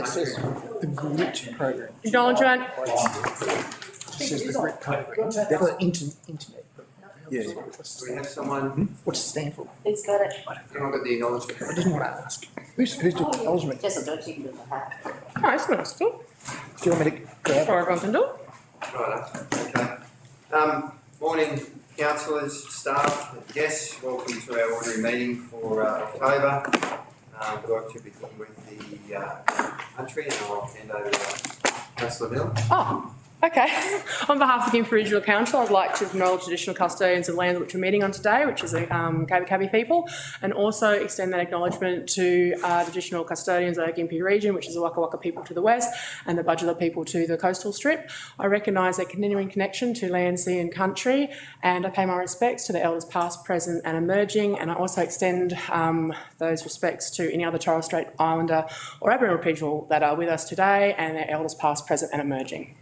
It says the GRIT program. Acknowledgement. It says the GRIT program. For internet. Yeah. Do we have someone? What's it stand for? He's got it. Can I get the acknowledgement? I didn't want to ask. Who's doing acknowledgement? Just a dirty little hat. Oh, it's nice. Cool. Do you want me to grab Sure, everyone can do it. Right, okay. Morning, councillors, staff, and guests. Welcome to our ordinary meeting for October. We'd like to begin with the country, and I'll hand over to Councillor Mill. Oh, okay. On behalf of the Procedural Council, I'd like to acknowledge traditional custodians of land which we're meeting on today, which is the Kabi people, and also extend that acknowledgement to the traditional custodians of the Gympie region, which is the Waka Waka people to the west, and the Budgera people to the coastal strip. I recognise their continuing connection to land, sea and country, and I pay my respects to the elders past, present and emerging, and I also extend those respects to any other Torres Strait Islander or Aboriginal people that are with us today, and their elders past, present and emerging.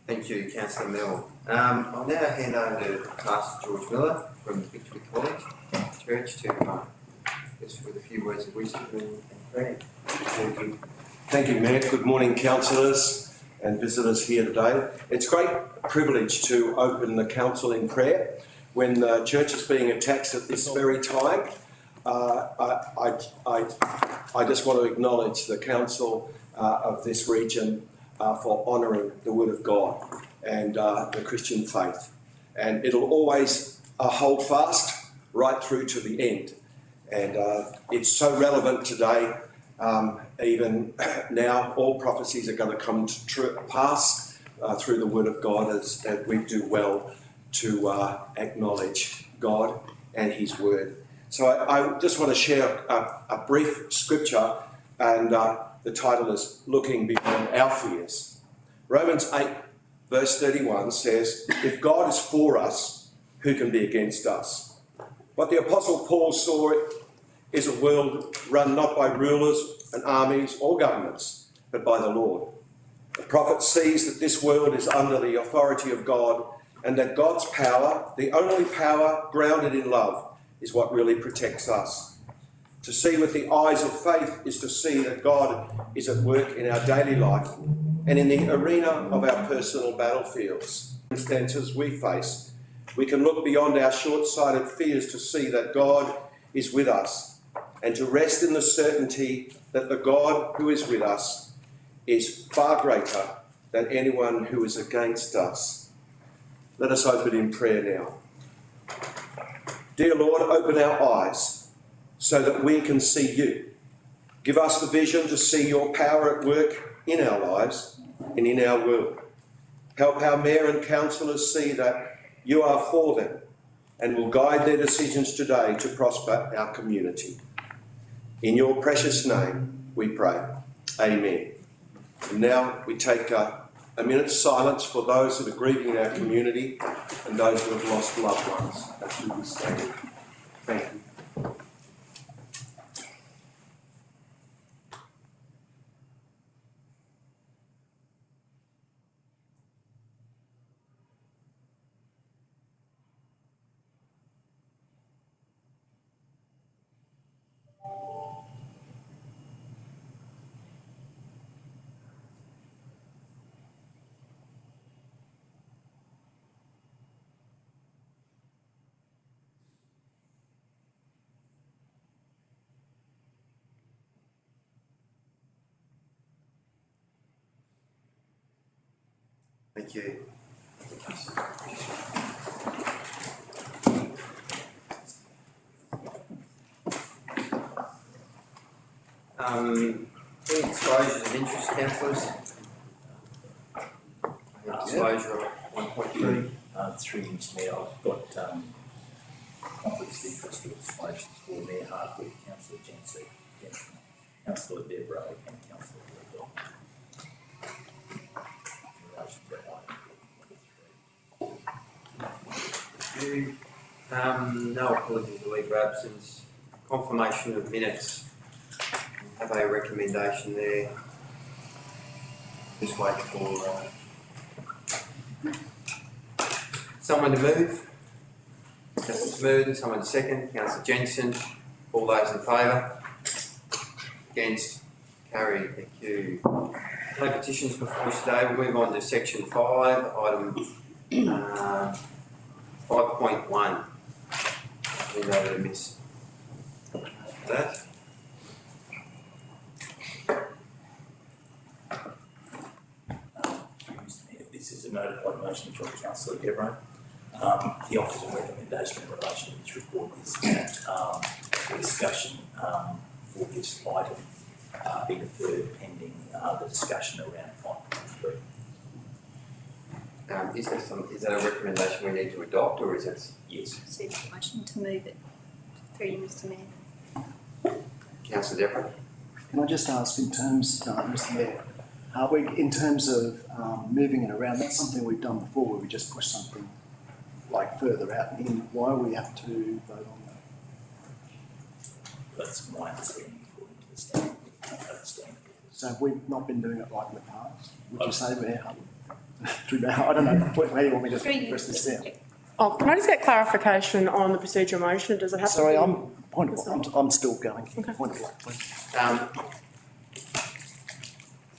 Thank you, Councillor Mill. I'll now hand over to Pastor George Miller from Victory College Church to just with a few words of wisdom and prayer. Thank you. Thank you, Mayor. Good morning, councillors and visitors here today. It's a great privilege to open the council in prayer when the church is being attacked at this very time. I just want to acknowledge the council of this region for honouring the Word of God and the Christian faith. And it'll always hold fast right through to the end. And it's so relevant today. Even now, all prophecies are going to come to pass through the Word of God as we do well to acknowledge God and His Word. So I just want to share a brief scripture, and the title is Looking Beyond Our Fears. Romans 8 verse 31 says, if God is for us, who can be against us? What the Apostle Paul saw is a world run not by rulers and armies or governments, but by the Lord. The prophet sees that this world is under the authority of God, and that God's power, the only power grounded in love, is what really protects us. To see with the eyes of faith is to see that God is at work in our daily life and in the arena of our personal battlefields. Circumstances we face, we can look beyond our short-sighted fears to see that God is with us and to rest in the certainty that the God who is with us is far greater than anyone who is against us. Let us open in prayer now. Dear Lord, open our eyes so that we can see you. Give us the vision to see your power at work in our lives and in our world. Help our mayor and councillors see that you are for them and will guide their decisions today to prosper our community. In your precious name we pray. Amen. And now we take a minute's silence for those that are grieving in our community and those who have lost loved ones as we stand. Thank you. Thank you. Any disclosures of interest, councillors? Disclosure of 1.3. 3 inch Mayor, I've got conflicts of interest or disclosures for Mayor Hardwick, Councillor Jensen, Councillor Deborah and Councillor Bill. No apologies to leave for absence. Confirmation of minutes. Have a recommendation there. Just wait for someone to move. Councillor Smoothen, someone to second. Councillor Jensen. All those in favour? Against? Carried. Thank you. No petitions before us today. We'll move on to section 5, item 5.1. We know to miss that. This is a notified motion from Councillor Devereux. The officer's recommendation in relation to this report is that the discussion for this item be deferred pending the discussion around 5.3. Is that a recommendation we need to adopt, or is it? Yes. Procedural motion to move it through you, Mr Mayor. Councillor Devereux? Can I just ask in terms, Mr Mayor, in terms of moving it around, that's something we've done before where we just push something like further out in. Why we have to vote on that? That's my understanding according to the standard. So have we not been doing it right in the past? Would you say, Mayor? I don't know, where do you want me to press this down? Oh, can I just get clarification on the procedural motion? Does it have Sorry, to be? I'm still going. Okay. Point of order, please.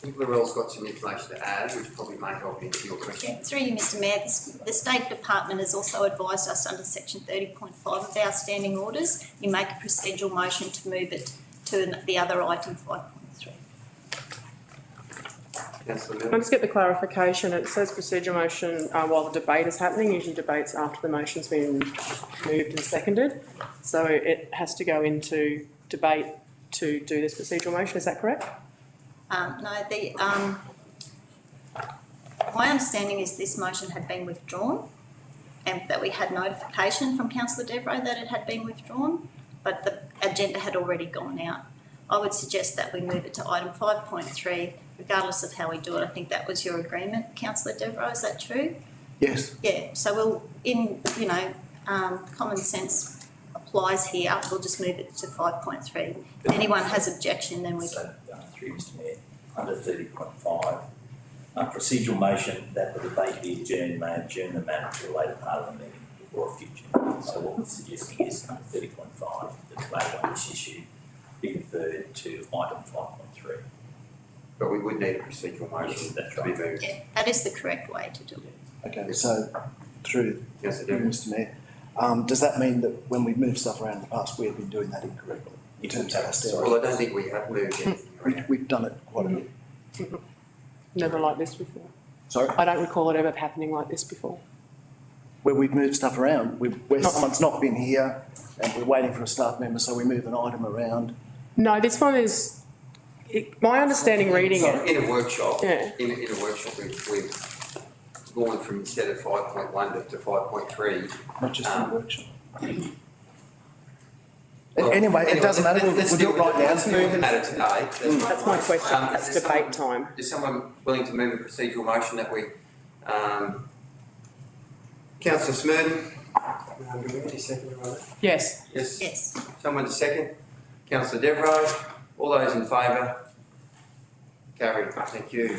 I think Laurel's got some information to add, which probably may help answer your question. Yeah, through you, Mr Mayor, the State Department has also advised us under section 30.5 of our standing orders, you make a procedural motion to move it to the other item 5.3. Councillor Can I Mills? just get the clarification? It says procedural motion while the debate is happening. Usually debates after the motion's been moved and seconded. So it has to go into debate to do this procedural motion. Is that correct? My understanding is this motion had been withdrawn and that we had notification from Councillor Devereux that it had been withdrawn, but the agenda had already gone out. I would suggest that we move it to item 5.3, regardless of how we do it. I think that was your agreement, Councillor Devereux, is that true? Yes. Yeah, so we'll, common sense applies here, we'll just move it to 5.3. If anyone has objection, then we can. So, through Mr Mayor, under 30.5, procedural motion that the debate be adjourned may adjourn the matter to a later part of the meeting or a future meeting. So what we're suggesting is under 30.5, the debate on this issue be deferred to item 5.3. But we would need a procedural motion Yes, that's to be right. moved. Yeah, that is the correct way to do it. Okay, so through Councillor you, Devereux? Mr Mayor, does that mean that when we've moved stuff around in the past, we have been doing that incorrectly in terms of our standing? Well, I don't think we have moved anything around. We've done it quite a bit. Never like this before. Sorry? I don't recall it ever happening like this before. Where we've moved stuff around, where someone's not been here and we're waiting for a staff member, so we move an item around. No, this one is, my understanding reading it. In a workshop, Yeah. in a workshop, we've gone from instead of 5.1 to 5.3. Not just in the workshop. Well, Anyway, it doesn't matter. let's We'll do it right now. Let's move the matter today. That's my question. That's is there debate time. Is someone willing to move a procedural motion that we, Councillor Smurden? Do we need a second on that? Yes. Yes. Yes. Someone to second? Councillor Devereux? All those in favour? Carried. Thank you.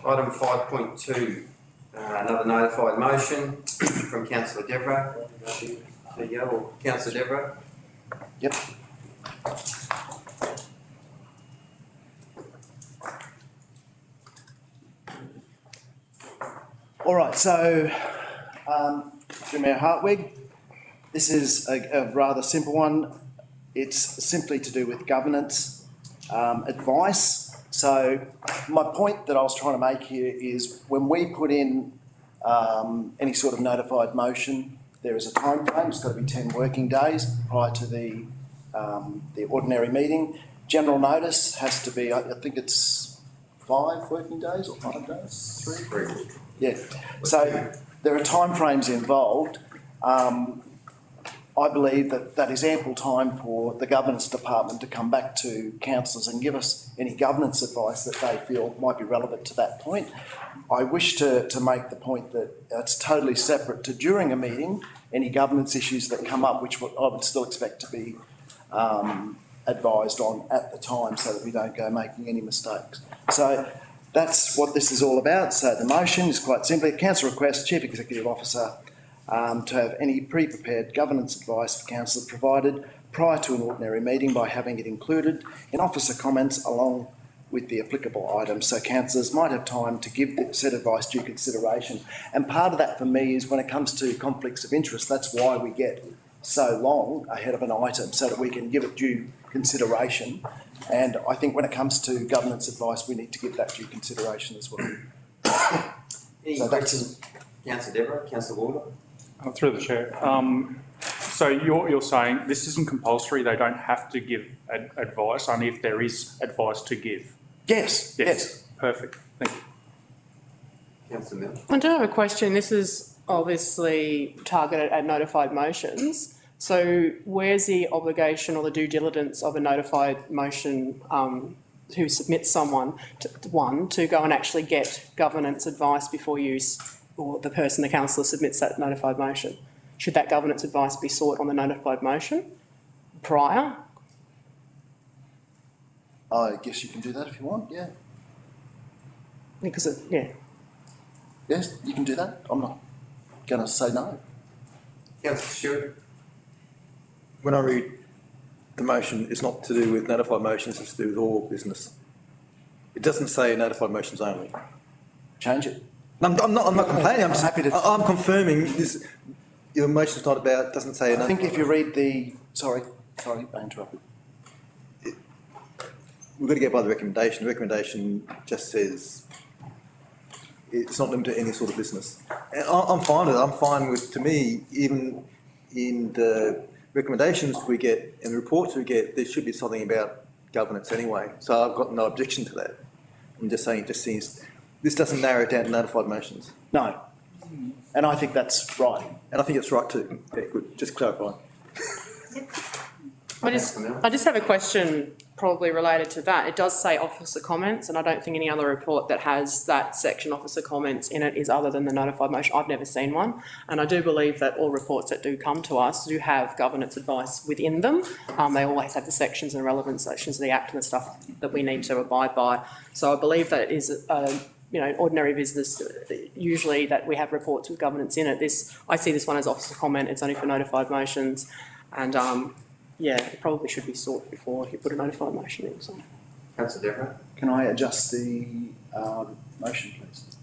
Item 5.2, another notified motion from Councillor Devereux. There you go, or Councillor Devereux. Yep. All right, so, Mayor Hartwig, this is a rather simple one. It's simply to do with governance advice. So my point that I was trying to make here is when we put in any sort of notified motion, there is a time frame. It's got to be 10 working days prior to the ordinary meeting. General notice has to be, I think it's 5 working days or 5 days? 3? 3. Yeah. So there are timeframes involved. I believe that is ample time for the governance department to come back to councillors and give us any governance advice that they feel might be relevant to that point. I wish to make the point that it's totally separate to during a meeting, any governance issues that come up, which I would still expect to be advised on at the time so that we don't go making any mistakes. So that's what this is all about. So the motion is quite simply, council requests Chief Executive Officer to have any pre-prepared governance advice for council provided prior to an ordinary meeting by having it included in officer comments along with the applicable items, so councillors might have time to give the said advice due consideration. And part of that for me is when it comes to conflicts of interest, that's why we get so long ahead of an item, so that we can give it due consideration. And I think when it comes to governance advice, we need to give that due consideration as well. Any So that's- questions? Councillor Deborah, Councillor Walker? Through the chair. So you're saying this isn't compulsory, they don't have to give advice, only if there is advice to give? Yes. Perfect, thank you. Councillor Mills? I do have a question. This is obviously targeted at notified motions. So where's the obligation or the due diligence of a notified motion who submits someone to go and actually get governance advice before or the person, the councillor, submits that notified motion? Should that governance advice be sought on the notified motion prior? I guess you can do that if you want, yeah. Because Yes, you can do that. I'm not going to say no. Councillor Stewart? When I read the motion, it's not to do with notified motions, it's to do with all business. It doesn't say notified motions only. Change it. I'm not complaining, I'm just happy to. I'm confirming this, your motion's not about, doesn't say. I think if you read the, sorry, I interrupted. We've got to go by the recommendation. The recommendation just says it's not limited to any sort of business. And I'm fine with it. I'm fine with, to me, even in the recommendations we get and the reports we get, there should be something about governance anyway. So I've got no objection to that. I'm just saying it just seems, this doesn't narrow it down to notified motions. No. And I think that's right. And I think it's right too. Yeah, good. Just clarifying. I just have a question probably related to that. It does say officer comments, and I don't think any other report that has that section officer comments in it is other than the notified motion. I've never seen one, and I do believe that all reports that do come to us do have governance advice within them. They always have the sections and relevant sections of the Act and the stuff that we need to abide by. So I believe that it is ordinary business, usually that we have reports with governance in it. I see this one as officer comment. It's only for notified motions, and it probably should be sought before you put a notified motion in. So. Councillor Deborah? Can I adjust the motion, please?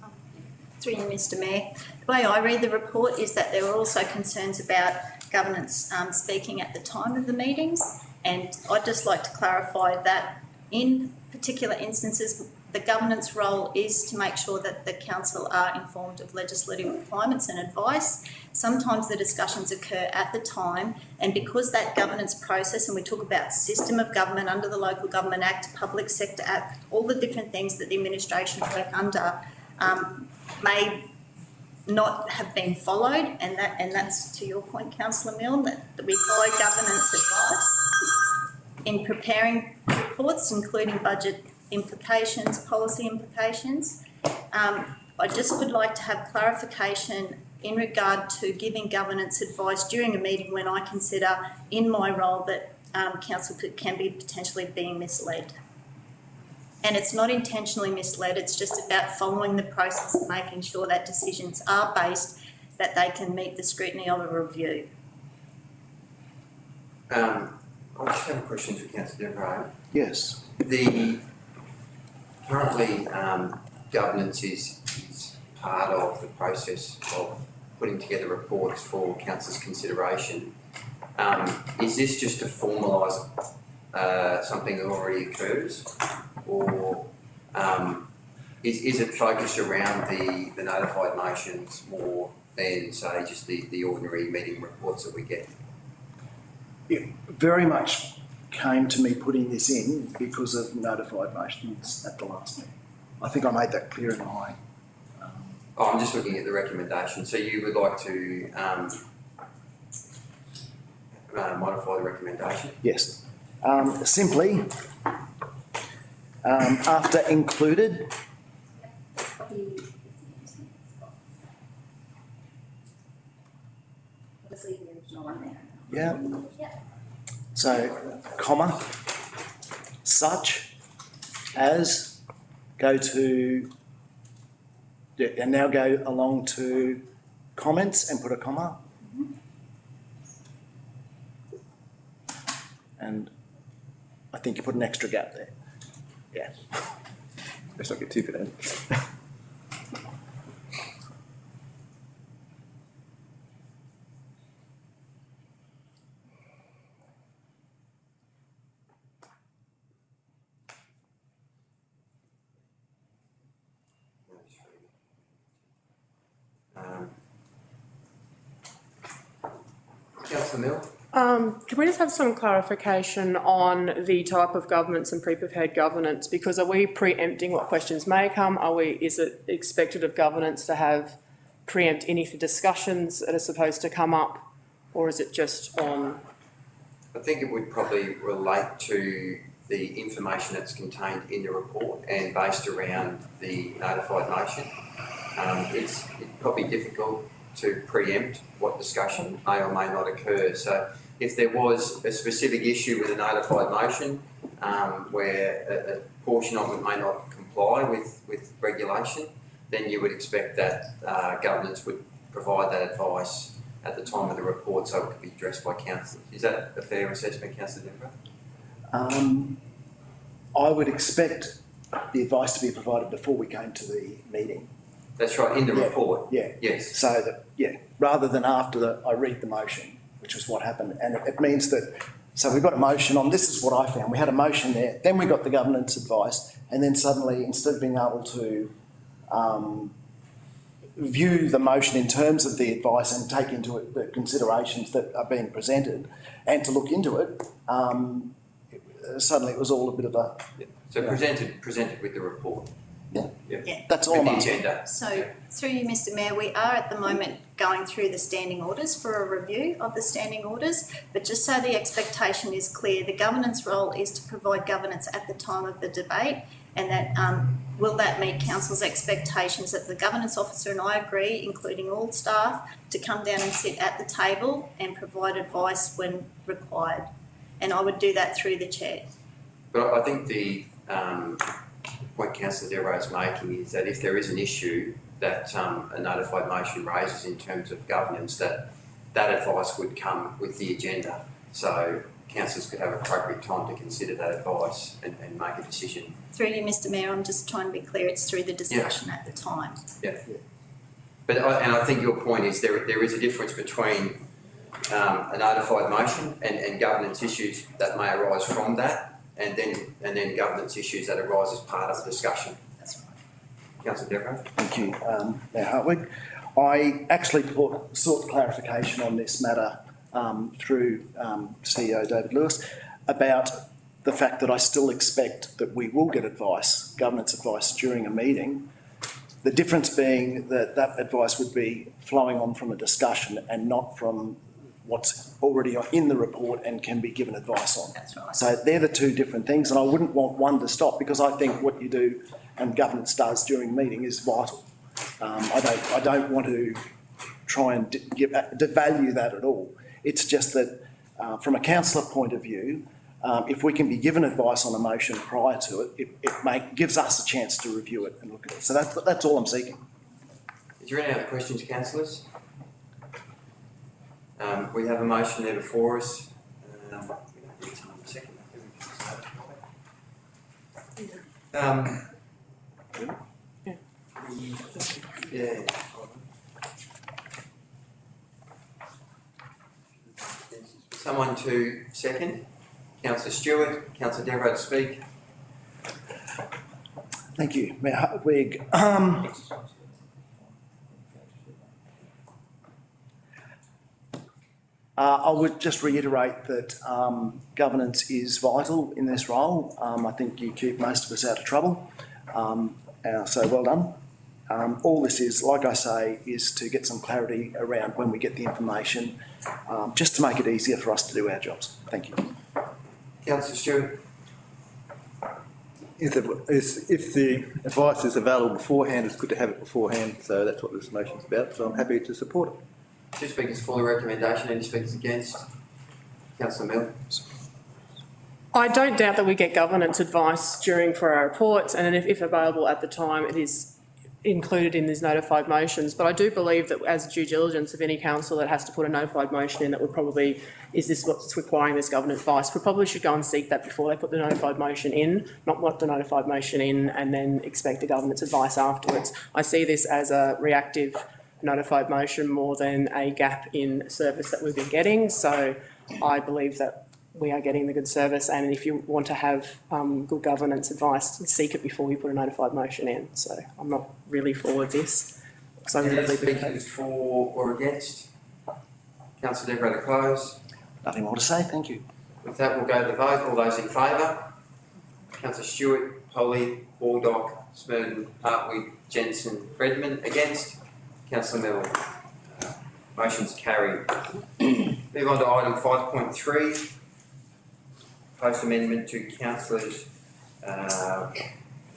Through you, Mr Mayor. The way I read the report is that there were also concerns about governance speaking at the time of the meetings, and I'd just like to clarify that in particular instances, the governance role is to make sure that the council are informed of legislative requirements and advice. Sometimes the discussions occur at the time, and because that governance process, and we talk about system of government under the Local Government Act, Public Sector Act, all the different things that the administration work under, may not have been followed, and that's to your point, Councillor Milne, that we follow governance advice in preparing reports, including budget implications, policy implications. I just would like to have clarification in regard to giving governance advice during a meeting when I consider in my role that council can be potentially being misled. And it's not intentionally misled, it's just about following the process and making sure that decisions are based, that they can meet the scrutiny of a review. I just have a question for Councillor Deborah. Yes. Currently, governance is part of the process of putting together reports for council's consideration. Is this just to formalise something that already occurs, or is it focused around the notified motions more than, say, just the ordinary meeting reports that we get? It very much came to me putting this in because of notified motions at the last meeting. I think I made that clear in my... I'm just looking at the recommendation. So you would like to modify the recommendation? Yes. Simply, after included... Obviously the original one there. Yeah. So, comma, such as, go to, and now go along to comments and put a comma. And I think you put an extra gap there. Yeah. Let's not get too bad. Councillor Mill? Can we just have some clarification on the type of governance and pre-prepared governance? Because are we preempting what questions may come? Is it expected of governance to have preempt any for discussions that are supposed to come up? Or is it just on? I think it would probably relate to the information that's contained in the report and based around the notified motion. It's probably difficult to preempt what discussion may or may not occur. So if there was a specific issue with a notified motion where a portion of it may not comply with regulation, then you would expect that governance would provide that advice at the time of the report so it could be addressed by councillors. Is that a fair assessment, Councillor Denver? I would expect the advice to be provided before we came to the meeting. That's right, in the report. Yeah. Yes. So that, rather than after I read the motion, which is what happened. And it means that, so we've got a motion on, this is what I found. We had a motion there, then we got the governance advice, and then suddenly, instead of being able to view the motion in terms of the advice and take into it the considerations that are being presented and to look into it, suddenly it was all a bit of a... Yeah. So presented with the report. Yeah. That's all. With the agenda. So through you, Mr Mayor, we are at the moment going through the standing orders for a review of the standing orders, but just so the expectation is clear, the governance role is to provide governance at the time of the debate, and that will that meet council's expectations that the governance officer and I agree, including all staff, to come down and sit at the table and provide advice when required. And I would do that through the chair. But I think the point Councillor Devereux is making is that if there is an issue that a notified motion raises in terms of governance, that advice would come with the agenda. So councillors could have appropriate time to consider that advice and make a decision. Through you, Mr Mayor, I'm just trying to be clear, it's through the discussion at the time. Yeah. But I think your point is there is a difference between a notified motion and governance issues that may arise from that, and then governance issues that arise as part of the discussion. That's right. Councillor Devereux. Thank you, Mayor Hartwig. I actually sought clarification on this matter through CEO David Lewis about the fact that I still expect that we will get advice, governance advice during a meeting. The difference being that advice would be flowing on from a discussion and not from what's already in the report and can be given advice on. That's right. So they're the two different things, and I wouldn't want one to stop, because I think what you do and governance does during meeting is vital. I don't want to try and devalue that at all. It's just that from a councillor point of view, if we can be given advice on a motion prior to it, it gives us a chance to review it and look at it. So that's all I'm seeking. Is there any other questions, councillors? We have a motion there before us. Someone to second? Councillor Stewart, Councillor Devereux to speak. Thank you, Mayor Hartwig. I would just reiterate that governance is vital in this role. I think you keep most of us out of trouble, so well done. All this is, like I say, is to get some clarity around when we get the information, just to make it easier for us to do our jobs. Thank you. Councillor Stewart. If the advice is available beforehand, it's good to have it beforehand, so that's what this motion's about, so I'm happy to support it. Two speakers for the recommendation. Any speakers against? Councillor Mill. I don't doubt that we get governance advice for our reports, and if available at the time, it included in these notified motions, but I do believe that as due diligence of any council that has to put a notified motion in, that would probably, is this what's requiring this government advice? We probably should go and seek that before they put the notified motion in, not put the notified motion in and then expect the government's advice afterwards. I see this as a reactive notified motion more than a gap in service that we've been getting. So I believe that we are getting the good service, and if you want to have good governance advice, seek it before you put a notified motion in. So I'm not really for this. So I'm Any really speakers for or against? Councillor Devereux to close. Nothing more to say, thank you. With that, we'll go to the vote. All those in favour? Councillor Stewart, Polly, Baldock, Smurden, Hartwig, Jensen, Redmond. Against? Councillor Melville. Motion's carried. Move on to item 5.3. Post amendment to councillors'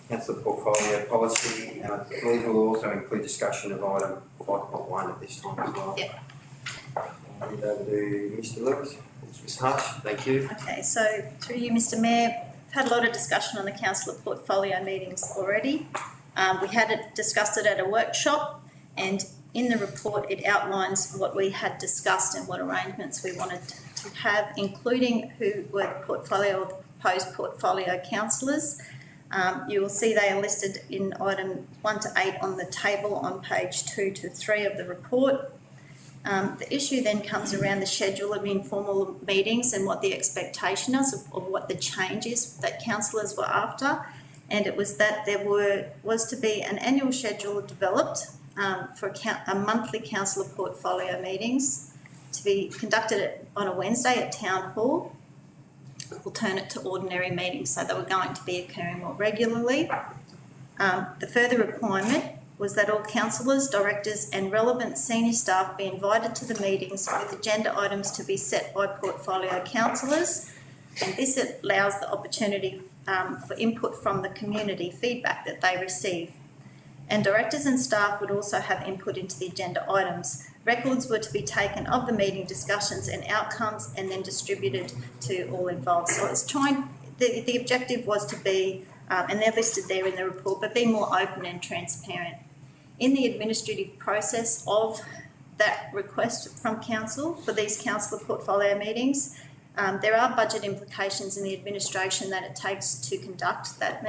councillor portfolio policy, and I believe we'll also include discussion of item 5.1 at this time as well. Yep. Hand over to Mr. Lewis. Ms. Hush, thank you. Okay, so through you, Mr. Mayor, we've had a lot of discussion on the councillor portfolio meetings already. We discussed it at a workshop, and in the report it outlines what we had discussed and what arrangements we wanted to have, including who were portfolio or proposed portfolio councillors. You will see they are listed in item 1 to 8 on the table on page 2 to 3 of the report. The issue then comes around the schedule of informal meetings and what the expectation is of what the change is that councillors were after. And it was that there was to be an annual schedule developed for a monthly councillor portfolio meetings to be conducted on a Wednesday at Town Hall, alternate to ordinary meetings, so they were going to be occurring more regularly. The further requirement was that all councillors, directors and relevant senior staff be invited to the meetings with agenda items to be set by portfolio councillors, and this allows the opportunity for input from the community feedback that they receive. And directors and staff would also have input into the agenda items. Records were to be taken of the meeting discussions and outcomes and then distributed to all involved. So it's the objective was to be, and they're listed there in the report, but be more open and transparent. In the administrative process of that request from council for these councillor portfolio meetings, there are budget implications in the administration that it takes to conduct that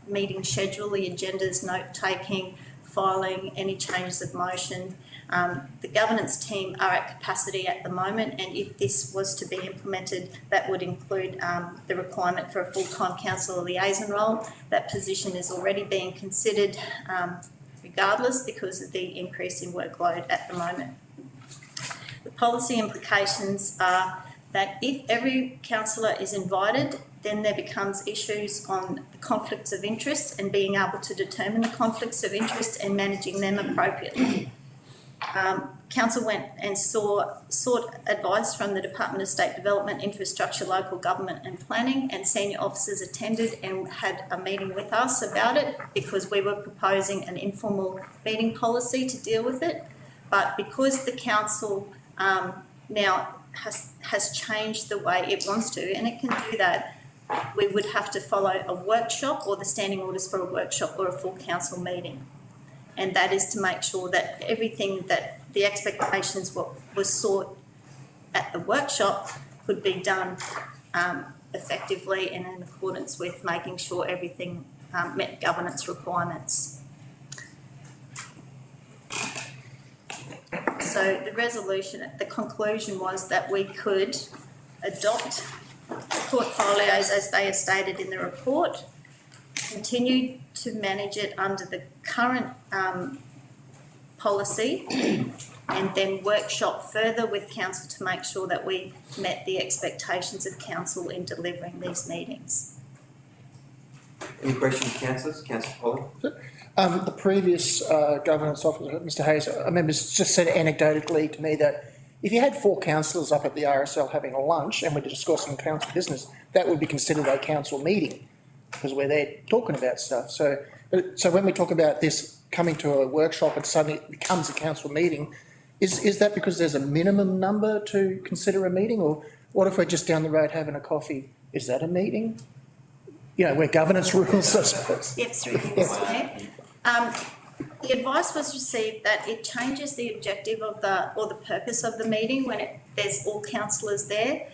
meeting schedule, the agendas, note-taking, filing, any changes of motion. The governance team are at capacity at the moment, and if this was to be implemented, that would include the requirement for a full-time councillor liaison role. That position is already being considered regardless because of the increase in workload at the moment. The policy implications are that if every councillor is invited, then there becomes issues on the conflicts of interest and being able to determine the conflicts of interest and managing them appropriately. Council went and sought advice from the Department of State Development, Infrastructure, Local Government and Planning, and senior officers attended and had a meeting with us about it because we were proposing an informal meeting policy to deal with it. But because the council now has changed the way it wants to, and it can do that, we would have to follow a workshop or the standing orders for a workshop or a full council meeting. And that is to make sure that everything that the expectations was sought at the workshop could be done effectively and in accordance with making sure everything met governance requirements. So the resolution, the conclusion was that we could adopt portfolios as they are stated in the report, continue to manage it under the current policy, and then workshop further with council to make sure that we met the expectations of council in delivering these meetings. Any questions, councillors? Councillor Polly? The previous governance officer, Mr Hayes, I remember just said anecdotally to me that if you had 4 councillors up at the RSL having a lunch and we're discussing council business, that would be considered a council meeting because we're there talking about stuff. So when we talk about this coming to a workshop and suddenly it becomes a council meeting, is that because there's a minimum number to consider a meeting, or what if we're just down the road having a coffee? Is that a meeting? You know, where governance rules, I suppose. Yes, through you, Mr. Mayor. The advice was received that it changes the objective of or the purpose of the meeting when there's all councillors there.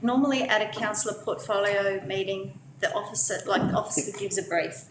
Normally at a councillor portfolio meeting, the officer gives a brief.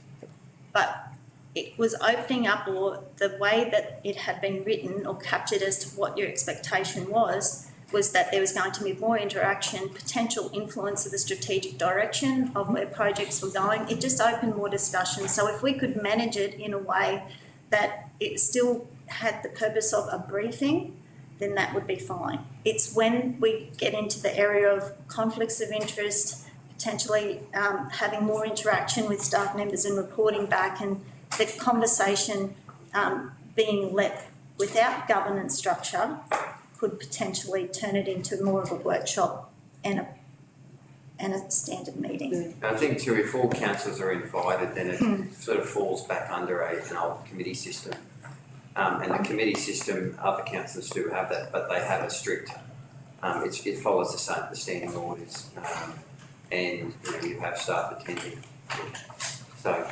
But it was opening up, or the way that it had been written or captured as to what your expectation was that there was going to be more interaction, potential influence of the strategic direction of where projects were going. It just opened more discussion. So if we could manage it in a way that it still had the purpose of a briefing, then that would be fine. It's when we get into the area of conflicts of interest, potentially having more interaction with staff members and reporting back, and the conversation being let without governance structure could potentially turn it into more of a workshop and a standard meeting. I think too, if all councillors are invited, then it sort of falls back under an old committee system. And the committee system, other councillors do have that, but they have a strict, it follows the standing orders, and you have staff attending. So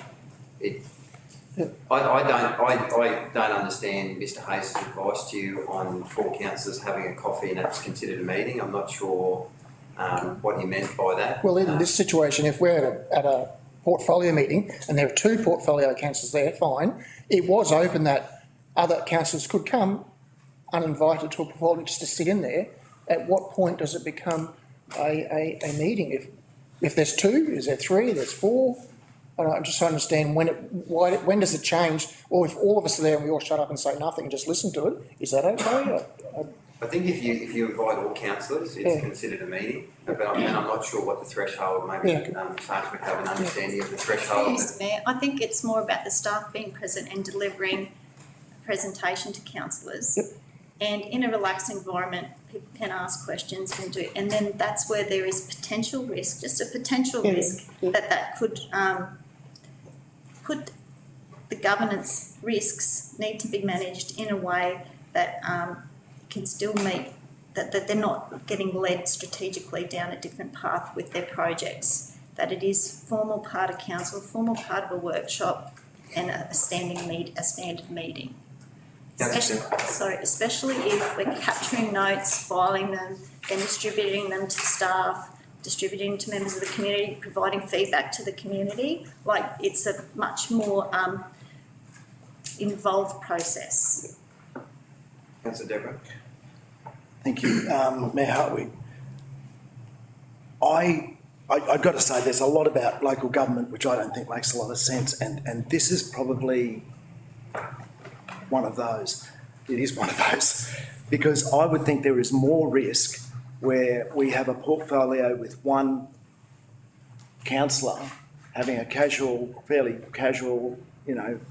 I don't understand Mr Hayes' advice to you on 4 councillors having a coffee and that's considered a meeting. I'm not sure what he meant by that. Well, in this situation, if we're at a portfolio meeting and there are 2 portfolio councillors there, fine. It was open that other councillors could come uninvited to a portfolio just to sit in there. At what point does it become a meeting? If there's 2, is there 3, there's 4? I just understand when does it change? Or if all of us are there and we all shut up and say nothing and just listen to it, is that okay? I think if you invite all councillors, it's considered a meeting. But I'm not sure what the threshold. Maybe Sarge would have an understanding of the threshold. Mr Mayor, I think it's more about the staff being present and delivering a presentation to councillors. Yep. And in a relaxed environment, people can ask questions and then that's where there is potential risk, just a potential risk that could the governance risks need to be managed in a way that can still meet that they're not getting led strategically down a different path with their projects, that it is formal part of council, formal part of a workshop and a standard meeting. Especially if we're capturing notes, filing them, then distributing them to staff, distributing to members of the community, providing feedback to the community. Like, it's a much more involved process. Councillor Deborah. Thank you, Mayor Hartwig. I've got to say there's a lot about local government which I don't think makes a lot of sense, and this is probably one of those. It is one of those, because I would think there is more risk where we have a portfolio with one councillor having a fairly casual,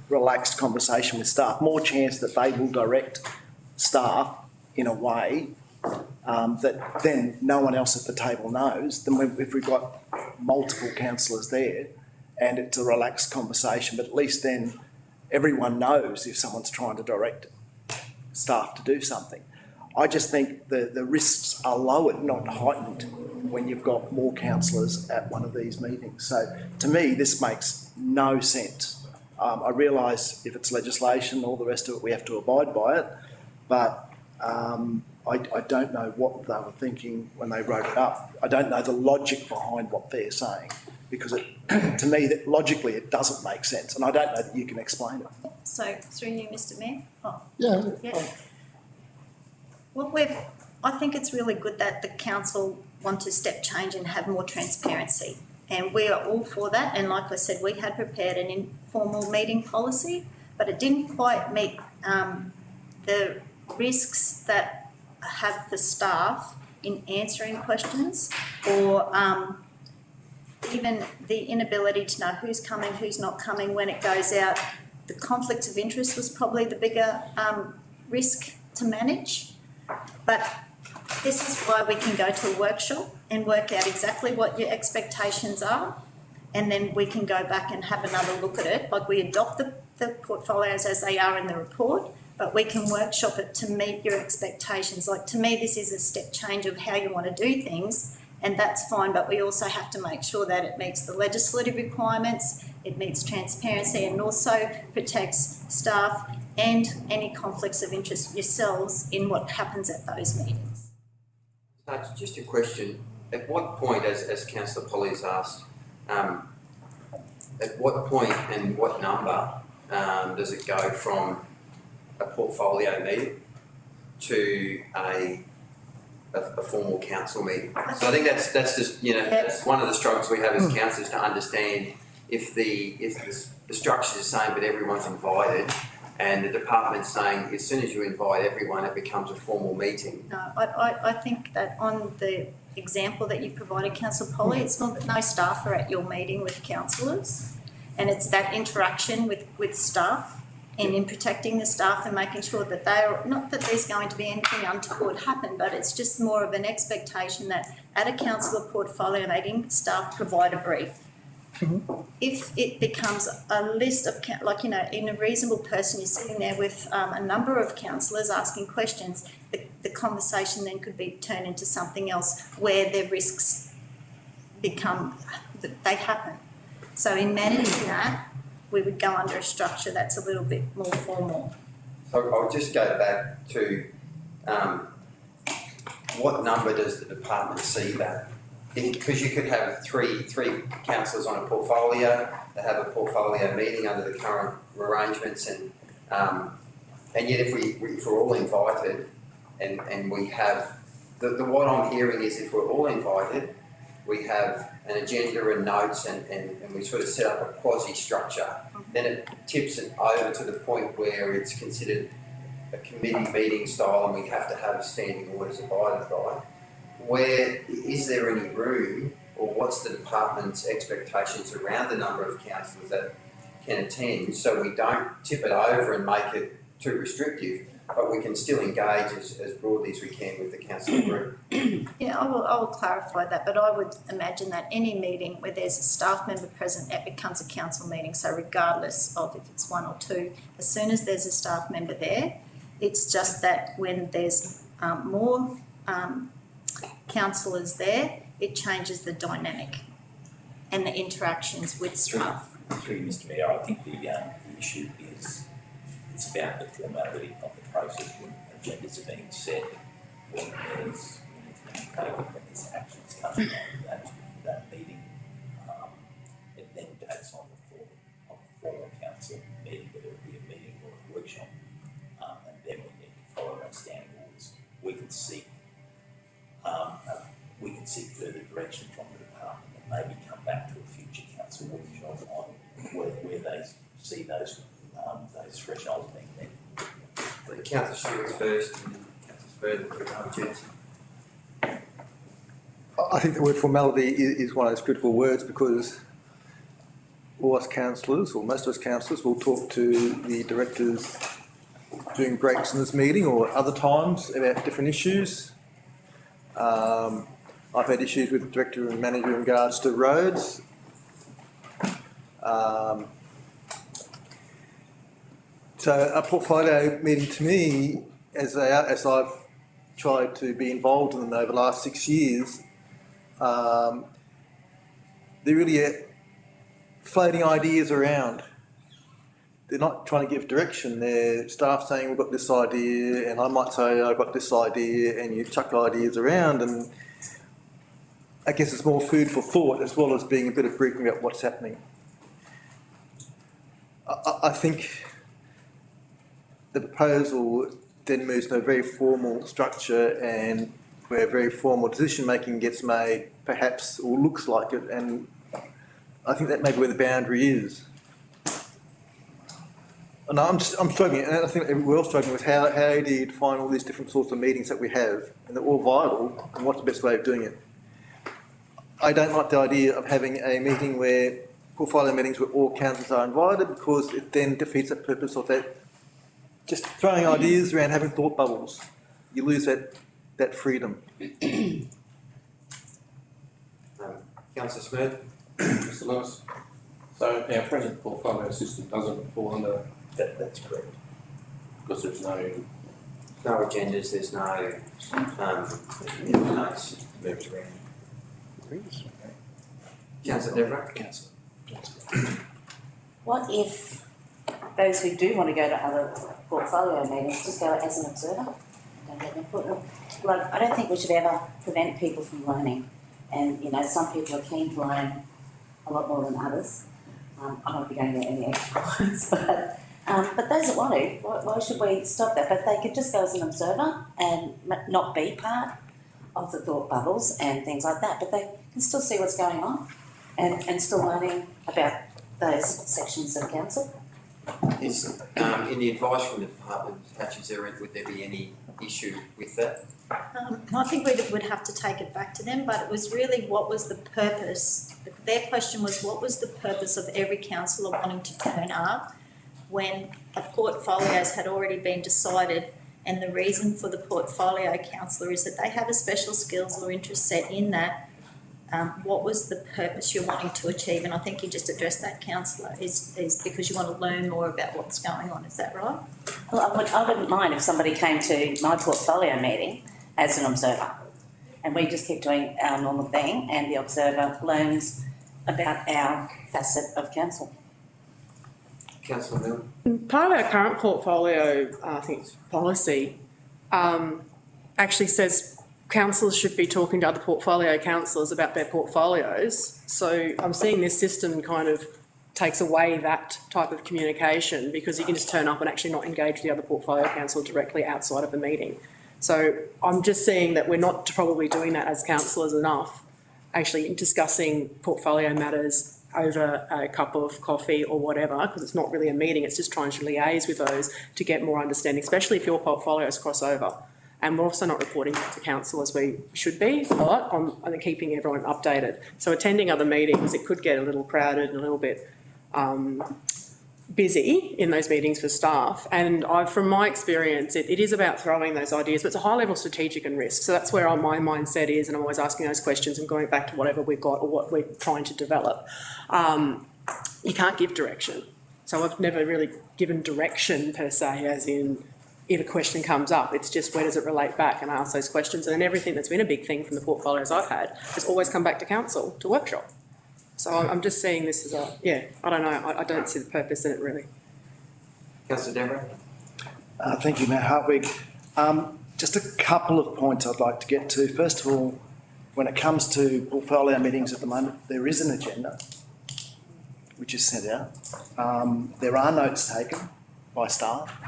relaxed conversation with staff, more chance that they will direct staff in a way that then no one else at the table knows than if we've got multiple councillors there and it's a relaxed conversation, but at least then everyone knows if someone's trying to direct staff to do something. I just think the risks are lowered, not heightened, when you've got more councillors at one of these meetings. So to me, this makes no sense. I realise if it's legislation, all the rest of it, we have to abide by it, but I don't know what they were thinking when they wrote it up. I don't know the logic behind what they're saying, because to me, that logically it doesn't make sense, and I don't know that you can explain it. So, through you, Mr Mayor. Yeah. I think it's really good that the council want to step change and have more transparency, and we are all for that. And like I said, we had prepared an informal meeting policy, but it didn't quite meet the risks that have for staff in answering questions, or even the inability to know who's coming, who's not coming when it goes out. The conflict of interest was probably the bigger risk to manage. But this is why we can go to a workshop and work out exactly what your expectations are, and then we can go back and have another look at it. Like, we adopt the portfolios as they are in the report, but we can workshop it to meet your expectations. Like, to me, this is a step change of how you want to do things, and that's fine, but we also have to make sure that it meets the legislative requirements it meets transparency and also protects staff and any conflicts of interest yourselves in what happens at those meetings. Just a question, at what point, as Councillor Polly's asked, at what point and what number does it go from a portfolio meeting to a formal council meeting? So I think that's just, you know, that's one of the struggles we have as councillors, to understand if the structure is the same but everyone's invited, and the department's saying as soon as you invite everyone it becomes a formal meeting. No, I think that on the example that you provided, Councillor Polly, it's not that no staff are at your meeting with councillors, and it's that interaction with staff and in protecting the staff and making sure that they are, not that there's going to be anything untoward happen, but it's just more of an expectation that at a councillor portfolio meeting, staff provide a brief. If it becomes a list of, like, you know, in a reasonable person, you're sitting there with a number of councillors asking questions, the conversation then could be turned into something else where the risks become, they happen. So in managing that, we would go under a structure that's a little bit more formal. So I'll just go back to what number does the department see that? Because you could have three councillors on a portfolio, they have a portfolio meeting under the current arrangements, and yet if we're all invited and we have, what I'm hearing is if we're all invited, we have an agenda and notes and we sort of set up a quasi-structure, then it tips it over to the point where it's considered a committee meeting style and we have to have standing orders abided by. Where is there any room, or what's the department's expectations around the number of councillors that can attend, so we don't tip it over and make it too restrictive, but we can still engage as broadly as we can with the council group? Yeah, I will clarify that, but I would imagine that any meeting where there's a staff member present, it becomes a council meeting. So regardless of if it's one or two, as soon as there's a staff member there, it's just that when there's more councillors there, it changes the dynamic and the interactions with staff. Through Mr. Mayor, I think the issue is it's about the formality of the process when agendas are being set, when there's actions coming on that meeting. It then dates on the formal council meeting, whether it be a meeting or a workshop, and then we need to follow those standing orders. We can seek further direction from the department and maybe come back to a future council workshop on where they see those thresholds being met. Councillor Stewart first, and then Councillor Spurgeon. I think the word formality is one of those critical words, because all us councillors, or most of us councillors, will talk to the directors during breaks in this meeting or other times about different issues. I've had issues with the director and manager in regards to roads. So a portfolio meeting to me, as I've tried to be involved in them over the last 6 years, they're really floating ideas around. They're not trying to give direction. They're staff saying, we've got this idea, and I might say, I've got this idea, and you chuck ideas around, and I guess it's more food for thought as well as being a bit of briefing about what's happening. I think the proposal then moves to a very formal structure, and where very formal decision making gets made, perhaps, or looks like it, and I think that may be where the boundary is. And I'm struggling, and I think we're all struggling with how do you define all these different sorts of meetings that we have, and they're all vital, and what's the best way of doing it? I don't like the idea of having a meeting where, portfolio meetings where all councillors are invited, because it then defeats the purpose of that, just throwing ideas around, having thought bubbles. You lose that freedom. Councillor Smith. Mr. Lewis. So our present portfolio system doesn't fall under That's correct. because there's no agendas, there's no notes moved around. Councillor Devereux. what if those who do want to go to other portfolio meetings just go as an observer? Don't get input. Like, I don't think we should ever prevent people from learning. And, you know, some people are keen to learn a lot more than others. I won't be going there any extra but those that want to, why should we stop that? But they could just go as an observer and not be part of the thought bubbles and things like that, but they can still see what's going on and still learning about those sections of council. Is, in the advice from the department, would there be any issue with that? I think we would have to take it back to them, but it was really what was the purpose. Their question was what was the purpose of every councillor wanting to turn up when a portfolios had already been decided, and the reason for the portfolio councillor is that they have a special skills or interest set in that. What was the purpose you're wanting to achieve? And I think you just addressed that, councillor, is because you want to learn more about what's going on. Is that right? Well, I wouldn't mind if somebody came to my portfolio meeting as an observer and we just keep doing our normal thing and the observer learns about our facet of council. Councillor Milne? Part of our current portfolio, I think it's policy, actually says councillors should be talking to other portfolio councillors about their portfolios. So I'm seeing this system kind of takes away that type of communication because you can just turn up and actually not engage the other portfolio council directly outside of the meeting. So I'm just seeing that we're not probably doing that as councillors enough, actually discussing portfolio matters over a cup of coffee or whatever, because it's not really a meeting, it's just trying to liaise with those to get more understanding, especially if your portfolios cross over. And we're also not reporting back to council as we should be a lot on keeping everyone updated. So attending other meetings, it could get a little crowded and a little bit busy in those meetings for staff. And from my experience, it is about throwing those ideas, but it's a high level strategic and risk. So that's where my mindset is, and I'm always asking those questions and going back to whatever we've got or what we're trying to develop. You can't give direction. So I've never really given direction per se, as in if a question comes up, it's just where does it relate back, and I ask those questions. And then everything that's been a big thing from the portfolios I've had has always come back to council to workshop. So I'm just seeing this as I don't know, I don't see the purpose in it really. Councillor Deborah? Thank you, Matt Hartwig. Just a couple of points I'd like to get to. First of all, when it comes to portfolio meetings at the moment, there is an agenda which is sent out. There are notes taken by staff,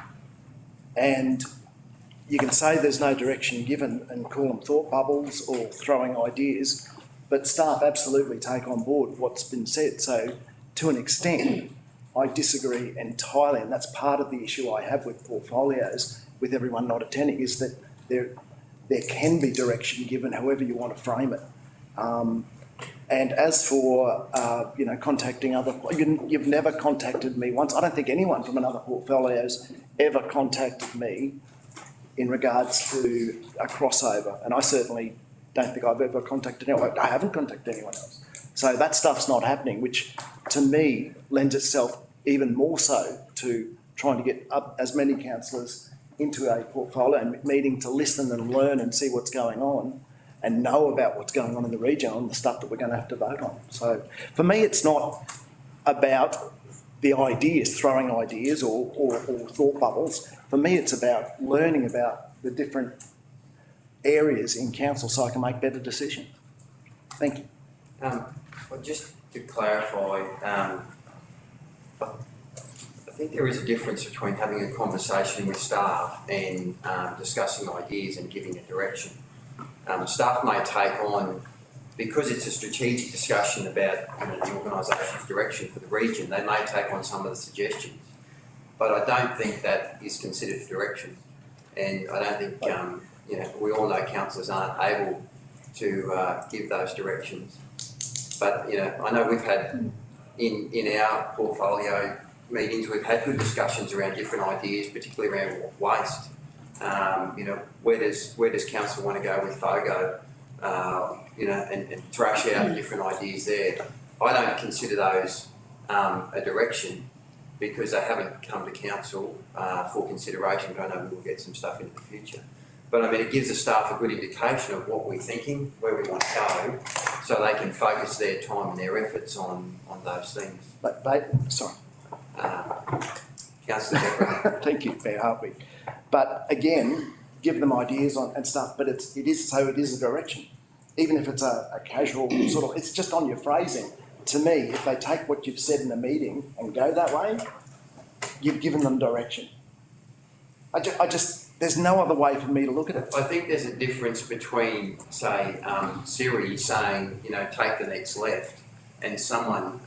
and you can say there's no direction given and call them thought bubbles or throwing ideas, but staff absolutely take on board what's been said. So to an extent, I disagree entirely, and that's part of the issue I have with portfolios, with everyone not attending, is that there can be direction given however you want to frame it. And as for, contacting other, you've never contacted me once. I don't think anyone from another portfolio's ever contacted me in regards to a crossover. And I certainly don't think I've ever contacted anyone. I haven't contacted anyone else. So that stuff's not happening, which to me lends itself even more so to trying to get up as many councillors into a portfolio meeting to listen and learn and see what's going on and know about what's going on in the region and the stuff that we're going to have to vote on. So for me, it's not about the ideas, throwing ideas or thought bubbles. For me, it's about learning about the different areas in council so I can make better decisions. Thank you. Well, just to clarify, I think there is a difference between having a conversation with staff and discussing ideas and giving a direction. Staff may take on, because it's a strategic discussion about the organisation's direction for the region, they may take on some of the suggestions. But I don't think that is considered direction. And I don't think, we all know councillors aren't able to give those directions. But, I know we've had, in our portfolio meetings, we've had good discussions around different ideas, particularly around waste. Where does council want to go with FOGO, and thrash out different ideas there. I don't consider those a direction because they haven't come to council for consideration, but I know we'll get some stuff into the future. But I mean, it gives the staff a good indication of what we're thinking, where we want to go, so they can focus their time and their efforts on those things. Councillor Deborah. Thank you, Mayor Hartwig. But again, give them ideas on and stuff, but it is a direction. Even if it's a casual sort of, it's just on your phrasing. To me, if they take what you've said in a meeting and go that way, you've given them direction. I just, there's no other way for me to look at it. I think there's a difference between, say, Siri saying, you know, take the next left, and someone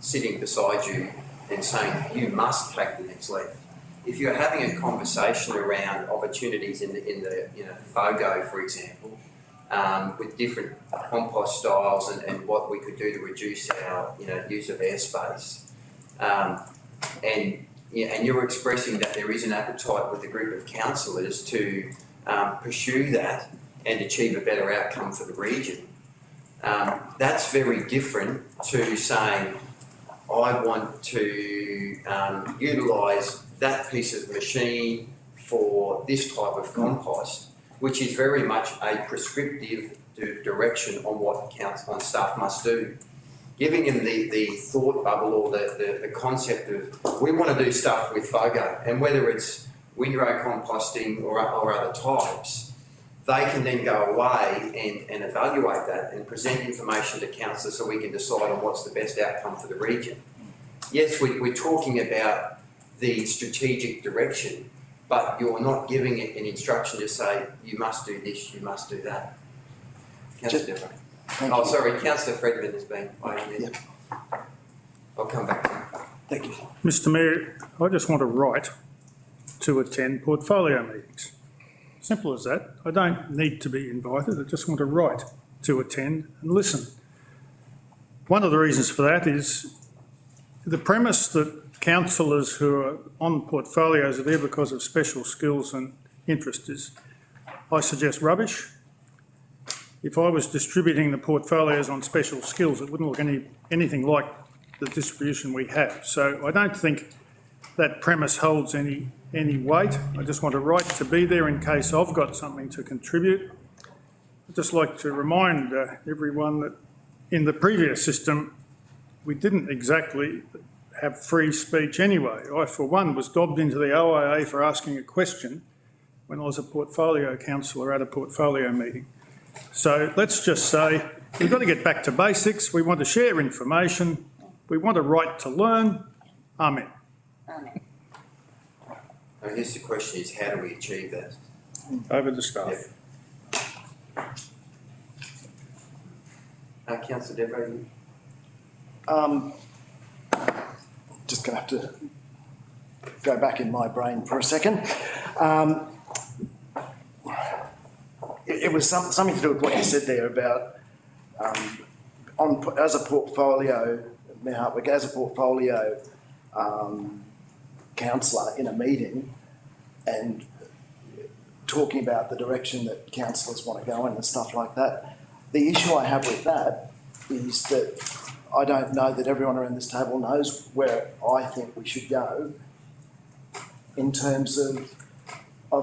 sitting beside you and saying, you must take the next left. If you're having a conversation around opportunities in the you know, FOGO, for example, with different compost styles and what we could do to reduce our, you know, use of airspace, and you're expressing that there is an appetite with a group of councillors to pursue that and achieve a better outcome for the region. That's very different to saying, I want to utilise that piece of machine for this type of compost, which is very much a prescriptive direction on what council on staff must do. Giving them the thought bubble or the concept of, we want to do stuff with FOGO, and whether it's windrow composting or other types, they can then go away and evaluate that and present information to council so we can decide on what's the best outcome for the region. Yes, we're talking about the strategic direction, but you're not giving it an instruction to say, you must do this, you must do that. Councillor Deborah. Oh, sorry, Councillor Fredman has been waiting there. Yep. I'll come back to you. Thank you. Mr Mayor, I just want a right to attend portfolio meetings. Simple as that. I don't need to be invited, I just want a right to attend and listen. One of the reasons for that is the premise that councillors who are on portfolios are there because of special skills and interest is, I suggest, rubbish. If I was distributing the portfolios on special skills, it wouldn't look anything like the distribution we have. So I don't think that premise holds any weight. I just want a right to be there in case I've got something to contribute. I'd just like to remind everyone that in the previous system, we didn't exactly have free speech anyway. I, for one, was dobbed into the OIA for asking a question when I was a portfolio councillor at a portfolio meeting. So let's just say we've got to get back to basics. We want to share information. We want a right to learn. Amen. Amen. I guess the question is, how do we achieve that? Over to staff. Yep. Councillor Deborah. Just going to have to go back in my brain for a second. It was something to do with what you said there about as a portfolio, Mayor Hartwig, as a portfolio councillor in a meeting and talking about the direction that councillors want to go in and stuff like that. The issue I have with that is that I don't know that everyone around this table knows where I think we should go in terms of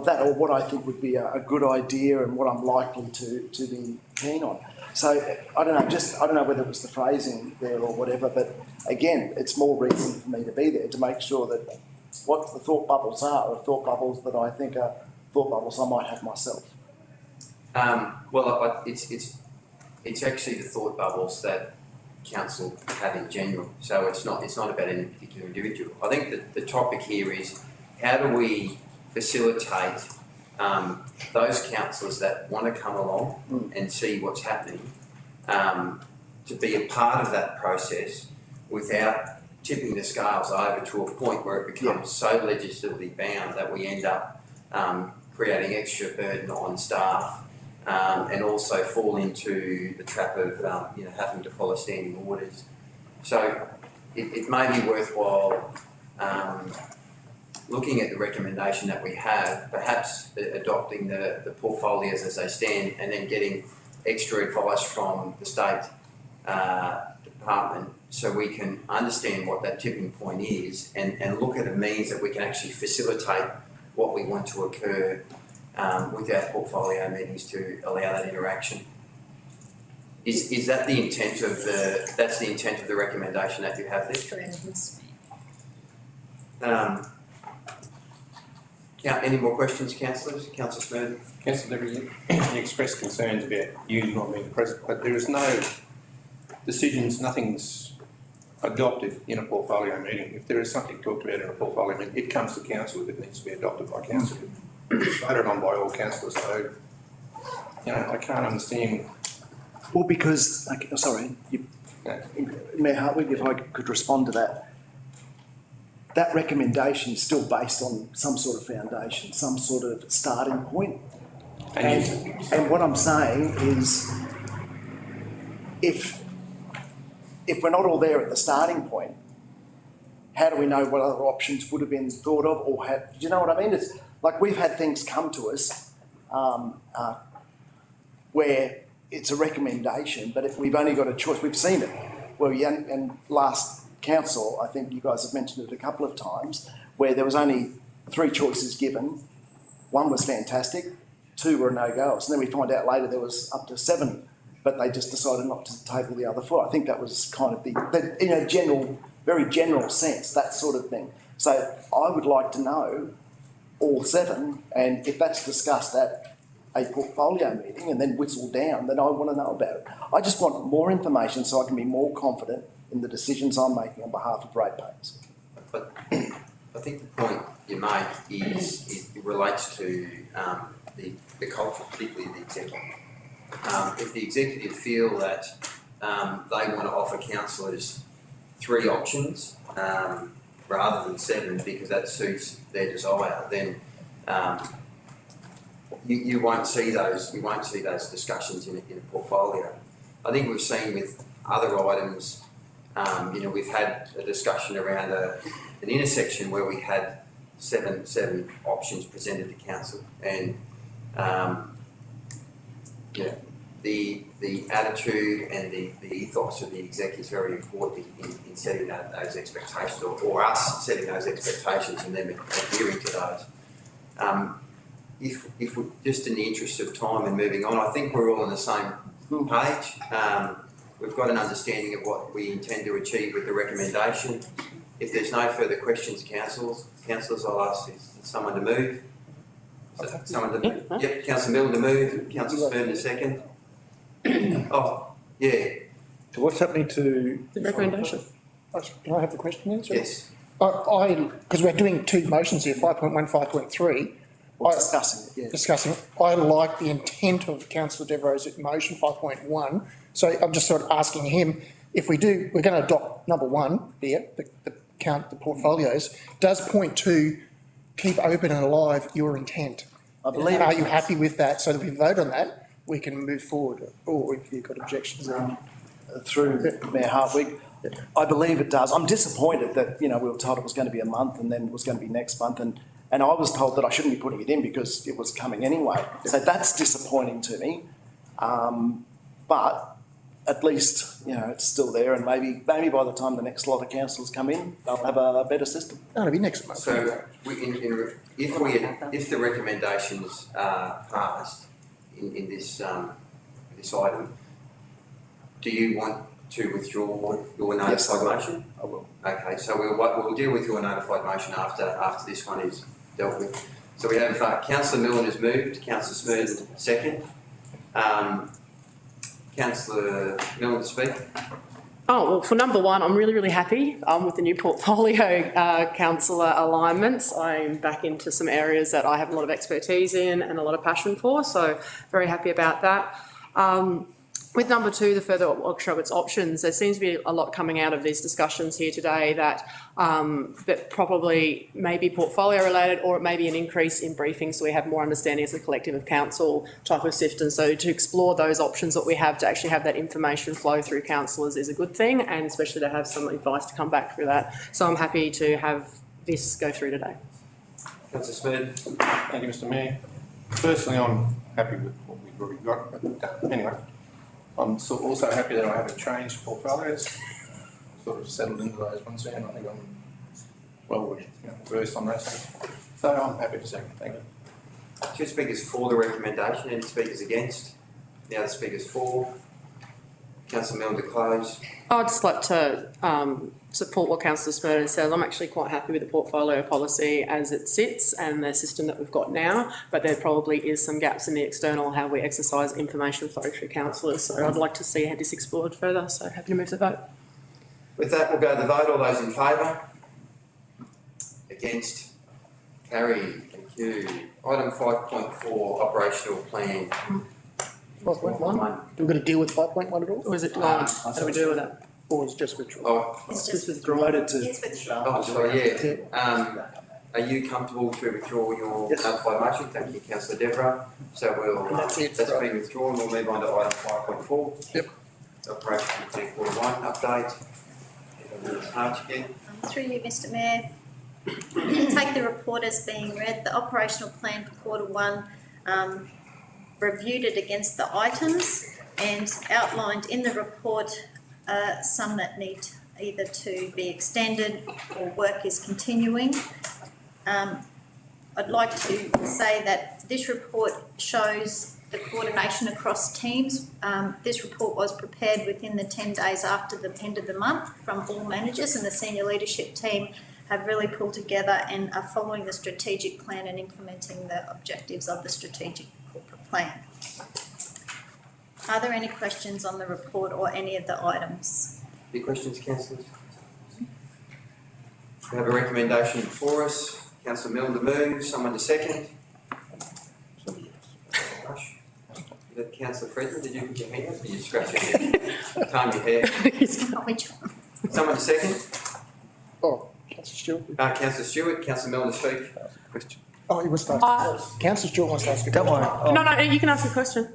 that, or what I think would be a good idea and what I'm likely to be keen on. So I don't know, I don't know whether it was the phrasing there or whatever, but again, it's more reason for me to be there to make sure that what the thought bubbles are thought bubbles that I think are thought bubbles I might have myself. Well, it's actually the thought bubbles that council have in general. So it's not about any particular individual. I think that the topic here is, how do we facilitate those councillors that want to come along and see what's happening, to be a part of that process without tipping the scales over to a point where it becomes so legislatively bound that we end up creating extra burden on staff, and also fall into the trap of having to follow standing orders. So it may be worthwhile looking at the recommendation that we have, perhaps adopting the portfolios as they stand, and then getting extra advice from the state department so we can understand what that tipping point is and look at a means that we can actually facilitate what we want to occur with our portfolio meetings to allow that interaction. Is that the intent of that's the intent of the recommendation that you have there? Any more questions, councillors? Councillor Smith? Councillor Devery, you expressed concerns about you not being present, but there is no decisions, nothing's adopted in a portfolio meeting. If there is something talked about in a portfolio meeting, it comes to council if it needs to be adopted by council. It's voted on by all councillors, so, you know, I can't understand. Well, because, okay, sorry, Mayor Hartwig, if I could respond to that. That recommendation is still based on some sort of foundation, some sort of starting point. And what I'm saying is, if we're not all there at the starting point, how do we know what other options would have been thought of, or do you know what I mean? It's like we've had things come to us where it's a recommendation, but if we've only got a choice. We've seen it. Well, and last council, I think you guys have mentioned it a couple of times, where there was only 3 choices given. 1 was fantastic, 2 were no-goes, and then we find out later there was up to 7, but they just decided not to table the other 4. I think that was kind of the in a general, very general sense, that sort of thing. So I would like to know all 7, and if that's discussed at a portfolio meeting and then whistled down, then I want to know about it. I just want more information so I can be more confident in the decisions I'm making on behalf of ratepayers. But I think the point you make is it relates to the culture, particularly the executive. If the executive feel that they want to offer councillors 3 options rather than 7 because that suits their desire, then you won't see those. You won't see those discussions in a portfolio. I think we've seen with other items. You know, we've had a discussion around an intersection where we had seven options presented to council, and yeah, the attitude and the ethos of the exec is very important in setting those expectations, or us setting those expectations and then adhering to those. If we, just in the interest of time and moving on, I think we're all on the same page. We've got an understanding of what we intend to achieve with the recommendation. If there's no further questions, councillors, I'll ask someone to move. Someone to move. Yep, Councillor Milne to move. Councillor Spurn to second. Oh, yeah. So what's happening to The recommendation. Can I have the question answered? Yes. Because we're doing 2 motions here, 5.1, 5.3. Discussing it, yeah. Discussing it. I like the intent of Councillor Devereux's motion, 5.1. So I'm just sort of asking him, if we're going to adopt number 1 here, the count the portfolios, does point 2 keep open and alive your intent? I believe. Are you happy with that? So that we vote on that, we can move forward, or if you've got objections. Through Mayor Hartwig, I believe it does. I'm disappointed that, you know, we were told it was going to be a month and then it was going to be next month, and I was told that I shouldn't be putting it in because it was coming anyway. So that's disappointing to me. But at least, you know, it's still there, and maybe by the time the next lot of councillors come in, they'll have a better system. No, it'll be next month. So if the recommendations are passed in this item, do you want to withdraw your notified motion? I will. Okay, so we'll deal with your notified motion after this one is dealt with. So we have Councillor Milne has moved, Councillor Smurd second. Councillor Milne to speak. Oh, well, for number 1, I'm really happy with the new portfolio councillor alignments. I'm back into some areas that I have a lot of expertise in and a lot of passion for, so very happy about that. With number 2, the further workshop of its options, there seems to be a lot coming out of these discussions here today that probably may be portfolio related, or it may be an increase in briefings so we have more understanding as a collective of council type of sift. And so to explore those options that we have to actually have that information flow through councillors is a good thing, and especially to have some advice to come back through that. So I'm happy to have this go through today. Councillor Smurd. Thank you, Mr Mayor. Personally, I'm happy with what we've already got, but anyway. I'm also happy that I haven't changed portfolios. Sort of settled into those ones now, and I think I'm well versed on those things. So I'm happy to second. Thank you. 2 speakers for the recommendation, any speakers against? Now the speakers for. Councillor Milne to close. I'd just like to support what Councillor Smurden says. I'm actually quite happy with the portfolio policy as it sits and the system that we've got now, but there probably is some gaps in the external how we exercise information flow through councillors. So I'd like to see how this explored further. So happy to move the vote. With that, we'll go to the vote. All those in favour? Against? Carried. Thank you. Item 5.4, operational plan. 5.1? Do we got to deal with 5.1 at all? Or is it gone? How do we deal with that? Or is it just withdrawn? Oh, It's Just just, withdrawn. Related to, it's withdrawn. oh, sorry, yeah. Are you comfortable to withdraw your Yes. notified motion? Thank you, Councillor Deborah. So we'll, That's it, that's right. been withdrawn. We'll move on to item 5.4. Yep. Operational plan quarter one update. March again. Through you, Mr Mayor. Take the report as being read. The operational plan for quarter one reviewed it against the items and outlined in the report some that need either to be extended or work is continuing. I'd like to say that this report shows the coordination across teams. This report was prepared within the 10 days after the end of the month from all managers, and the senior leadership team have really pulled together and are following the strategic plan and implementing the objectives of the strategic corporate plan. Are there any questions on the report or any of the items? Any questions, councillors? We have a recommendation for us. Councillor Milne to move, someone to second. Councillor Frederick, did you put your hand up? Did you scratch your head? Comb your hair. Which one? Someone to second. Oh, Councillor Stewart. Councillor Stewart, Councillor Milne to speak. Question. Oh, he wants to ask. Councillor Stewart wants to ask a question. Don't worry. No, you can ask a question.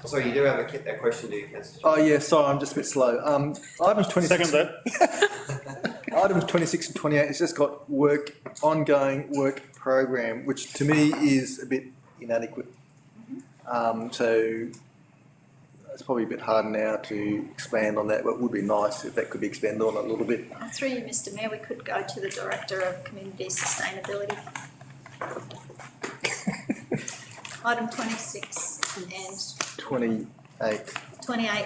So you do have a question, do you, Councillor Stewart? Oh, yeah, sorry, I'm just a bit slow. Items 26. Second that. Items 26 and 28, it's just got ongoing work program, which to me is a bit inadequate. So it's probably a bit hard now to expand on that, but it would be nice if that could be expanded on a little bit. Through you, Mr Mayor, we could go to the Director of Community Sustainability. Item 26 and 28. 28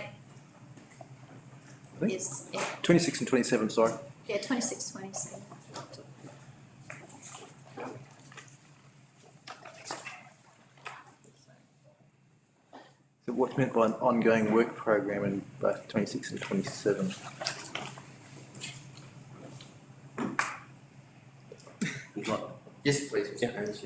think. is, yeah, 26 and 27, sorry. yeah, 26, 27. So what's meant by an ongoing work program in both 26 and 27? Yes, please, Mr. Yeah. Ernst.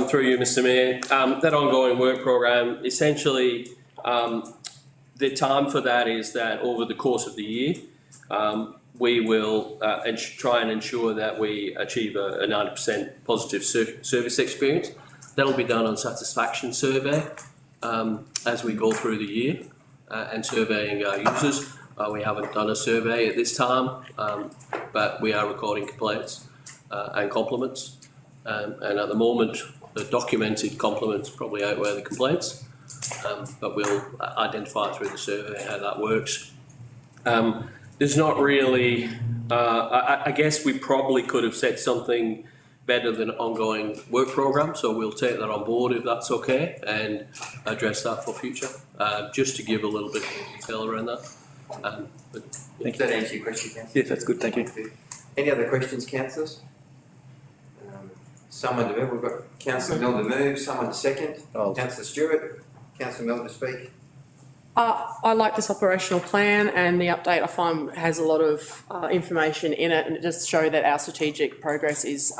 Through you, Mr Mayor, that ongoing work program, essentially, the time for that is that over the course of the year, we will try and ensure that we achieve a 90% positive service experience. That'll be done on satisfaction survey as we go through the year and surveying our users. We haven't done a survey at this time, but we are recording complaints and compliments. And at the moment, the documented compliments probably outweigh the complaints, but we'll identify through the survey how that works. There's not really, I guess we probably could have said something better than ongoing work program, so we'll take that on board if that's okay and address that for future, just to give a little bit more detail around that. Does that answer your question, Councillor? Yes, that's good, thank you. Any other questions, councillors? Someone to move. We've got Councillor Milne to move, someone to second. Oh. Councillor Stewart, Councillor Milne to speak. I like this operational plan, and the update I find has a lot of information in it, and it just shows that our strategic progress is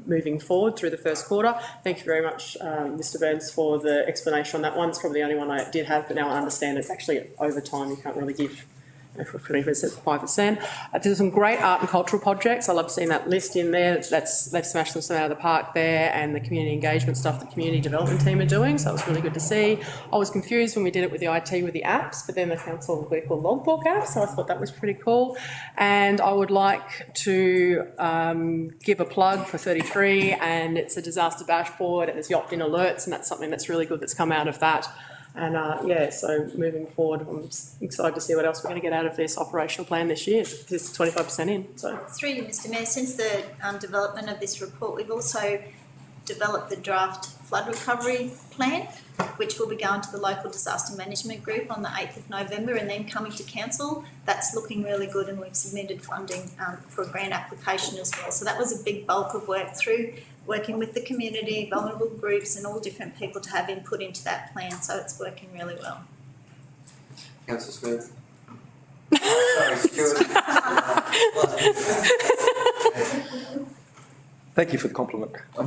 moving forward through the first quarter. Thank you very much, Mr Burns, for the explanation on that one. It's probably the only one I did have, but now I understand it's actually over time. You can't really give, for 5%. There's some great art and cultural projects. I love seeing that list in there. They've smashed them out of the park there, and the community engagement stuff the community development team are doing, so it was really good to see. I was confused when we did it with the IT with the apps, but then the council we called logbook apps, so I thought that was pretty cool. And I would like to give a plug for 33, and it's a disaster dashboard, and there's opt-in alerts, and that's something that's really good that's come out of that. And so moving forward, I'm excited to see what else we're going to get out of this operational plan this year. It's 25% in. So Through you, Mr Mayor, since the development of this report, we've also developed the draft flood recovery plan, which will be going to the local disaster management group on the 8th of November and then coming to council. That's looking really good, and we've submitted funding for a grant application as well. So that was a big bulk of work through working with the community, vulnerable groups and all different people to have input into that plan. So it's working really well. Councillor Smith. Sorry, Stuart. Thank you for the compliment. I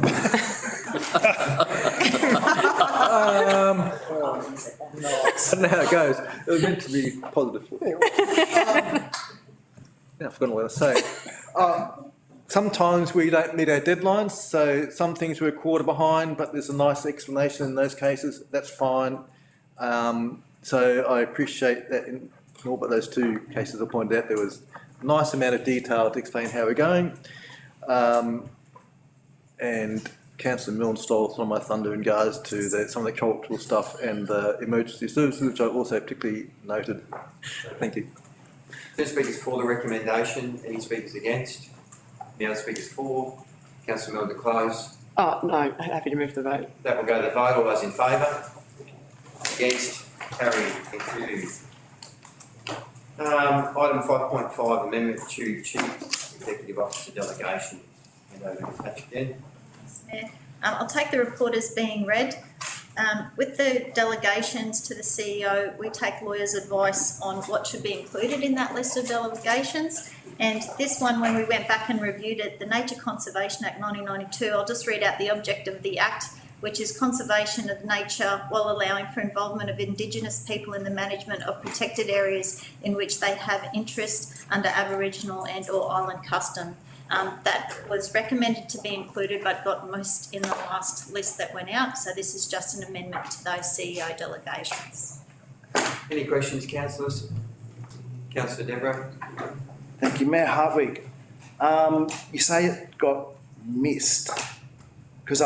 don't know how it goes. It was meant to be positive. I've forgotten what I was saying. Sometimes we don't meet our deadlines, so some things we're a quarter behind, but there's a nice explanation in those cases. That's fine. So I appreciate that in all but those two cases I pointed out, there was a nice amount of detail to explain how we're going. And Councillor Milne stole some of my thunder in regards to some of the cultural stuff and the emergency services, which I also particularly noted. Thank you. Two speakers for the recommendation. Any speakers against? Any other speakers for? Councillor Milne to close. Oh, no, happy to move to the vote. That will go to the vote. All those in favour? Against? Carried. Thank you. Item 5.5, amendment to Chief Executive Officer delegation. And over to Patrick again. Thanks, Mayor. I'll take the report as being read. With the delegations to the CEO, we take lawyers' advice on what should be included in that list of delegations. And this one, when we went back and reviewed it, the Nature Conservation Act 1992, I'll just read out the object of the Act, which is conservation of nature while allowing for involvement of Indigenous people in the management of protected areas in which they have interest under Aboriginal and or island custom. That was recommended to be included but got missed in the last list that went out, so this is just an amendment to those CEO delegations. Any questions, councillors? Councillor Deborah. Thank you, Mayor Hartwig. You say it got missed, because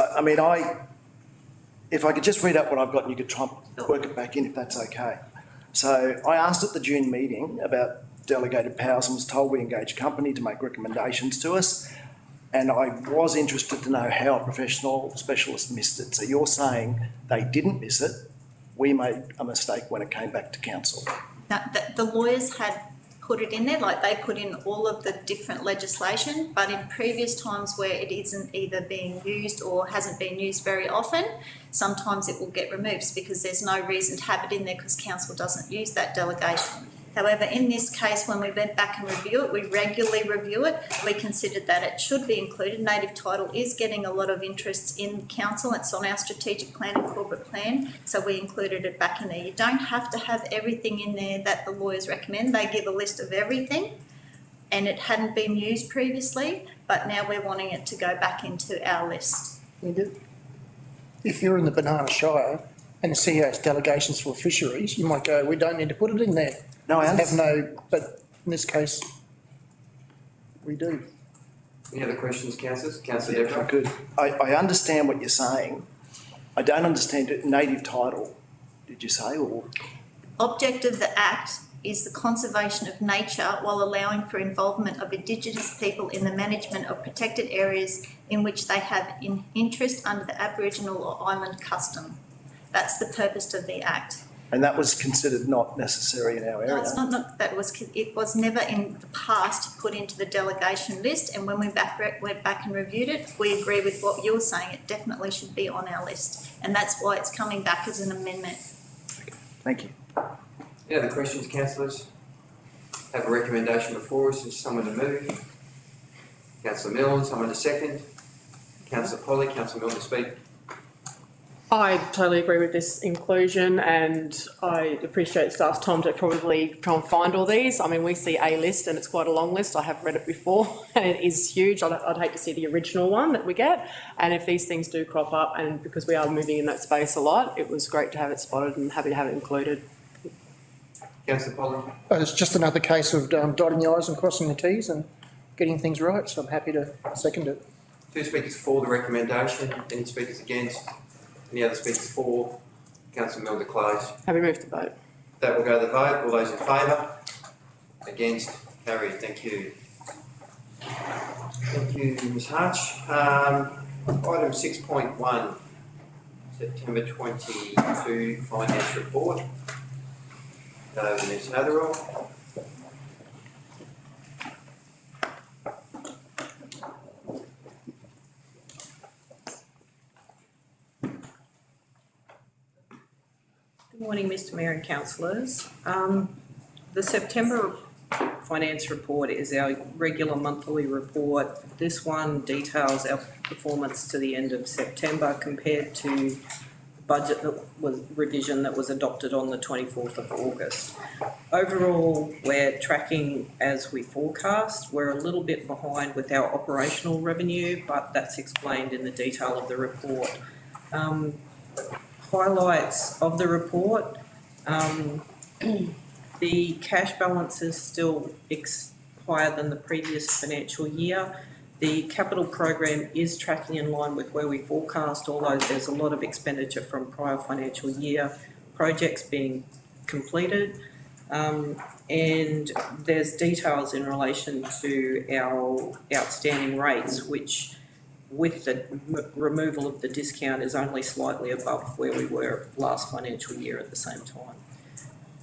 if I could just read out what I've got and you could try and work it back in if that's okay. So I asked at the June meeting about delegated powers and was told we engage a company to make recommendations to us, and I was interested to know how a professional specialist missed it. So you're saying they didn't miss it, we made a mistake when it came back to council. Now, the lawyers had put it in there, like they put in all of the different legislation, but in previous times where it isn't either being used or hasn't been used very often, sometimes it will get removed because there's no reason to have it in there because council doesn't use that delegation. However, in this case, when we went back and review it, we regularly review it, we considered that it should be included. Native title is getting a lot of interest in council. It's on our strategic plan and corporate plan, so we included it back in there. You don't have to have everything in there that the lawyers recommend. They give a list of everything, and it hadn't been used previously, but now we're wanting it to go back into our list. If you're in the Banana Shire and the CEO's delegations for fisheries, you might go, we don't need to put it in there. No, I understand. Have no, but in this case, we do. Any other questions, councillors? Councillor If I Deborah. could. I understand what you're saying. I don't understand it. Native title, did you say? Or Object of the Act is the conservation of nature while allowing for involvement of Indigenous people in the management of protected areas in which they have an interest under the Aboriginal or island custom. That's the purpose of the Act. and that was considered not necessary in our area. No, it's not that it was never in the past put into the delegation list, and when we went back and reviewed it, we agree with what you're saying. It definitely should be on our list, and that's why it's coming back as an amendment. Thank you. Any other questions, councillors? Have a recommendation before us. Is someone to move? Councillor Milne, someone to second? Councillor Polly, Councillor Milne to speak. I totally agree with this inclusion, and I appreciate staff's time to probably try and find all these. I mean, we see a list and it's quite a long list. I have read it before and it is huge. I'd hate to see the original one that we get. And if these things do crop up, and because we are moving in that space a lot, it was great to have it spotted and happy to have it included. Councillor Polly. It's just another case of dotting the i's and crossing the t's and getting things right, so I'm happy to second it. 2 speakers for the recommendation. Any speakers against? Any other speakers for? Councillor Milne to close. Happy move to vote. That will go to the vote. All those in favour? Against? Carried. Thank you. Thank you, Ms Hutch. Item 6.1. September 22 finance report. Ms. Hatherall. Good morning, Mr Mayor and councillors. The September finance report is our regular monthly report. This one details our performance to the end of September compared to the budget that was revision that was adopted on the 24th of August. Overall, we're tracking as we forecast. We're a little bit behind with our operational revenue, but that's explained in the detail of the report. Highlights of the report. The cash balance is still higher than the previous financial year. The capital program is tracking in line with where we forecast, although there's a lot of expenditure from prior financial year projects being completed. And there's details in relation to our outstanding rates, which with the removal of the discount is only slightly above where we were last financial year at the same time.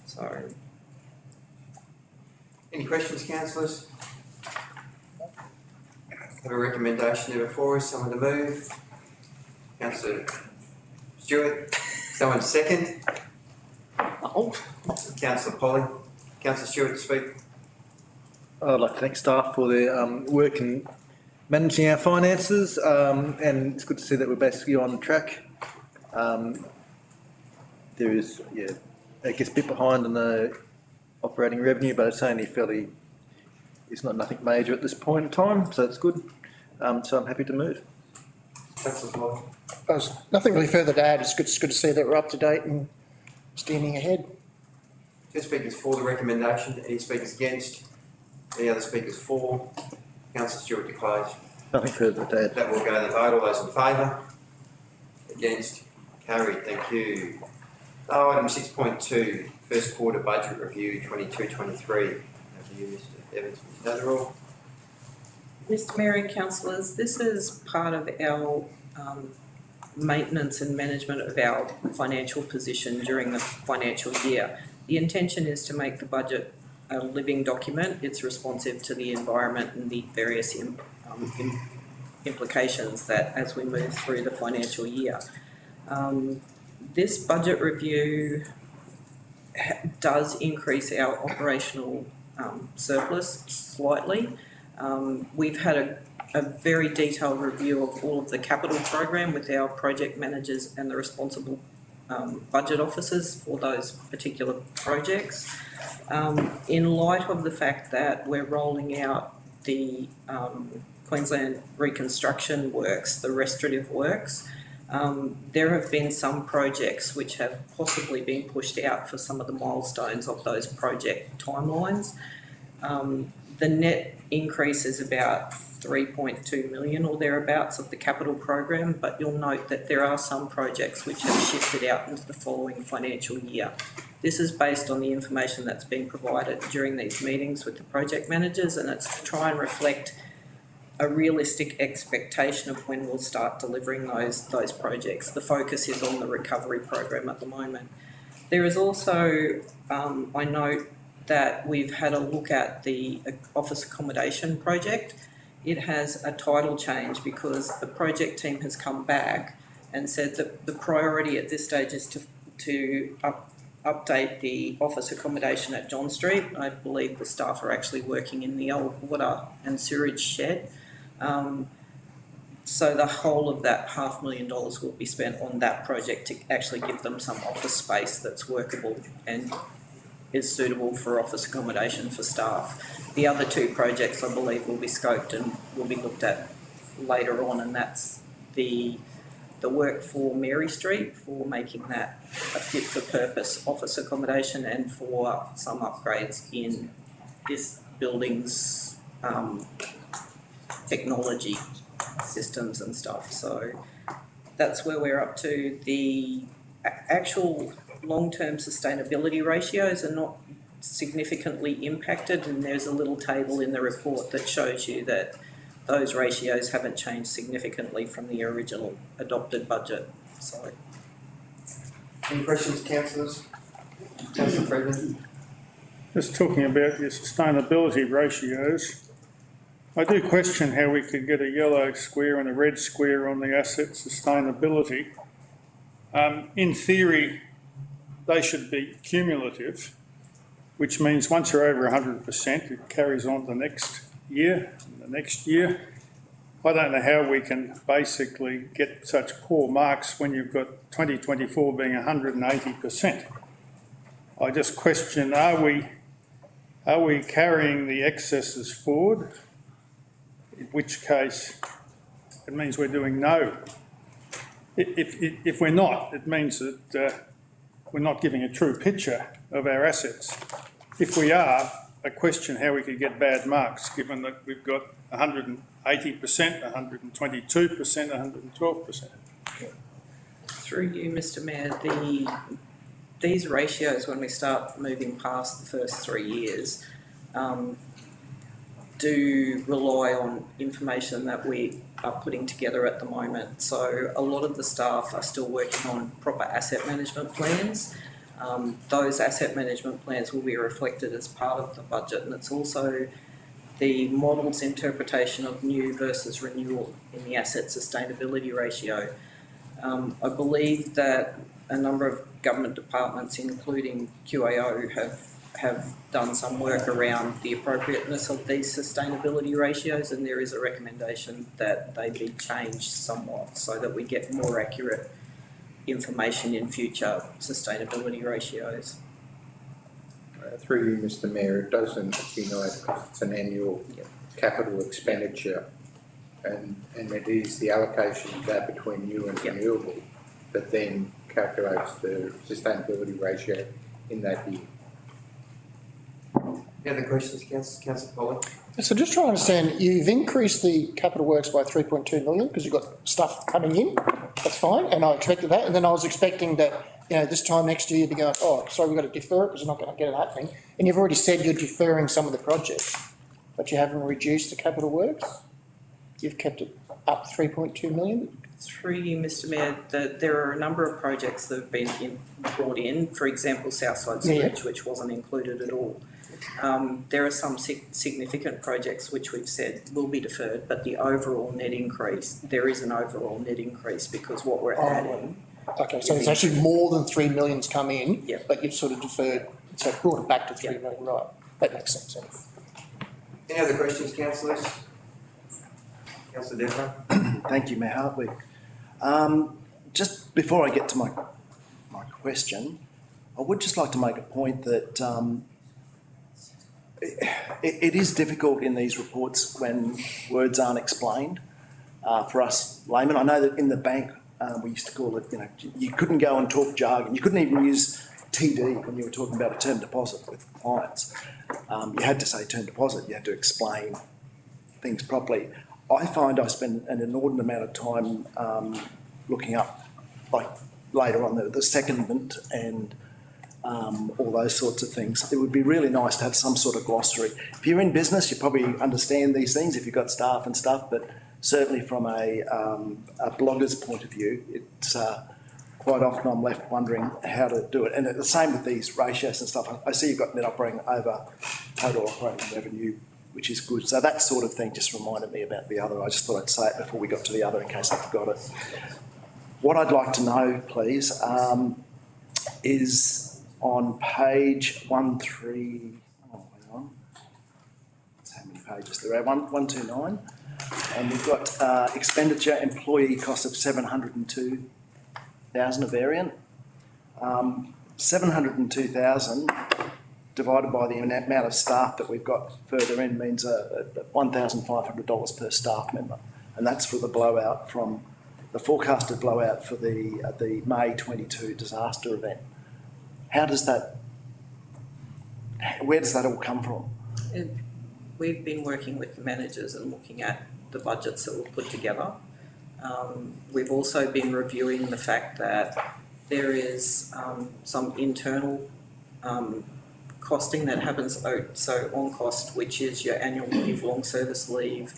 So. Any questions, councillors? Have a recommendation there before us. Someone to move? Councillor Stewart. Someone to second? Councillor Polly. Councillor Stewart to speak. I'd like to thank staff for their work in managing our finances, and it's good to see that we're basically on track. There is, I guess, a bit behind in the operating revenue, but it's only it's not nothing major at this point in time, so it's good. So I'm happy to move. Councillor Polly. There's nothing really further to add. It's good to see that we're up to date and steaming ahead. 2 speakers for the recommendation. Any speakers against? Any other speakers for? Councillor Stewart to close. Nothing further to add. That will go to the vote. All those in favour? Against? Carried. Thank you. Item 6.2, first quarter budget review 22-23. Over to you, Mr Evans, Ms. Hatherall. Mr Mayor and councillors, this is part of our maintenance and management of our financial position during the financial year. The intention is to make the budget a living document. It's responsive to the environment and the various implications that as we move through the financial year. This budget review does increase our operational surplus slightly. We've had a very detailed review of all of the capital program with our project managers and the responsible budget officers for those particular projects. In light of the fact that we're rolling out the Queensland reconstruction works, the restorative works, there have been some projects which have possibly been pushed out for some of the milestones of those project timelines. The net increase is about 3.2 million or thereabouts of the capital program, but you'll note that there are some projects which have shifted out into the following financial year. This is based on the information that's been provided during these meetings with the project managers, and it's to try and reflect a realistic expectation of when we'll start delivering those projects. The focus is on the recovery program at the moment. There is also, I note that we've had a look at the office accommodation project. It has a title change because the project team has come back and said that the priority at this stage is to update the office accommodation at John Street. I believe the staff are actually working in the old water and sewerage shed. So the whole of that $500,000 will be spent on that project to actually give them some office space that's workable and is suitable for office accommodation for staff. The other 2 projects, I believe, will be scoped and will be looked at later on, and that's the work for Mary Street, for making that a fit-for-purpose office accommodation, and for some upgrades in this building's technology systems and stuff. So that's where we're up to. The actual long-term sustainability ratios are not significantly impacted, and there's a little table in the report that shows you that those ratios haven't changed significantly from the original adopted budget. So Any questions, councillors? Councillor Freedman? Just talking about your sustainability ratios, I do question how we could get a yellow square and a red square on the asset sustainability. In theory, they should be cumulative, which means once you're over 100%, it carries on the next year, and the next year. I don't know how we can basically get such poor marks when you've got 2024 being 180%. I just question, are we carrying the excesses forward? In which case, it means we're doing no. If we're not, it means that we're not giving a true picture of our assets. If we are, I question how we could get bad marks, given that we've got 180%, 122%, 112%. Through you, Mr Mayor, these ratios, when we start moving past the first 3 years, do rely on information that we are putting together at the moment. So a lot of the staff are still working on proper asset management plans. Those asset management plans will be reflected as part of the budget, and it's also the model's interpretation of new versus renewal in the asset sustainability ratio. I believe that a number of government departments, including QAO, have done some work around the appropriateness of these sustainability ratios, and there is a recommendation that they be changed somewhat so that we get more accurate information in future sustainability ratios. Through you, Mr Mayor, it doesn't accumulate because it's an annual capital expenditure, and it is the allocation of that between new and renewable that then calculates the sustainability ratio in that year. Any other questions, Councillor Polly? So just trying to understand, you've increased the capital works by 3.2 million because you've got stuff coming in, that's fine, and I expected that, and then I was expecting that, you know, this time next year you'd be going, oh, sorry, we've got to defer it because we're not going to get it happening, and you've already said you're deferring some of the projects, but you haven't reduced the capital works? You've kept it up 3.2 million? Through you, Mr Mayor, there are a number of projects that have been brought in, for example, Southside Sewage, which wasn't included at all. There are some significant projects which we've said will be deferred, but the overall net increase, there is an overall net increase because what we're adding. Okay, so there's actually more than 3 million's come in, but you've sort of deferred, so brought it back to 3 million, right? That makes sense. Any other questions, councillors? Councillor Deborah? Thank you, Mayor Hartwig. Just before I get to my question, I would just like to make a point that it is difficult in these reports when words aren't explained for us laymen. I know that in the bank we used to call it, you know, you couldn't go and talk jargon. You couldn't even use TD when you were talking about a term deposit with clients. You had to say term deposit. You had to explain things properly. I find I spend an inordinate amount of time looking up, like later on, the secondment and all those sorts of things. It would be really nice to have some sort of glossary. If you're in business, you probably understand these things if you've got staff and stuff, but certainly from a blogger's point of view, it's quite often I'm left wondering how to do it. And the same with these ratios and stuff. I see you've got net operating over total operating revenue, which is good. So that sort of thing just reminded me about the other. I just thought I'd say it before we got to the other in case I forgot it. What I'd like to know, please, is on page 13, oh, hang on, that's how many pages there are, 129, and we've got expenditure employee cost of 702,000 a variant. 702,000 divided by the amount of staff that we've got further in means $1,500 per staff member, and that's for the blowout from the forecasted blowout for the May 22 disaster event. How does that? Where does that all come from? We've been working with the managers and looking at the budgets that were put together. We've also been reviewing the fact that there is some internal costing that happens, so on cost, which is your annual leave, long service leave,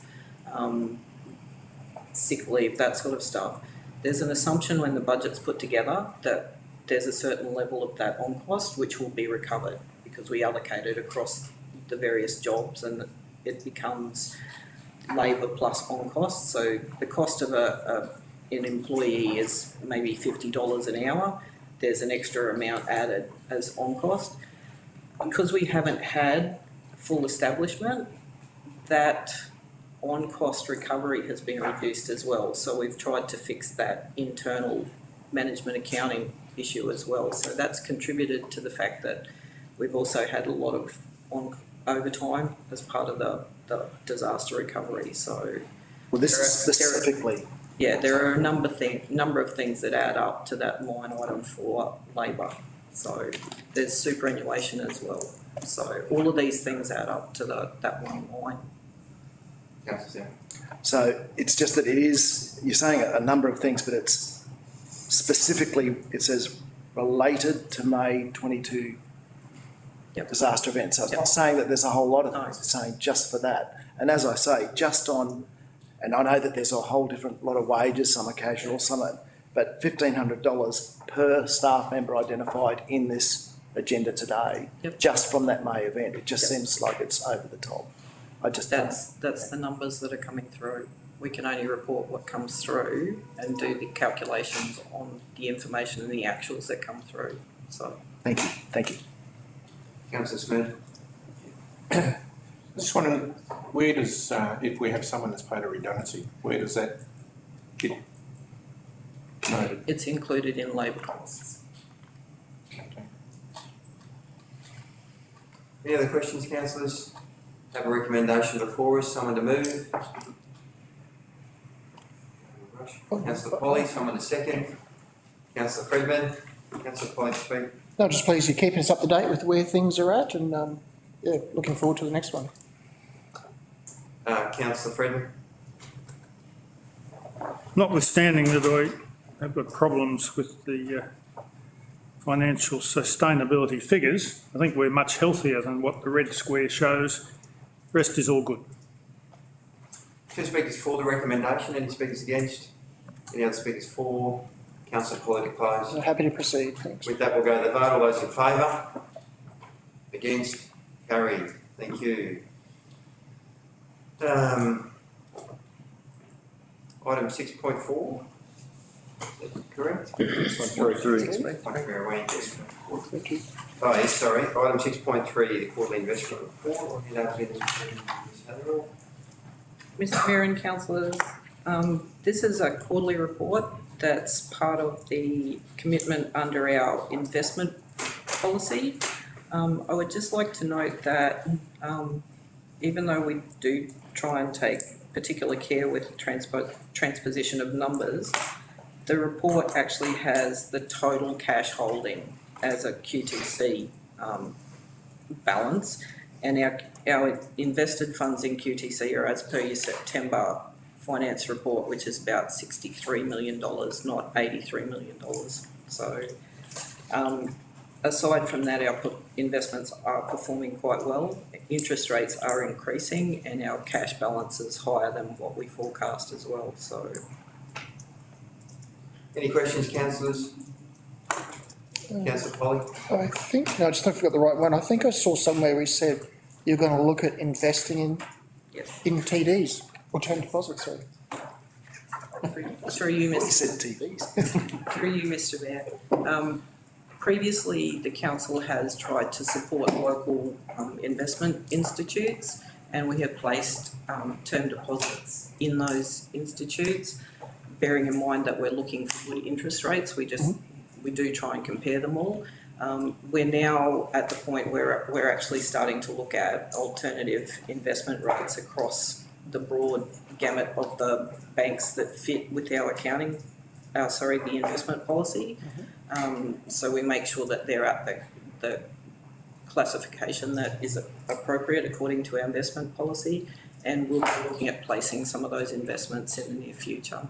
sick leave, that sort of stuff. There's an assumption when the budget's put together that there's a certain level of that on cost which will be recovered because we allocate it across the various jobs and it becomes labour plus on cost. So the cost of an employee is maybe $50 an hour. There's an extra amount added as on cost. Because we haven't had full establishment, that on cost recovery has been reduced as well. So we've tried to fix that internal management accounting issue as well. So that's contributed to the fact that we've also had a lot of overtime as part of the disaster recovery. So Well, this is specifically. there are a number of things that add up to that line item for labour. So there's superannuation as well. So all of these things add up to that one line. So it's just that it is, you're saying a number of things, but it's specifically, it says related to May 22 disaster events. So it's not saying that there's a whole lot of things, it's saying just for that. And as I say, just on, and I know that there's a whole different lot of wages, some occasional, some, but $1,500 per staff member identified in this agenda today, just from that May event. It just seems like it's over the top. That's the numbers that are coming through. We can only report what comes through and do the calculations on the information and the actuals that come through. So thank you. Councillor Smith. Just wondering, where does, if we have someone that's paid a redundancy, where does that get noted? it's included in labour costs. Okay. Any other questions, councillors? Have a recommendation before us, someone to move? Councillor Polly, someone to second? Councillor Freedman? Councillor Polly to speak? No, just pleased you're keeping us up to date with where things are at and, looking forward to the next one. Councillor Freedman? Notwithstanding that I have got problems with the financial sustainability figures, I think we're much healthier than what the red square shows. The rest is all good. 2 speakers for the recommendation, any speakers against? Any other speakers for? Councillor Polly to close. I'm happy to proceed, thanks. With that, we'll go to the vote. All those in favour? Against? Carried. Thank you. Item 6.4. Correct? 6.3. Thank you. Oh, yes, sorry. Item 6.3, the quarterly investment report. I'll hand over to Ms. Haverhill. Mr Mayor and councillors, this is a quarterly report that's part of the commitment under our investment policy. I would just like to note that even though we do try and take particular care with transposition of numbers, the report actually has the total cash holding as a QTC balance, and our invested funds in QTC are as per your September finance report, which is about $63 million, not $83 million. So aside from that, our investments are performing quite well. Interest rates are increasing and our cash balance is higher than what we forecast as well. So, any questions, councillors? Councillor Polly? I think, no, I just don't forgot the right one. I think I saw somewhere we said you're going to look at investing in TDs, or term deposits, sorry. Through you, Mr. He said TVs. Through you, Mr. Mayor. Previously, the council has tried to support local investment institutes, and we have placed term deposits in those institutes, bearing in mind that we're looking for good interest rates. We do try and compare them all. We're now at the point where we're actually starting to look at alternative investment rates across the broad gamut of the banks that fit with our accounting, the investment policy. So we make sure that they're at the classification that is appropriate according to our investment policy, and we'll be looking at placing some of those investments in the near future.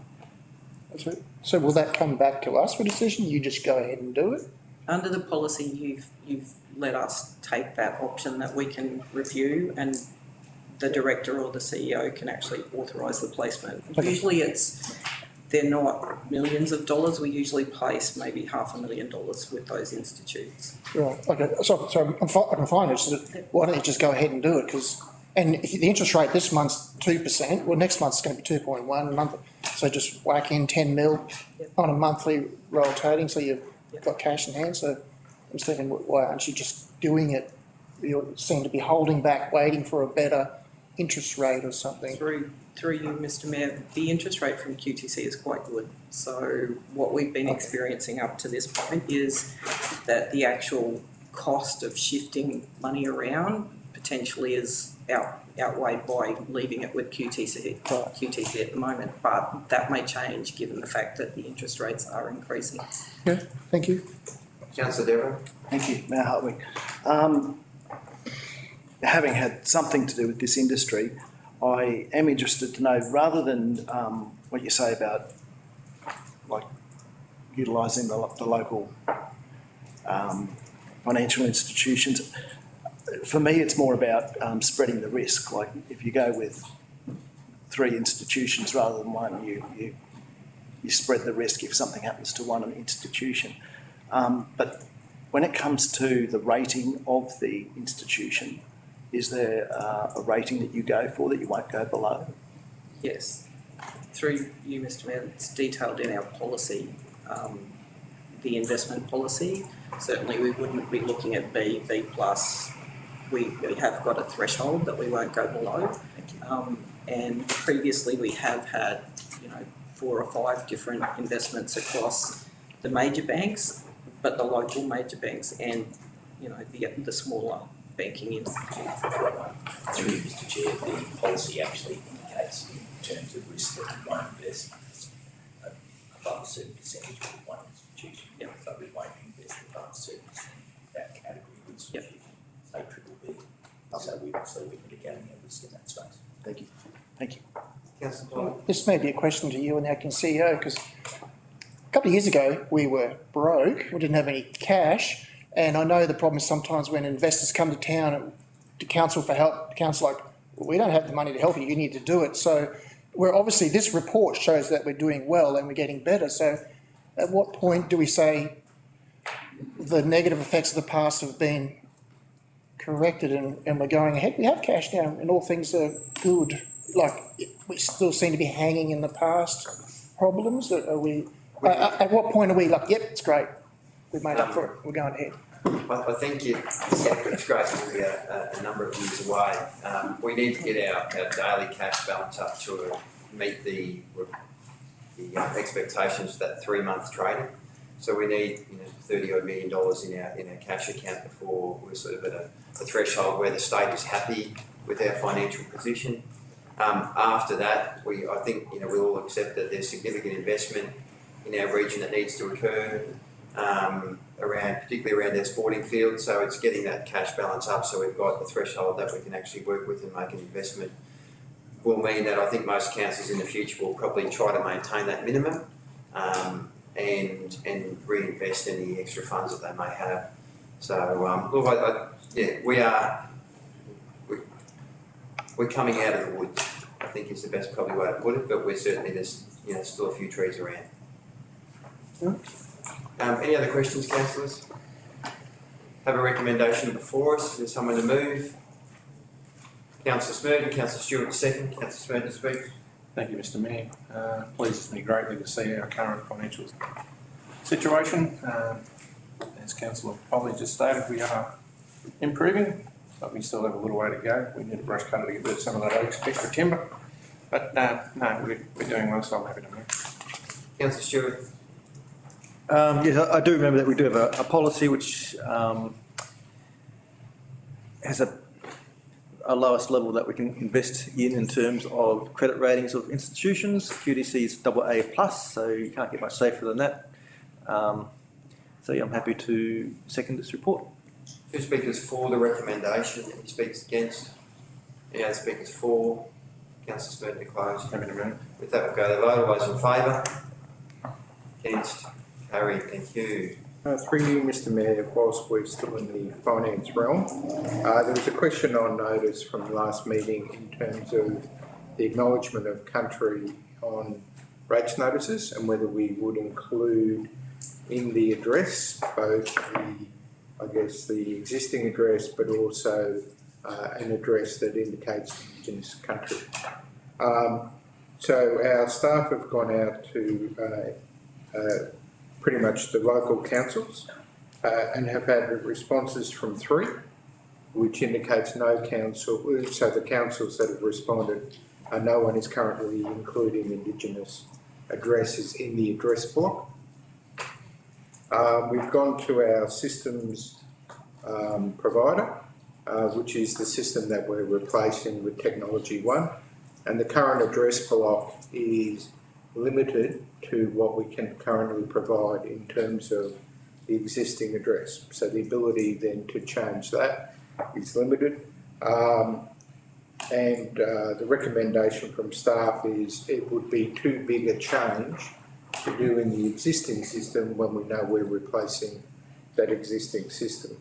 So will that come back to us for decision? You just go ahead and do it? Under the policy, you've let us take that option that we can review, and the director or the CEO can actually authorise the placement. Okay. Usually it's they're not millions of dollars. We usually place maybe $500,000 with those institutes. Right, okay, so I'm fine, it's just, why don't you just go ahead and do it, because, and if the interest rate this month's 2%, well, next month's going to be 2.1 a month, so just whack in 10 mil on a monthly rotating, so you've got cash in hand, so I'm just thinking, why aren't you just doing it? You seem to be holding back, waiting for a better interest rate or something. Through you, Mr. Mayor, the interest rate from QTC is quite good. So what we've been experiencing up to this point is that the actual cost of shifting money around potentially is outweighed by leaving it with QTC at the moment. But that may change given the fact that the interest rates are increasing. Yeah, thank you. Councillor Devereux. Thank you, Mayor Hartwig. Having had something to do with this industry, I am interested to know, rather than what you say about like utilising the local financial institutions, for me it's more about spreading the risk. Like if you go with 3 institutions rather than one, you spread the risk if something happens to one institution. But when it comes to the rating of the institution, is there a rating that you go for that you won't go below? Yes. Through you, Mr. Mayor, it's detailed in our policy, the investment policy. Certainly we wouldn't be looking at B plus. We have got a threshold that we won't go below. And previously we have had, 4 or 5 different investments across the major banks, but the local major banks and, the smaller banking institutes. Through you, Mr. Chair, the policy actually indicates in terms of risk that we won't invest above a certain percentage with one institution. Yep. But we won't invest above a certain percentage of that category of institution, say triple B. So we're mitigating our risk in that space. Thank you. Thank you. Councillor Paul. This may be a question to you and the acting CEO, because a couple of years ago we were broke, we didn't have any cash, and I know the problem is sometimes when investors come to town to council for help, the council like, well, we don't have the money to help you, you need to do it. So we're obviously, this report shows that we're doing well and we're getting better. So at what point do we say the negative effects of the past have been corrected and we're going ahead? We have cash now and all things are good. Like, we still seem to be hanging in the past problems. Are we, at what point are we like, yep, it's great, we've made up for it, we're going ahead? I think it's great to be a number of years away. We need to get our daily cash balance up to meet the expectations of that 3-month trading. So we need $30 odd million in our cash account before we're sort of at a threshold where the state is happy with our financial position. After that, I think we'll all accept that there's significant investment in our region that needs to occur. Particularly around our sporting field, so it's getting that cash balance up so we've got the threshold that we can actually work with and make an investment will mean that I think most councils in the future will probably try to maintain that minimum and reinvest any extra funds that they may have. So we're coming out of the woods, I think is the best probably way to put it, but we're certainly, there's still a few trees around. Any other questions, councillors? Have a recommendation before us. There's someone to move. Councillor Smurden, Councillor Stewart second. Councillor Smurden to speak. Thank you, Mr. Mayor. Pleases me greatly to see our current financial situation. As Councillor Polly just stated, we are improving, but we still have a little way to go. We need a brush cutter to get rid of some of that extra timber. But no, we're doing well, so I'm happy to move. Councillor Stewart. Yes, I do remember that we do have a policy which has a lowest level that we can invest in terms of credit ratings of institutions. QTC is AA+, so you can't get much safer than that. So yeah, I'm happy to second this report. 2 speakers for the recommendation. Any speakers against? Any other speakers for? Councillor Smurden to close. Happy to move. With that, we'll go to the vote. All those in favour? Against? Carried. Thank you. Through you, Mr. Mayor, whilst we're still in the finance realm, there was a question on notice from the last meeting in terms of the acknowledgement of country on rates notices and whether we would include in the address both the existing address, but also an address that indicates Indigenous country. So our staff have gone out to pretty much the local councils and have had responses from 3, which indicates no council, so the councils that have responded, no one is currently including Indigenous addresses in the address block. We've gone to our systems provider, which is the system that we're replacing with Technology One, and the current address block is limited to what we can currently provide in terms of the existing address. So the ability then to change that is limited. The recommendation from staff is it would be too big a change to do in the existing system when we know we're replacing that existing system.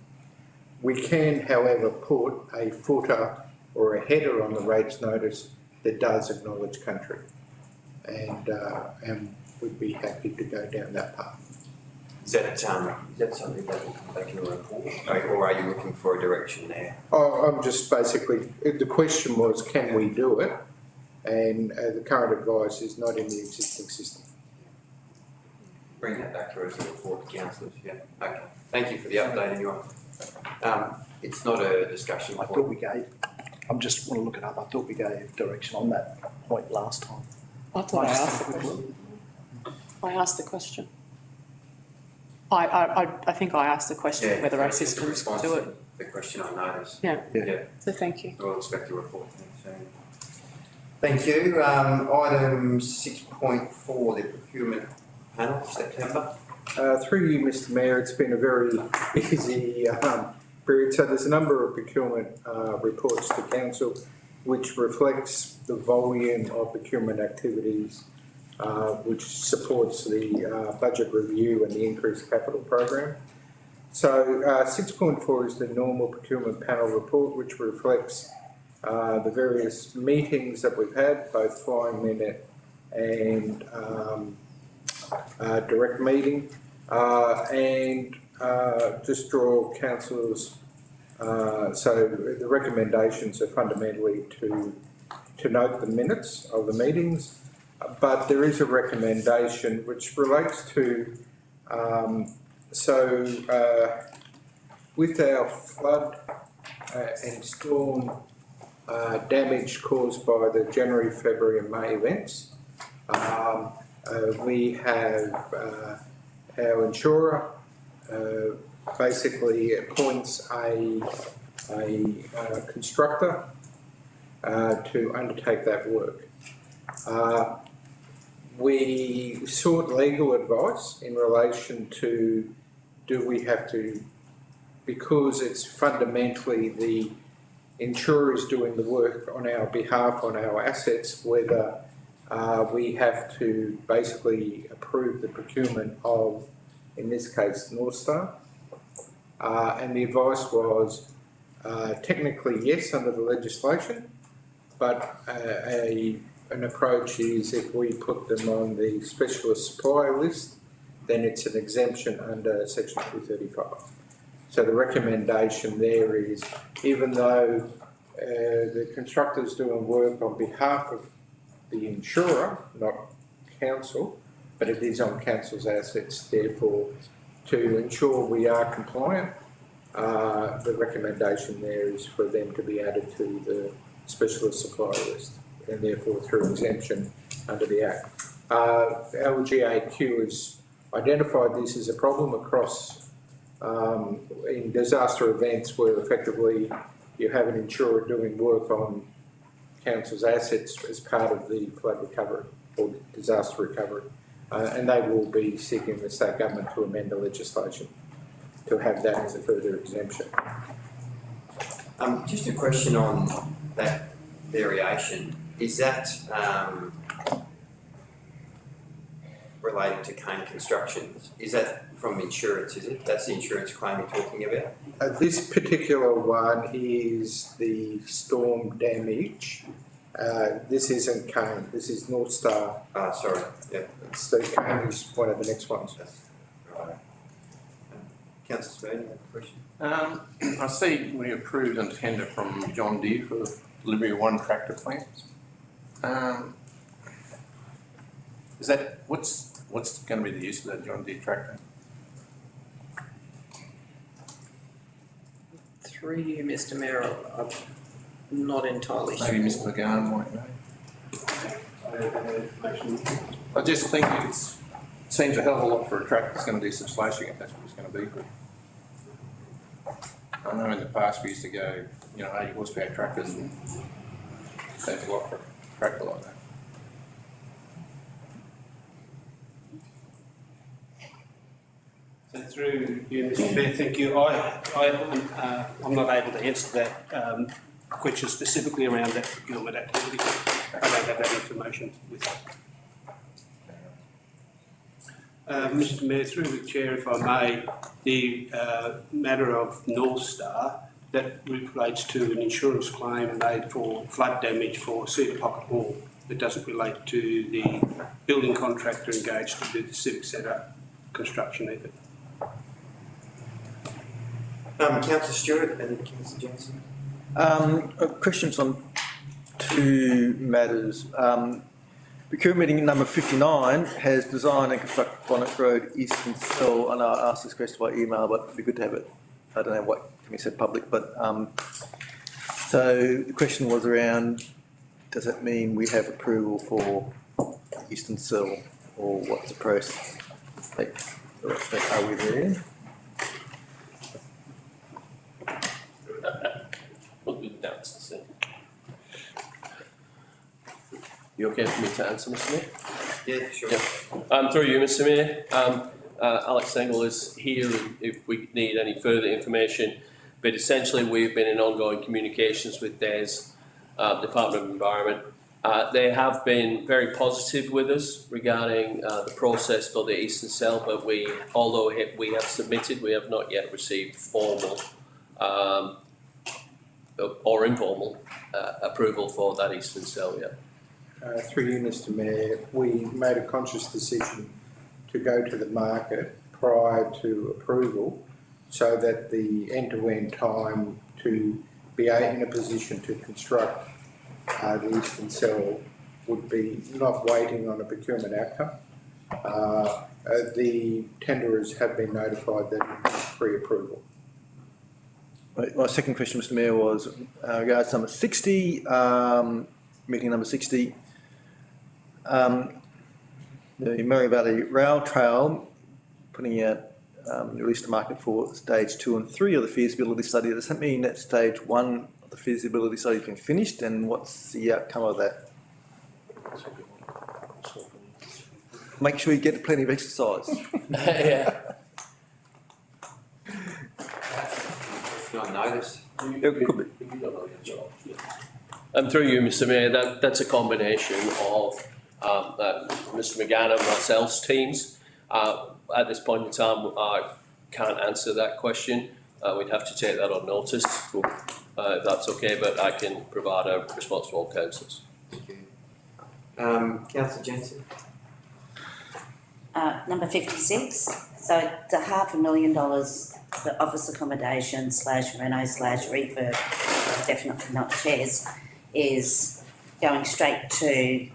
We can, however, put a footer or a header on the rates notice that does acknowledge country, and we'd be happy to go down that path. Is that something that will come back in a report, or are you looking for a direction there? I'm just basically, the question was, can we do it? And the current advice is not in the existing system. Bring that back to us as a report to councillors, yeah. Okay. Thank you for the update anyway. It's not a discussion. I thought we gave, I just want to look it up, I thought we gave direction on that point last time. I thought I asked the question. I asked the question. I think I asked the question whether our systems could do it. The question I noticed. Yeah. So thank you. We'll expect a report soon. Thank you. Item 6.4, the procurement panel, September. Through you, Mr Mayor, it's been a very busy period. So there's a number of procurement reports to council which reflects the volume of procurement activities which supports the budget review and the increased capital program. So 6.4 is the normal procurement panel report, which reflects the various meetings that we've had, both flying minute and direct meeting, and just draw councillors. So the recommendations are fundamentally to note the minutes of the meetings, but there is a recommendation which relates to with our flood and storm damage caused by the January, February and May events, we have our insurer basically appoints a constructor to undertake that work. We sought legal advice in relation to do we have to, because it's fundamentally the insurer is doing the work on our behalf on our assets, whether we have to basically approve the procurement of, in this case, North Star. And the advice was technically yes under the legislation, but an approach is if we put them on the specialist supplier list, then it's an exemption under section 235. So the recommendation there is, even though the constructor is doing work on behalf of the insurer, not council, but it is on council's assets, therefore to ensure we are compliant, the recommendation there is for them to be added to the specialist supplier list and therefore through exemption under the Act. LGAQ has identified this as a problem across in disaster events where effectively you have an insurer doing work on council's assets as part of the flood recovery or disaster recovery. And they will be seeking the state government to amend the legislation to have that as a further exemption. Just a question on that variation. Is that related to Kane Constructions? Is that from insurance, is it? That's the insurance claim you're talking about? This particular one is the storm damage This isn't Kane, this is North Star. Sorry, yeah. It's the Kane is one of the next ones. Right. Councillor Spurgeon, you have a question? I see we approved a tender from John Deere for the delivery of 1 tractor plants. Is that, what's going to be the use of that John Deere tractor? Through you, Mr Mayor, I'm not entirely sure. Maybe Mr McGowan might know. I just think it seems a hell of a lot for a tractor that's going to do some slashing if that's what it's going to be for. I know in the past we used to go, 80 horsepower tractors, and seems a lot for a tractor like that. So through you, Mr Mayor, thank you. I'm not able to answer that question specifically around that procurement activity. I don't have that information with me. Mr Mayor, through the Chair, if I may, the matter of North Star, that relates to an insurance claim made for flood damage for Cedar Pocket Hall. It doesn't relate to the building contractor engaged to do the Civic Centre construction effort. Councillor Stewart and Councillor Jensen. Questions on 2 matters. Procurement meeting number 59 has designed and constructed Bonnet Road Eastern Cell, and I asked this question by email, but it'd be good to have it. I don't know what can be said public, but so the question was around, does it mean we have approval for Eastern Cell, or what's the process? Are we there? You okay for me to answer, Mr Mayor? Yeah, sure. Yeah. Through you, Mr Mayor. Alex Stengel is here if we need any further information. But essentially, we've been in ongoing communications with DES, Department of Environment. They have been very positive with us regarding the process for the Eastern Cell, but although we have submitted, we have not yet received formal or informal approval for that Eastern Cell yet. Through you, Mr Mayor, we made a conscious decision to go to the market prior to approval so that the end-to-end time to be in a position to construct the Eastern Cell would be not waiting on a procurement outcome. The tenderers have been notified that it is pre-approval. My second question, Mr Mayor, was regards number 60, meeting number 60. The Murray Valley Rail Trail putting out release to market for stage 2 and 3 of the feasibility study. Does that mean that stage 1 of the feasibility study has been finished, and what's the outcome of that? Make sure you get plenty of exercise. Yeah. Not notice. It could be. Through you, Mr Mayor, that's a combination of Mr McGann and myself's teams. At this point in time, I can't answer that question. We'd have to take that on notice, if that's okay, but I can provide a response to all councillors. Thank you. Councillor Jensen. Number 56, so the $500,000 for office accommodation / reno / refurb, definitely not chairs, is going straight to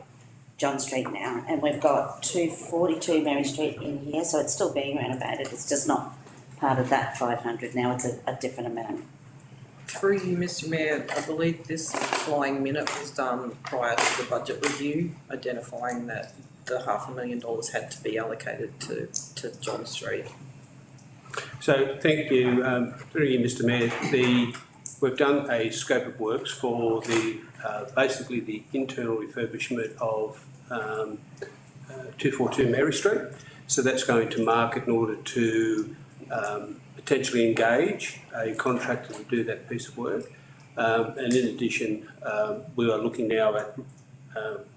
John Street now, and we've got 242 Mary Street in here, so it's still being renovated. It's just not part of that 500 now. It's a different amount. Through you, Mr Mayor, I believe this flying minute was done prior to the budget review, identifying that the $500,000 had to be allocated to John Street. So thank you, through you, Mr Mayor. We've done a scope of works for the basically the internal refurbishment of 242 Mary Street. So that's going to market in order to potentially engage a contractor to do that piece of work. And in addition, we are looking now at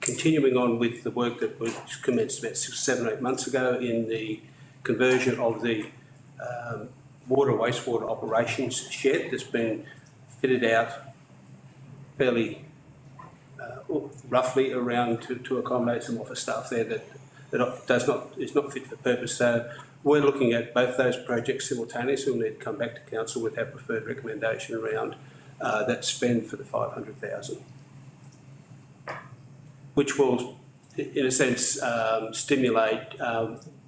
continuing on with the work that was commenced about 6, 7, 8 months ago in the conversion of the wastewater operations shed that's been fitted out fairly roughly around to accommodate some office staff there that is not fit for purpose. So we're looking at both those projects simultaneously. We'll need to come back to council with our preferred recommendation around that spend for the 500,000, which will, in a sense, stimulate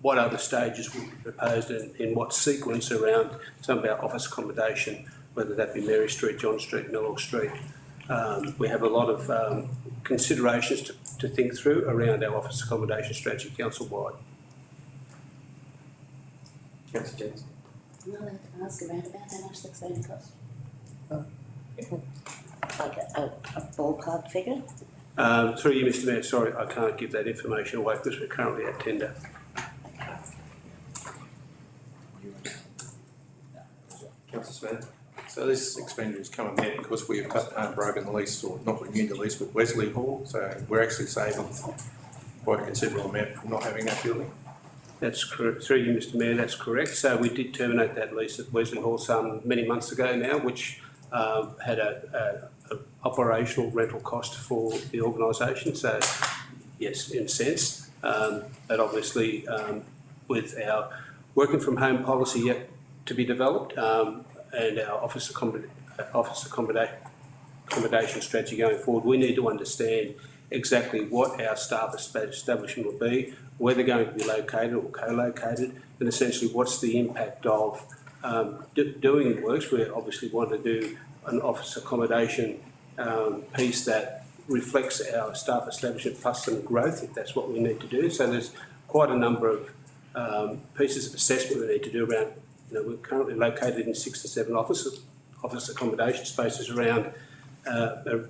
what other stages will be proposed and in what sequence around some of our office accommodation, whether that be Mary Street, John Street, Millwall Street. We have a lot of considerations to think through around our office accommodation strategy council-wide. Councillor Jensen. I'm not allowed to ask around about how much that's going to cost. Like a ballpark figure? Through you, Mr Mayor, sorry, I can't give that information away because we're currently at tender. Councillor Smith. So this expenditure is coming in because we've broken the lease or not renewed the lease with Wesley Hall, so we're actually saving quite a considerable amount from not having that building. That's correct. Through you, Mr Mayor, that's correct. So we did terminate that lease at Wesley Hall many months ago now, which had a operational rental cost for the organisation. So yes, in a sense, but obviously with our working from home policy yet to be developed and our office accommodation strategy going forward, we need to understand exactly what our staff establishment will be, where they're going to be located or co-located, and essentially what's the impact of doing the works. We obviously want to do an office accommodation piece that reflects our staff establishment plus some growth, if that's what we need to do. So there's quite a number of pieces of assessment we need to do around. We're currently located in 6 to 7 office accommodation spaces around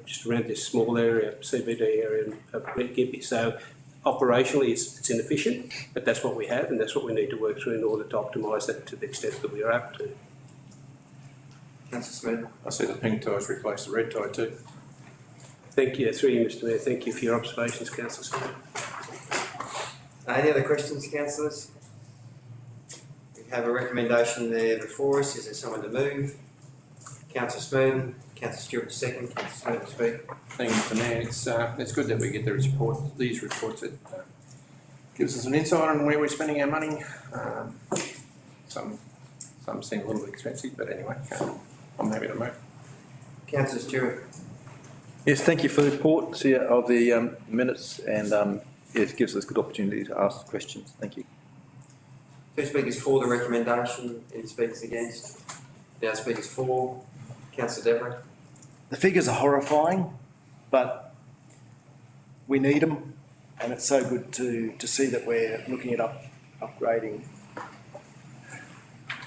just around this small area, CBD area of Gympie. So operationally it's inefficient, but that's what we have and that's what we need to work through in order to optimise that to the extent that we are able to. Councillor Smith. I see the pink ties replace the red tie too. Thank you. Through you, Mr Mayor. Thank you for your observations, Councillor Smith. Any other questions, councillors? We have a recommendation there before us. Is there someone to move? Councillor Spoon, Councillor Stewart second, Councillor Spoon to speak. Thank you, Mr Mayor. It's good that we get these reports. It gives us an insight on where we're spending our money. Some seem a little bit expensive, but anyway, I'm happy to move. Councillor Stewart. Yes, thank you for the report of the minutes, and it gives us a good opportunity to ask questions. Thank you. 2 speakers for the recommendation, any speakers against? Now speakers for. Councillor Deborah. The figures are horrifying, but we need them, and it's so good to see that we're looking at upgrading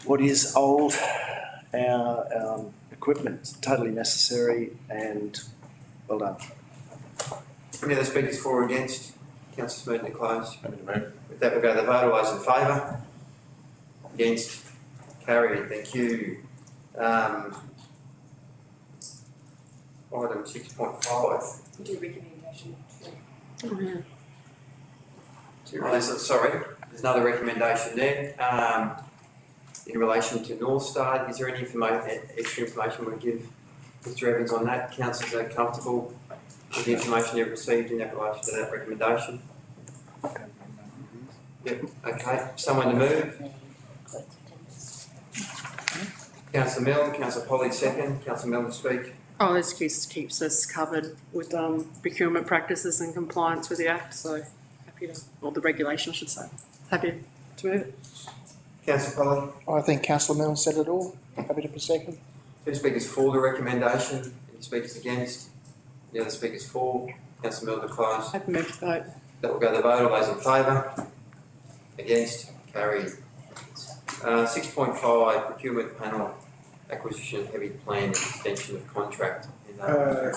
what is old. Our equipment's totally necessary, and well done. Any other speakers for or against? Councillor Smeaton to close. Happy to move. With that, we'll go to the vote. All those in favour? Against? Carried. Thank you. Item 6.5. Do recommendation. Sorry, there's another recommendation there. In relation to North Star, is there any extra information we give Mr Evans on that? Councillors are comfortable with the information you've received in relation to that recommendation? Yep, okay. Someone to move? Councillor Milne, Councillor Polly second, Councillor Milne to speak. Oh, this keeps us covered with procurement practices and compliance with the Act, so happy to, or the regulation I should say. Happy to move it. Councillor Polly? I think Councillor Milne said it all. Happy to proceed. 2 speakers for the recommendation, any speakers against? The other speakers for. Councillor Milne to close. Happy to move the vote. That will go to the vote. All those in favour? Against? Carried. 6.5, procurement panel, acquisition of heavy plant, extension of contract. Yep,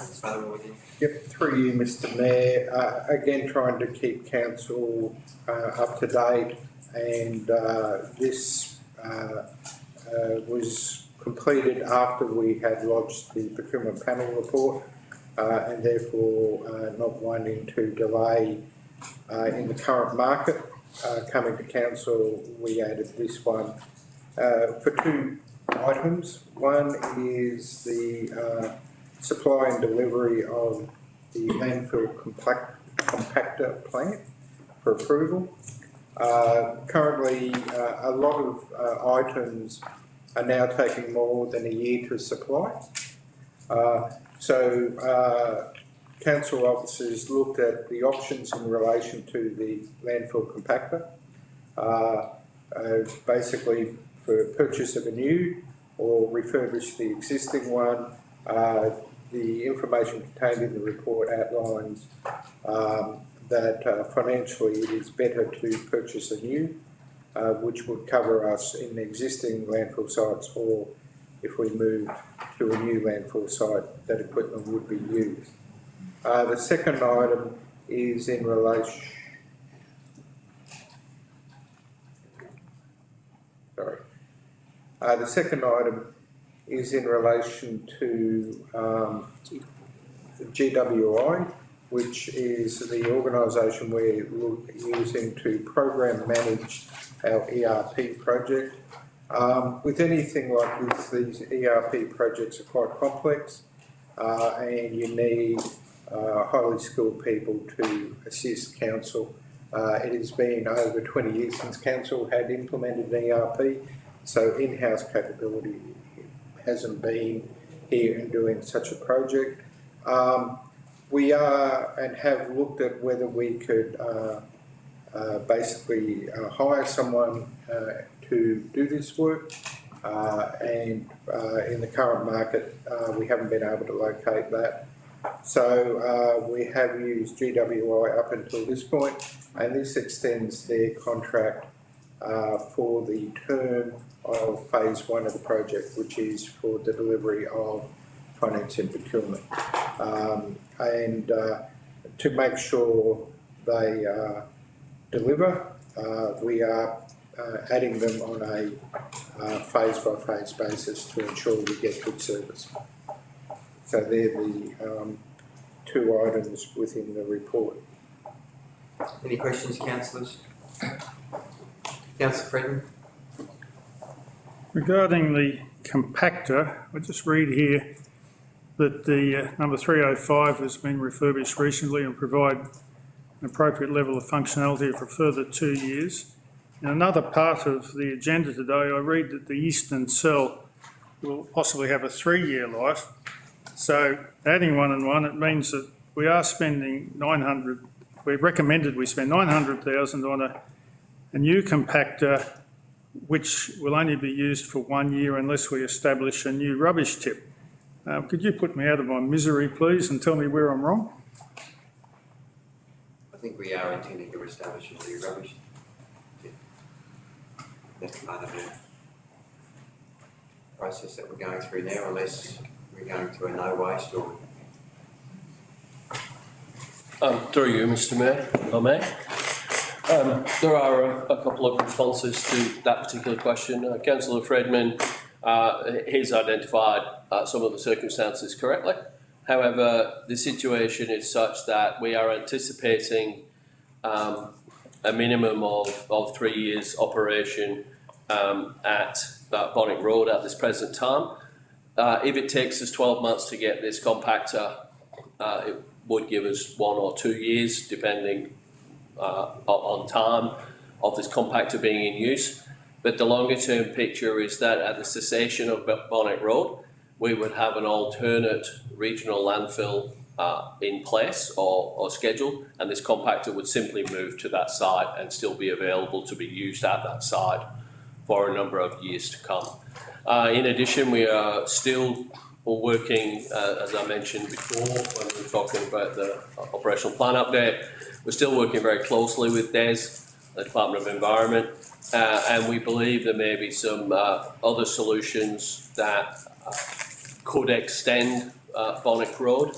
through you, Mr Mayor. Again, trying to keep council up to date, and this was completed after we had lodged the procurement panel report, and therefore not wanting to delay in the current market. Coming to council, we added this one for 2 items. One is the supply and delivery of the landfill compactor plant for approval. Currently, a lot of items are now taking more than a year to supply. Council officers looked at the options in relation to the landfill compactor, basically for purchase of a new or refurbish the existing one. The information contained in the report outlines that financially it is better to purchase a new, which would cover us in existing landfill sites, or if we move to a new landfill site, that equipment would be used. The second item is in relation. The second item is in relation to GWI, which is the organisation we're using to program manage our ERP project. With anything like this, these ERP projects are quite complex, and you need highly skilled people to assist council. It has been over 20 years since council had implemented an ERP, so in-house capability hasn't been here in doing such a project. We are and have looked at whether we could basically hire someone to do this work, and in the current market we haven't been able to locate that. So we have used GWI up until this point, and this extends their contract for the term of phase 1 of the project, which is for the delivery of finance and procurement. And to make sure they deliver, we are adding them on a phase-by-phase basis to ensure we get good service. So they're the two items within the report. Any questions, councillors? Councillor Fredman? Regarding the compactor, I just read here that the number 305 has been refurbished recently and provide an appropriate level of functionality for a further 2 years. In another part of the agenda today, I read that the eastern cell will possibly have a 3-year life. So adding 1 and 1, it means that we are spending 900. We recommended we spend 900,000 on a new compactor, which will only be used for 1 year unless we establish a new rubbish tip. Could you put me out of my misery, please, and tell me where I'm wrong? I think we are intending to establish a new rubbish tip. That's part of the process that we're going through now, unless we're going to a no waste or... Through you, Mr Mayor, if I may. There are a couple of responses to that particular question. Councillor Fredman has identified some of the circumstances correctly. However, the situation is such that we are anticipating a minimum of 3 years operation at Bonnet Road at this present time. If it takes us 12 months to get this compactor, it would give us 1 or 2 years, depending on time of this compactor being in use. But the longer term picture is that at the cessation of Bonnet Road, we would have an alternate regional landfill in place or scheduled, and this compactor would simply move to that site and still be available to be used at that site for a number of years to come. In addition, we are still working, as I mentioned before, when we were talking about the operational plan update, we're still working very closely with DES, the Department of Environment, and we believe there may be some other solutions that could extend Bonnet Road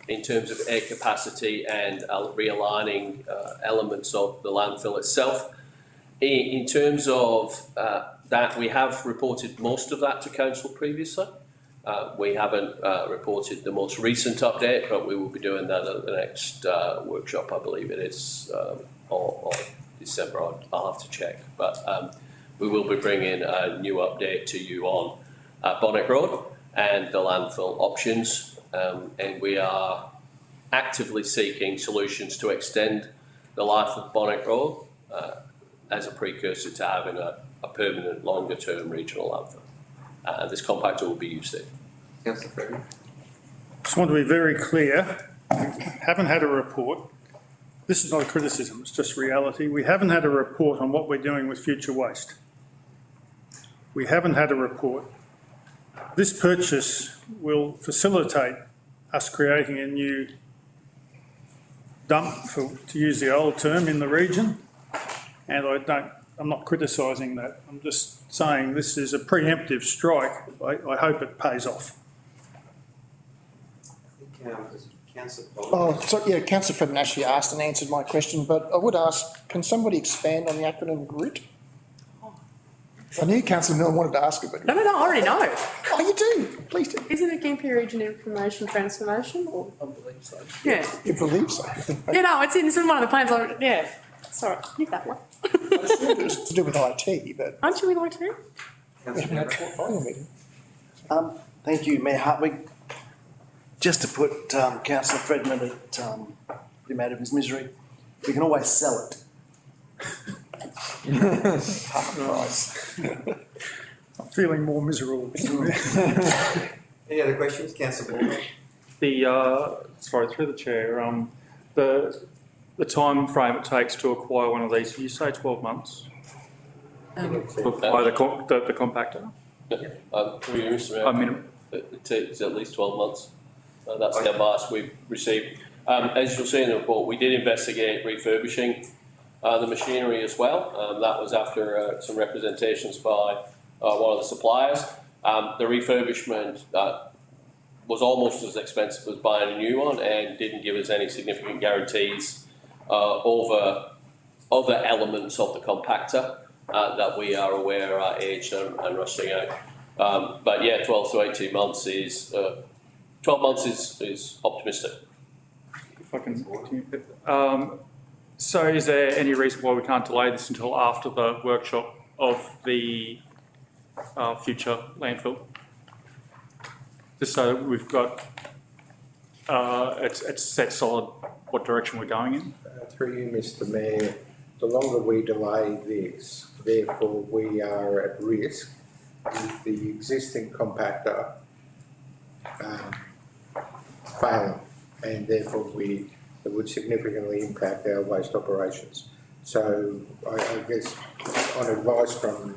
in terms of air capacity and realigning elements of the landfill itself. In terms of that, we have reported most of that to Council previously. We haven't reported the most recent update, but we will be doing that at the next workshop, I believe it is, or December. I'll have to check. But we will be bringing a new update to you on Bonnet Road and the landfill options. And we are actively seeking solutions to extend the life of Bonnet Road as a precursor to having a permanent, longer-term regional landfill. This compactor will be used there. Councillor Frederick. Just want to be very clear, we haven't had a report. This is not a criticism, it's just reality. We haven't had a report on what we're doing with future waste. We haven't had a report. This purchase will facilitate us creating a new dump, to use the old term, in the region. And I'm not criticising that. I'm just saying this is a preemptive strike. I hope it pays off. Councillor Oh, so, yeah, Councillor Fredman actually asked and answered my question, but I would ask, can somebody expand on the acronym GRIT? I knew Councillor Milne wanted to ask it, but... No, I already know. Oh, you do? Please do. Isn't it Gympie Region Information Transformation? Or? I believe so. Yeah. You believe so? Yeah, no, it's in one of the plans. Yeah. Sorry, leave that one. It was to do with IT, but... Aren't you with IT? We haven't had a portfolio meeting. Thank you, Mayor Hartwig. Just to put Councillor Fredman at the amount of his misery, we can always sell it. Half price. I'm feeling more miserable. Any other questions? Councillor Ball. Sorry, through the chair, the time frame it takes to acquire one of these, you say 12 months? To acquire the compactor? Through you, Mr. Mayor, it's at least 12 months. That's the advice we've received. As you'll see in the report, we did investigate refurbishing the machinery as well. That was after some representations by one of the suppliers. The refurbishment was almost as expensive as buying a new one and didn't give us any significant guarantees over other elements of the compactor that we are aware are aged and rusting out. But yeah, 12 to 18 months is 12 months is optimistic. If I can continue. So is there any reason why we can't delay this until after the workshop of the future landfill? Just so that we've got, it's set solid what direction we're going in? Through you, Mr. Mayor, the longer we delay this, therefore we are at risk with the existing compactor failing, and therefore it would significantly impact our waste operations. So I guess on advice from...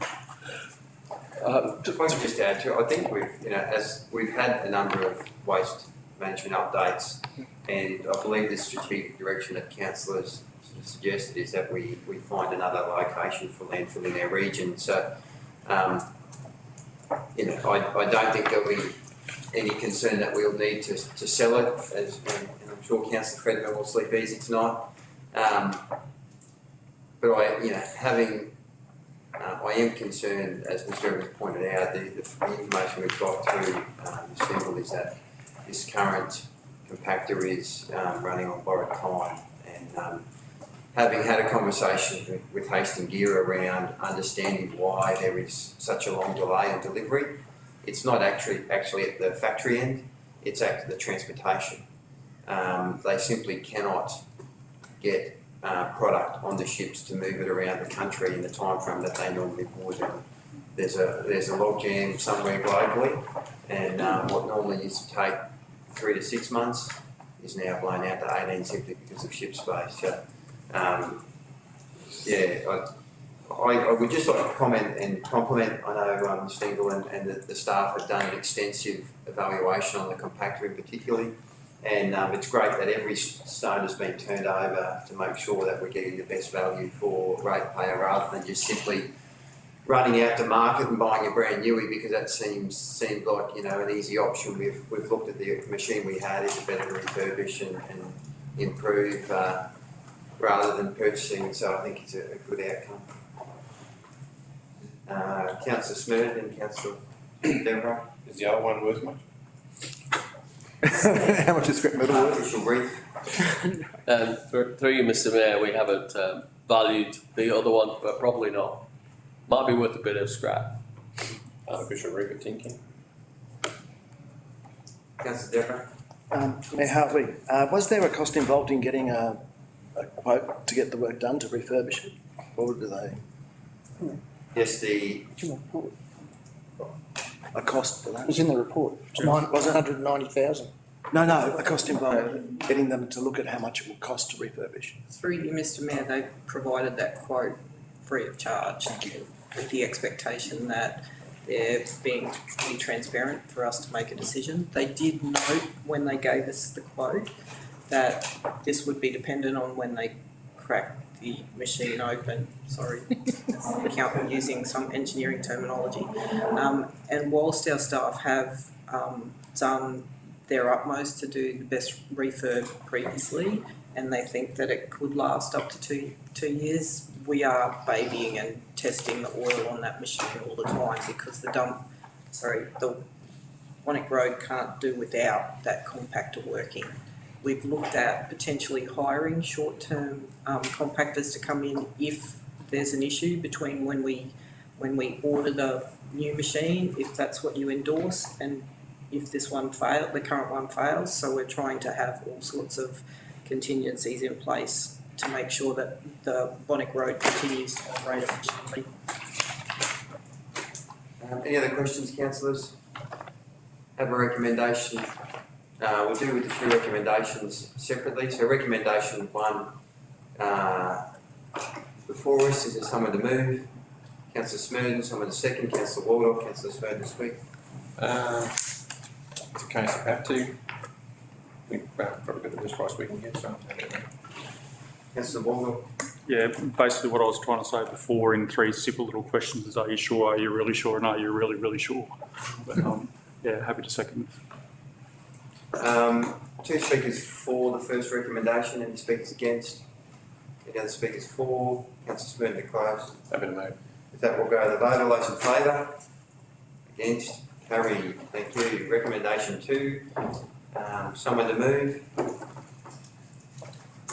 If I could just add to it, I think as we've had a number of waste management updates, and I believe the strategic direction that councillors sort of suggested is that we find another location for landfill in our region. So, I don't think there'll be any concern that we'll need to sell it, and I'm sure Councillor Fredman will sleep easy tonight. But I am concerned, as Mr. Evans pointed out, the information we've got through the symbol is that this current compactor is running on borrowed time, and having had a conversation with Hastings Gear around understanding why there is such a long delay in delivery, it's not actually at the factory end, it's at the transportation. They simply cannot get product on the ships to move it around the country in the time frame that they normally would. And there's a log jam somewhere globally, and what normally used to take 3 to 6 months is now blown out to 18 simply because of ship space. So, I would just like to comment and compliment. I know Stengel and the staff have done an extensive evaluation on the compactor in particular. And it's great that every stone has been turned over to make sure that we're getting the best value for ratepayer rather than just simply running out to market and buying a brand newie, because that seemed like an easy option. We've looked at the machine we had, is it better to refurbish and improve rather than purchasing, so I think it's a good outcome. Councillor Smurd and Councillor Deborah. Is the other one worth much? How much is scrap metal worth? Official brief. Through you, Mr. Mayor, we haven't valued the other one, but probably not. Might be worth a bit of scrap. Artificial reef of thinking. Councillor Deborah. Mayor Hartwig, was there a cost involved in getting a quote to get the work done to refurbish it? Or do they, Yes, a cost for that? It was in the report. It was 990,000. No, a cost involved getting them to look at how much it will cost to refurbish. Through you, Mr Mayor, they provided that quote free of charge. Thank you. With the expectation that they're being fully transparent for us to make a decision. They did note when they gave us the quote that this would be dependent on when they crack the machine open. Sorry, accountant using some engineering terminology. And whilst our staff have done their utmost to do the best refurb previously, and they think that it could last up to two years, we are babying and testing the oil on that machine all the time because the Wonick Road can't do without that compactor working. We've looked at potentially hiring short-term compactors to come in if there's an issue between when we order the new machine, if that's what you endorse, and if the current one fails. So we're trying to have all sorts of contingencies in place to make sure that the Wonick Road continues to operate efficiently. any other questions, councillors? Have a recommendation. We'll deal with the three recommendations separately. So recommendation 1 before us. Is there someone to move? Councillor Smurden, someone to second. Councillor Waldorf, Councillor Smurden to speak. It's a case of have to. We've probably got the best price we can get, so. Councillor Waldorf. Yeah, basically what I was trying to say before in 3 simple little questions is, are you sure, are you really sure, and are you really, really sure? But, yeah, happy to second this. 2 speakers for the first recommendation. Any speakers against? Any other speakers for? Councillor Smurden to close. Happy to move. With that, we'll go to the vote. All those in favour? Against? Carried. Thank you. Recommendation 2. Someone to move?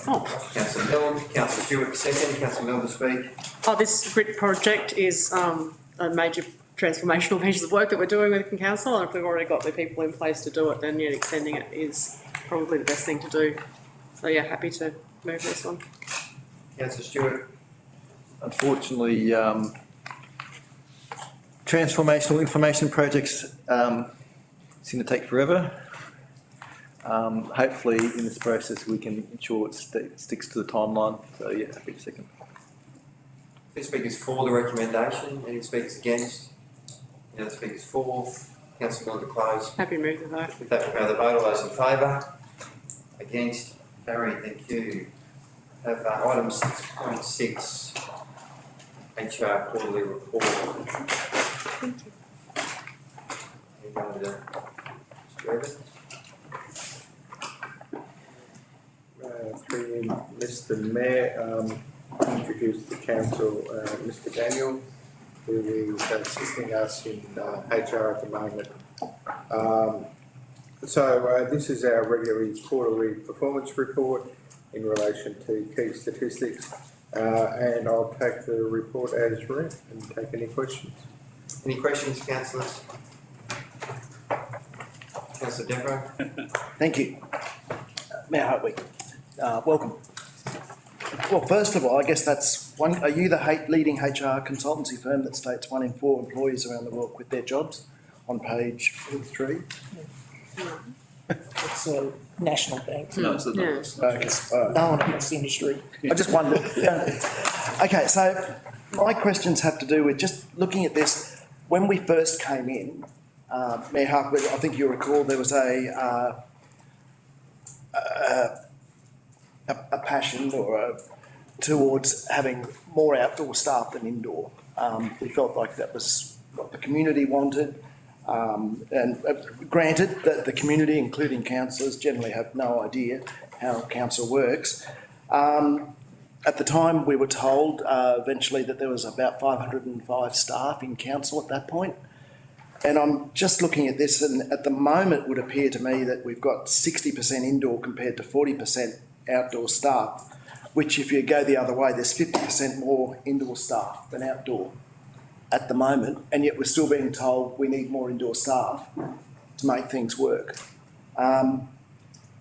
Councillor Milne. Councillor Stewart second. Councillor Milne to speak. This grid project is a major transformational piece of work that we're doing with the council, and if we've already got the people in place to do it, then yet extending it is probably the best thing to do. So yeah, happy to move this one. Councillor Stewart. Unfortunately, transformational information projects seem to take forever. Hopefully in this process we can ensure it sticks to the timeline. So yeah, happy to second. 2 speakers for the recommendation. Any speakers against? Any other speakers for? Councillor Milne to close. Happy to move the vote. With that, we'll go to the vote. All those in favour? Against? Carried. Thank you. Have item 6.6, HR quarterly report. Thank you. Anyone to Mr. Evans? Through you, Mr Mayor, introduce the council, Mr Daniel, who is assisting us in HR at the moment. So this is our regular quarterly performance report in relation to key statistics, and I'll take the report as read and take any questions. Any questions, councillors? Councillor Devereux? Thank you. Mayor Hartwig, welcome. Well, first of all, I guess that's one. Are you the leading HR consultancy firm that states 1 in 4 employees around the world quit their jobs on page 3? It's a national bank. No, it's the No one across the industry. I just wondered. Okay, so my questions have to do with just looking at this. When we first came in, Mayor Hartwig, I think you recall there was a passion towards having more outdoor staff than indoor. We felt like that was what the community wanted. And granted that the community, including councillors, generally have no idea how council works. At the time, we were told eventually that there was about 505 staff in council at that point. And I'm just looking at this, and at the moment, it would appear to me that we've got 60% indoor compared to 40% outdoor staff, which if you go the other way, there's 50% more indoor staff than outdoor at the moment, and yet we're still being told we need more indoor staff to make things work.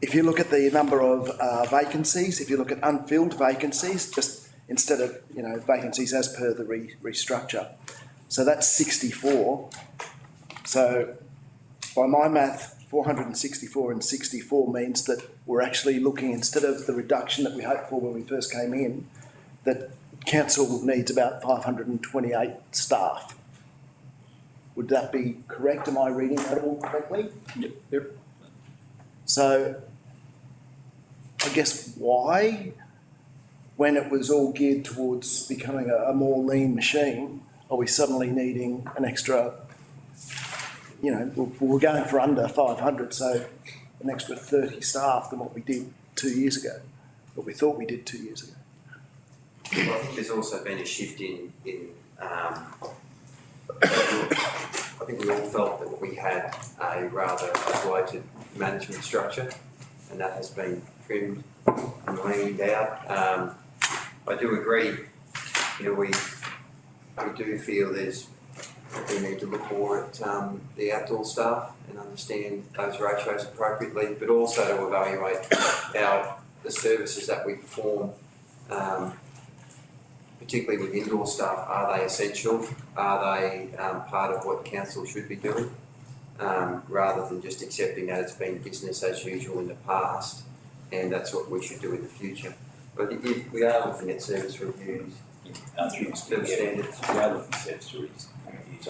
if you look at the number of vacancies, if you look at unfilled vacancies, just instead of, you know, vacancies as per the restructure, so that's 64. So by my math, 464 and 64 means that we're actually looking, instead of the reduction that we hoped for when we first came in, that council needs about 528 staff. Would that be correct? Am I reading that all correctly? Yep. So I guess why, when it was all geared towards becoming a more lean machine, are we suddenly needing an extra, you know, we're going for under 500, so an extra 30 staff than what we did 2 years ago, what we thought we did 2 years ago. Well, I think there's also been a shift in I think we all felt that we had a rather bloated management structure, and that has been trimmed and leaned out. I do agree, you know, we do feel we need to look more at the outdoor staff and understand those ratios appropriately, but also to evaluate the services that we perform, particularly with indoor staff. Are they essential? Are they part of what council should be doing? Rather than just accepting that it's been business as usual in the past and that's what we should do in the future. But if we are looking at service reviews, service standards. We are looking at service reviews.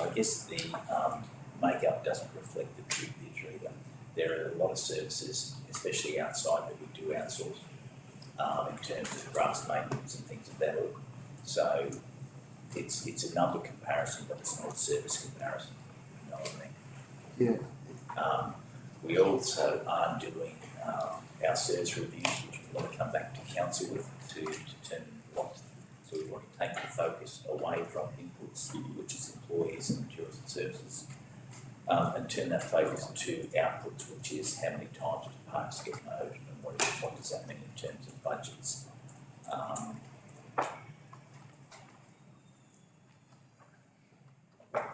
I guess the makeup doesn't reflect the true picture either. There are a lot of services, especially outside, that we do outsource in terms of grass maintenance and things of that ilk. So it's a number comparison, but it's not a service comparison. You know what I mean? Yeah. We also are doing our service reviews, which we want to come back to council with to determine what. So we want to take the focus away from inputs, which is employees and materials and services, and turn that focus to outputs, which is how many times do parks get mowed and what does that mean in terms of budgets.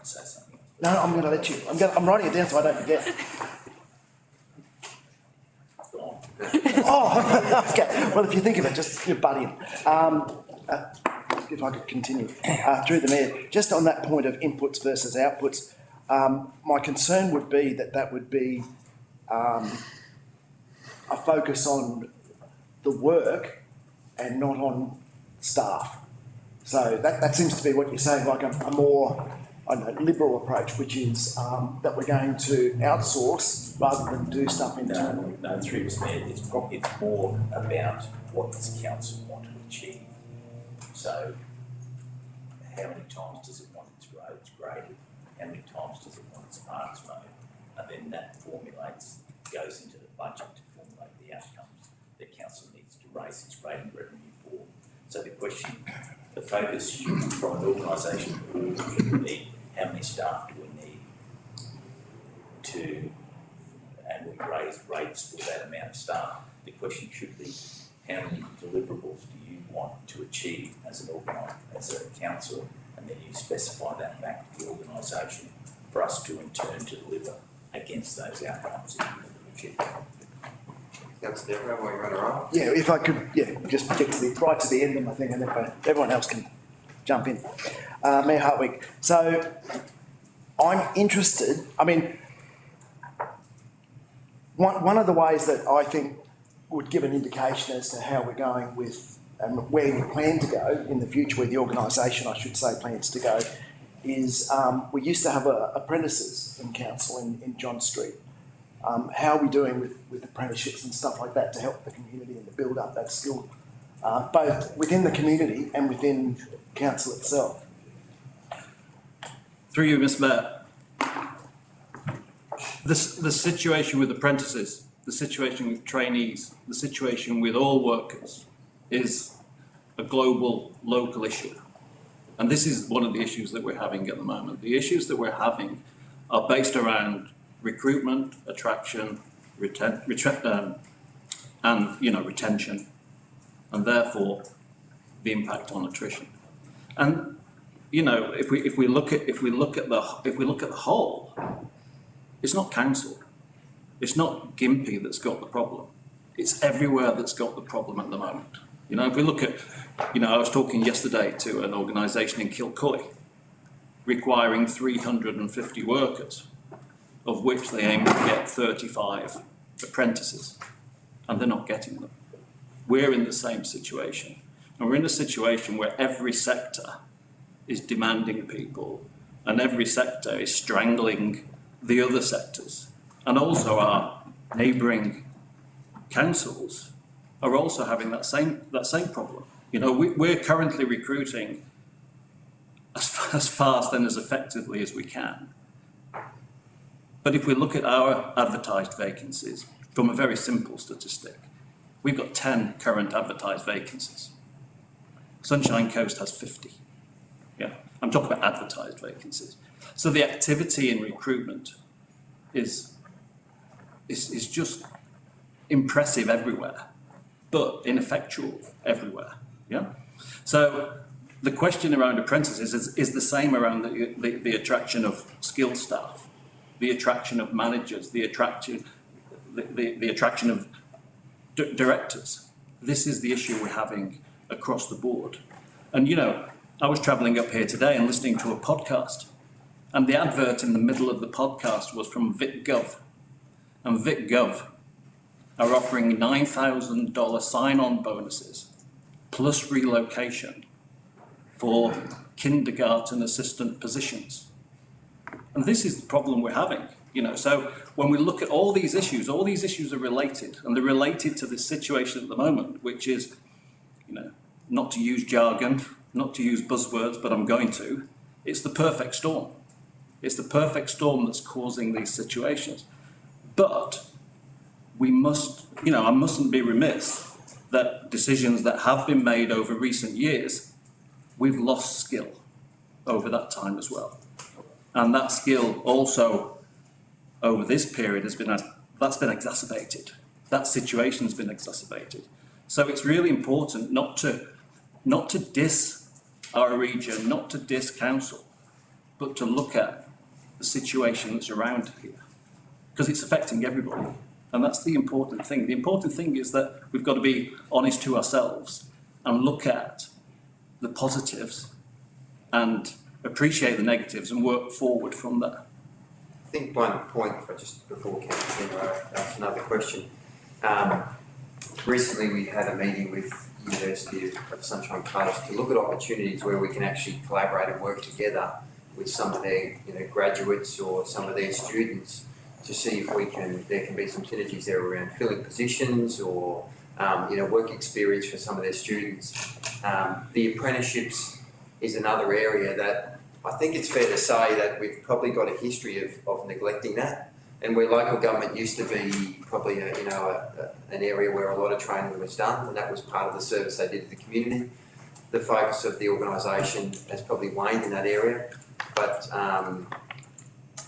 Say something else. No, I'm going to let you. I'm writing it down so I don't forget. Oh, okay. Well, if you think of it, just butt in. If I could continue through the mayor, just on that point of inputs versus outputs, my concern would be that would be a focus on the work and not on staff. So that seems to be what you're saying, like a more liberal approach, which is that we're going to outsource rather than do stuff internally. No, through this mayor, it's more about what does council want to achieve. So, how many times does it want its roads graded? How many times does it want its parks mowed? And then that goes into the budget to formulate the outcomes that council needs to raise its rating revenue for. So the focus from an organisation should be how many staff do we need and we raise rates for that amount of staff. The question should be, how many deliverables do you want to achieve as a council, and then you specify that back to the organisation for us to in turn to deliver against those outcomes that you achieve. Councillor Deborah, while you're on a roll. Yeah, if I could, just get right to the end of my thing, and then everyone else can jump in. Mayor Hartwig. So I'm interested. I mean, one of the ways that I think would give an indication as to how we're going with and where we plan to go in the future, where the organisation, I should say, plans to go, is we used to have apprentices in council in John Street. How are we doing with apprenticeships and stuff like that to help the community and to build up that skill, both within the community and within council itself? Through you, Mr. Mayor. The situation with apprentices, the situation with trainees, the situation with all workers is a global, local issue. And this is one of the issues that we're having at the moment. The issues that we're having are based around recruitment, attraction, retention, and therefore the impact on attrition. And if we look at the whole, it's not council, it's not Gympie that's got the problem. It's everywhere that's got the problem at the moment. You know, if we look at, you know, I was talking yesterday to an organisation in Kilcully requiring 350 workers, of which they aim to get 35 apprentices, and they're not getting them. We're in the same situation. And we're in a situation where every sector is demanding people, and every sector is strangling the other sectors. And also our neighbouring councils are also having that same problem. You know, we're currently recruiting as fast and as effectively as we can. But if we look at our advertised vacancies, from a very simple statistic, we've got 10 current advertised vacancies. Sunshine Coast has 50. Yeah, I'm talking about advertised vacancies. So the activity in recruitment is just impressive everywhere, but ineffectual everywhere. Yeah. So the question around apprentices is the same around the attraction of skilled staff, the attraction of managers, the attraction of directors. This is the issue we're having across the board. And, you know, I was travelling up here today and listening to a podcast, and the advert in the middle of the podcast was from VicGov. And VicGov are offering $9,000 sign-on bonuses plus relocation for kindergarten assistant positions. And this is the problem we're having. You know, so when we look at all these issues are related, and they're related to this situation at the moment, which is, you know, not to use jargon, not to use buzzwords, but I'm going to. It's the perfect storm. It's the perfect storm that's causing these situations. But we must, you know, I mustn't be remiss that decisions that have been made over recent years, we've lost skill over that time as well. And that skill also over this period that's been exacerbated. That situation's been exacerbated. So it's really important not to diss our region, not to diss council, but to look at the situation that's around here, because it's affecting everybody. And that's the important thing. The important thing is that we've got to be honest to ourselves and look at the positives and appreciate the negatives and work forward from there. I think one point, before Councillor asks another question. Recently we had a meeting with University of Sunshine Coast to look at opportunities where we can actually collaborate and work together with some of their, you know, graduates or some of their students to see if there can be some synergies there around filling positions or, you know, work experience for some of their students. The apprenticeships is another area that I think it's fair to say that we've probably got a history of neglecting that. And where local government used to be probably an area where a lot of training was done, and that was part of the service they did to the community. The focus of the organisation has probably waned in that area, but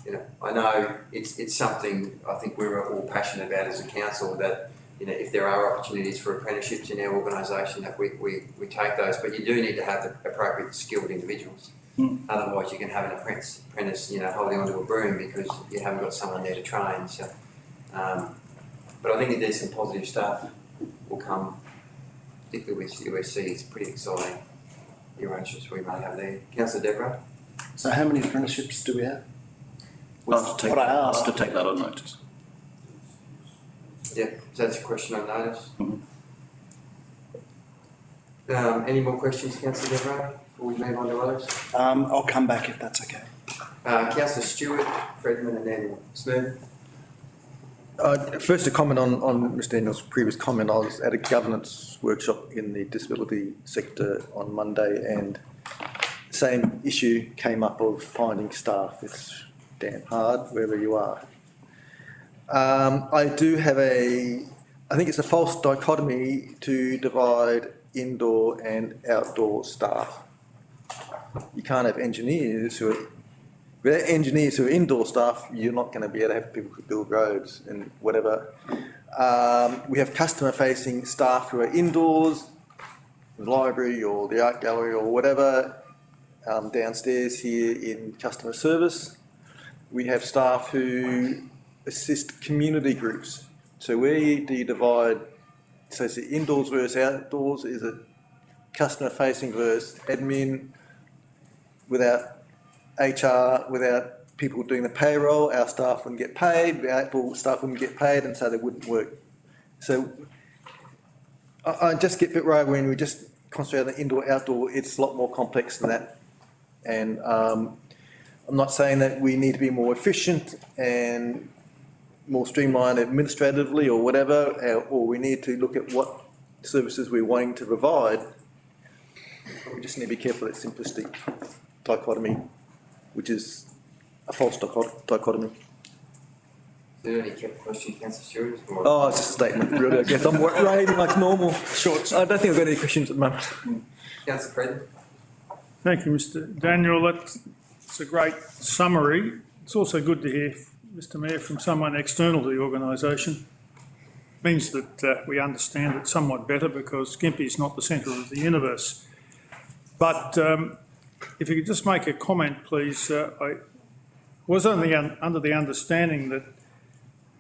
you know, I know it's something I think we're all passionate about as a council, that, you know, if there are opportunities for apprenticeships in our organisation, that we take those, but you do need to have the appropriate skilled individuals. Otherwise you can have an apprentice, you know, holding onto a broom because you haven't got someone there to train. So, but I think if there's some positive stuff will come, particularly with USC. It's pretty exciting, the arrangements we may have there. Councillor Deborah? So how many apprenticeships do we have? I'll have to take that on notice. Yeah, so that's a question on notice. Any more questions, Councillor Deborah, before we move on to others? I'll come back if that's okay. Councillor Stewart, Fredman and then Smith. First, a comment on Mr. Daniel's previous comment. I was at a governance workshop in the disability sector on Monday, and the same issue came up of finding staff. It's damn hard wherever you are. I do have I think it's a false dichotomy to divide indoor and outdoor staff. You can't have engineers without engineers who are indoor staff, you're not going to be able to have people who build roads and whatever. We have customer-facing staff who are indoors, the library or the art gallery or whatever, downstairs here in customer service. We have staff who assist community groups. So where do you divide So is it indoors versus outdoors? Is it customer facing versus admin? Without HR, without people doing the payroll, our staff wouldn't get paid, the outdoor staff wouldn't get paid, and so they wouldn't work. So I just get a bit worried when we just concentrate on the indoor, outdoor. It's a lot more complex than that. And I'm not saying that we need to be more efficient and more streamlined administratively or whatever, or we need to look at what services we're wanting to provide. But we just need to be careful of that simplistic dichotomy, which is a false dichotomy. Is there any question, Councillor Stewart? Oh, it's just a statement, really, I guess. I'm raving like normal. Short. I don't think I've got any questions at the moment. Councillor Fred? Thank you, Mr Daniel. That's a great summary. It's also good to hear, Mr Mayor, from someone external to the organisation. Means that we understand it somewhat better because Gympie is not the centre of the universe. But if you could just make a comment, please. I was only under the understanding that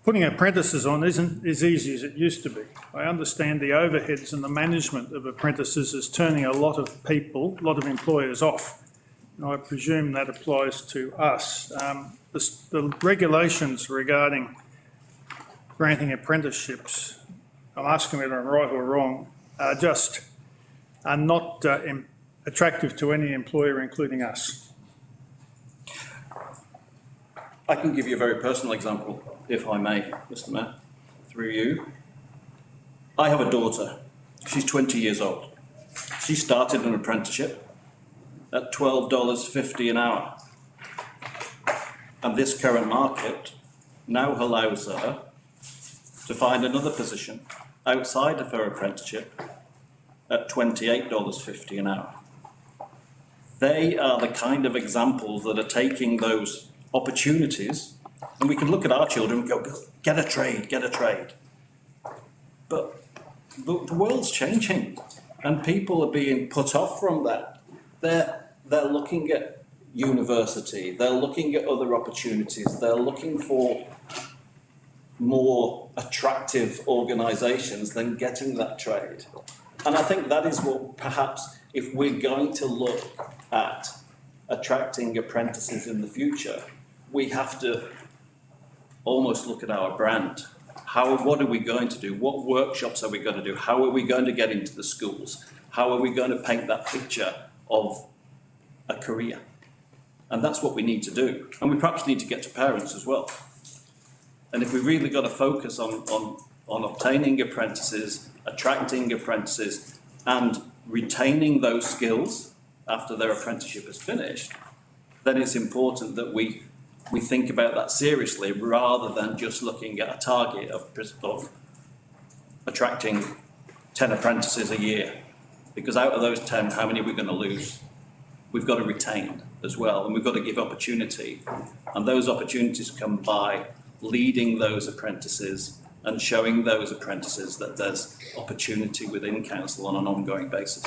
putting apprentices on isn't as easy as it used to be. I understand the overheads and the management of apprentices is turning a lot of people, a lot of employers off. And I presume that applies to us. The regulations regarding granting apprenticeships, I'm asking whether I'm right or wrong, are not attractive to any employer, including us. I can give you a very personal example, if I may, Mr Mayor, through you. I have a daughter. She's 20 years old. She started an apprenticeship at $12.50 an hour. And this current market now allows her to find another position outside of her apprenticeship at $28.50 an hour. They are the kind of examples that are taking those opportunities, and we can look at our children and go, get a trade, get a trade. But the world's changing and people are being put off from that. They're looking at university, they're looking at other opportunities, they're looking for more attractive organisations than getting that trade. And I think that is what perhaps, if we're going to look at attracting apprentices in the future, we have to almost look at our brand. What are we going to do? What workshops are we going to do? How are we going to get into the schools? How are we going to paint that picture of a career? And that's what we need to do. And we perhaps need to get to parents as well. And if we really got to focus on obtaining apprentices, attracting apprentices, and retaining those skills after their apprenticeship is finished, then it's important that we think about that seriously rather than just looking at a target of attracting 10 apprentices a year. Because out of those 10, how many are we going to lose? We've got to retain as well, and we've got to give opportunity. And those opportunities come by leading those apprentices and showing those apprentices that there's opportunity within council on an ongoing basis.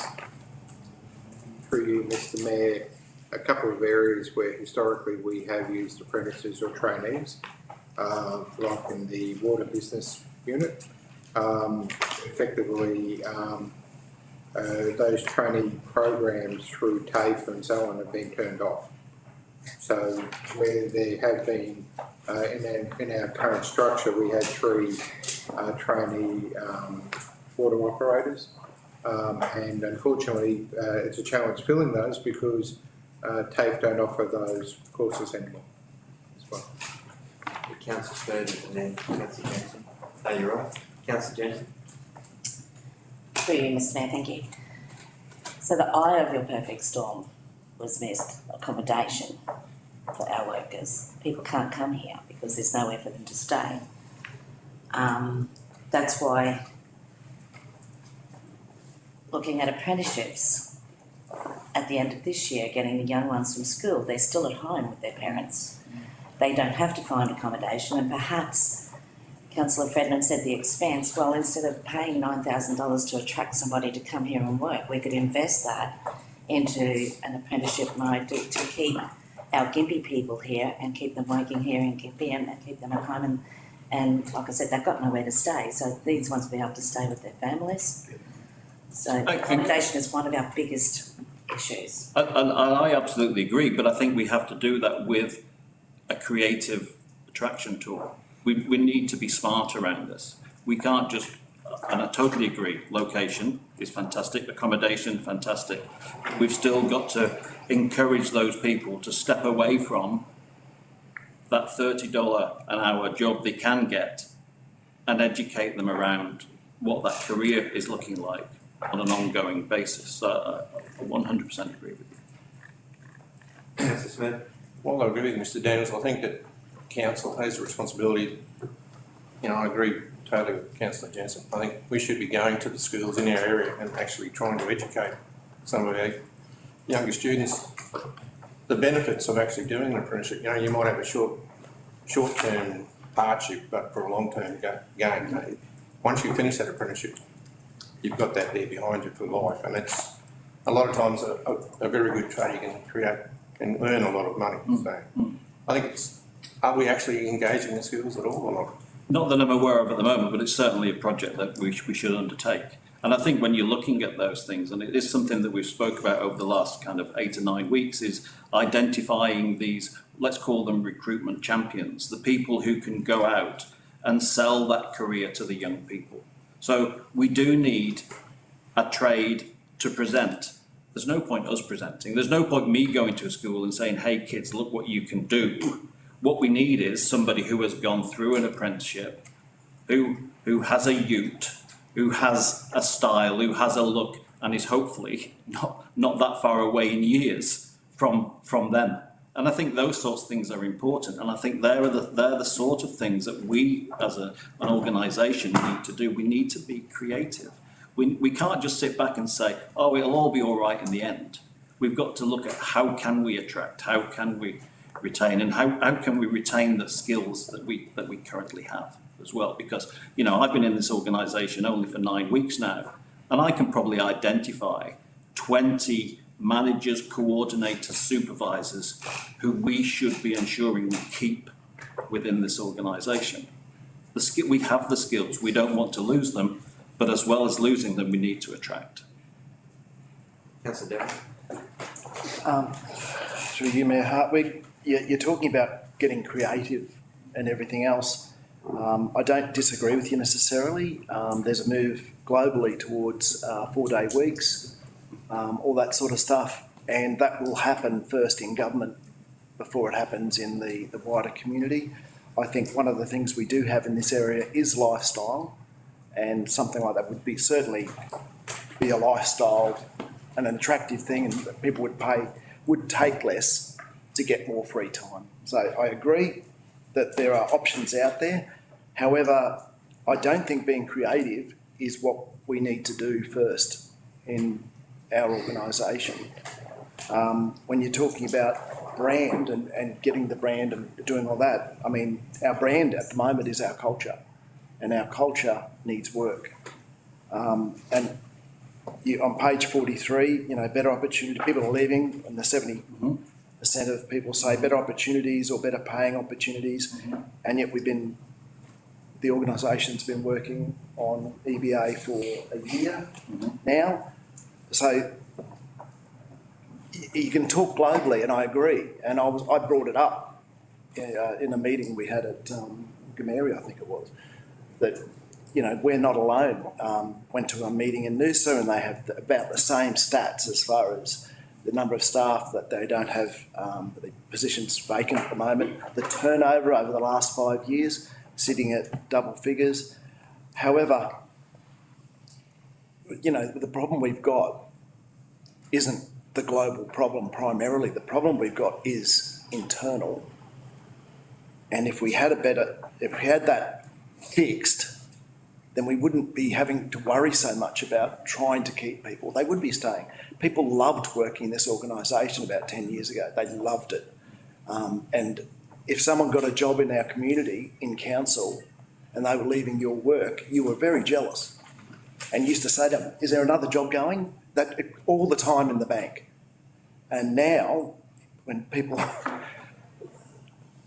Through you, Mr Mayor, a couple of areas where historically we have used apprentices or trainees, like in the water business unit. Effectively, those training programs through TAFE and so on have been turned off. So where there have been, in our current structure, we had 3 trainee water operators, and unfortunately it's a challenge filling those because TAFE don't offer those courses anymore as well. Councillor Spurgeon and then Councillor Jensen. Oh, you're right. Councillor Jensen. Through you, Mr Mayor, thank you. So the eye of your perfect storm was missed, accommodation for our workers. People can't come here because there's nowhere for them to stay. That's why looking at apprenticeships at the end of this year, getting the young ones from school, they're still at home with their parents. They don't have to find accommodation, and perhaps Councillor Fredman said the expense. Well, instead of paying $9,000 to attract somebody to come here and work, we could invest that into an apprenticeship mode to keep our Gympie people here and keep them working here in Gympie and keep them at home And like I said, they've got nowhere to stay, so these ones will be able to stay with their families. So accommodation is one of our biggest issues. And I absolutely agree, but I think we have to do that with a creative attraction tool. We need to be smart around this. We can't just, and I totally agree, location is fantastic, accommodation, fantastic. We've still got to encourage those people to step away from that $30 an hour job they can get and educate them around what that career is looking like on an ongoing basis. So I 100% agree with you. Councillor Smith? While I agree with Mr Daniels, I think that council has a responsibility. You know, I agree totally with Councillor Jensen. I think we should be going to the schools in our area and actually trying to educate some of our younger students the benefits of actually doing an apprenticeship. You know, you might have a short-term hardship, but for a long-term gain. You know, once you finish that apprenticeship, you've got that there behind you for life, and it's a lot of times a very good trade. You can earn a lot of money. So I think are we actually engaging in schools at all or not? Not that I'm aware of at the moment, but it's certainly a project that we should undertake. And I think when you're looking at those things, and it is something that we've spoke about over the last kind of 8 or 9 weeks, is identifying these, let's call them recruitment champions, the people who can go out and sell that career to the young people. So we do need a trade to present. There's no point us presenting. There's no point me going to a school and saying, hey kids, look what you can do. What we need is somebody who has gone through an apprenticeship, who has a ute, who has a style, who has a look, and is hopefully not that far away in years from them. And I think those sorts of things are important, and I think they're the sort of things that we as an organisation need to do. We need to be creative. We can't just sit back and say, oh, it'll all be all right in the end. We've got to look at how can we attract, how can we retain, and how can we retain the skills that we currently have as well. Because, you know, I've been in this organisation only for 9 weeks now, and I can probably identify 20 managers, coordinators, supervisors who we should be ensuring we keep within this organisation. We have the skills, we don't want to lose them, but as well as losing them, we need to attract. Councillor Darren? Through you, Mayor Hartwig, you're talking about getting creative and everything else. I don't disagree with you necessarily. There's a move globally towards 4-day weeks, all that sort of stuff, and that will happen first in government before it happens in the wider community. I think one of the things we do have in this area is lifestyle, and something like that would be certainly be a lifestyle and an attractive thing, and people would take less to get more free time. So I agree that there are options out there. However, I don't think being creative is what we need to do first in our organisation. When you're talking about brand and getting the brand and doing all that, I mean, our brand at the moment is our culture, and our culture needs work. And on page 43, you know, better opportunity, people are leaving, and the 70% of people say better opportunities or better paying opportunities, and yet the organisation's been working on EBA for a year now. So you can talk globally, and I agree. And I brought it up in a meeting we had at Gameri, I think it was, that, you know, we're not alone. Went to a meeting in Noosa, and they have about the same stats as far as the number of staff that they don't have, the positions vacant at the moment, the turnover over the last 5 years, sitting at double figures. However, you know, the problem we've got isn't the global problem primarily. The problem we've got is internal. And if we had that fixed, then we wouldn't be having to worry so much about trying to keep people. They would be staying. People loved working in this organisation about 10 years ago. They loved it. And if someone got a job in our community, in council, and they were leaving your work, you were very jealous and used to say to them, is there another job going? That all the time in the bank. And now, when people,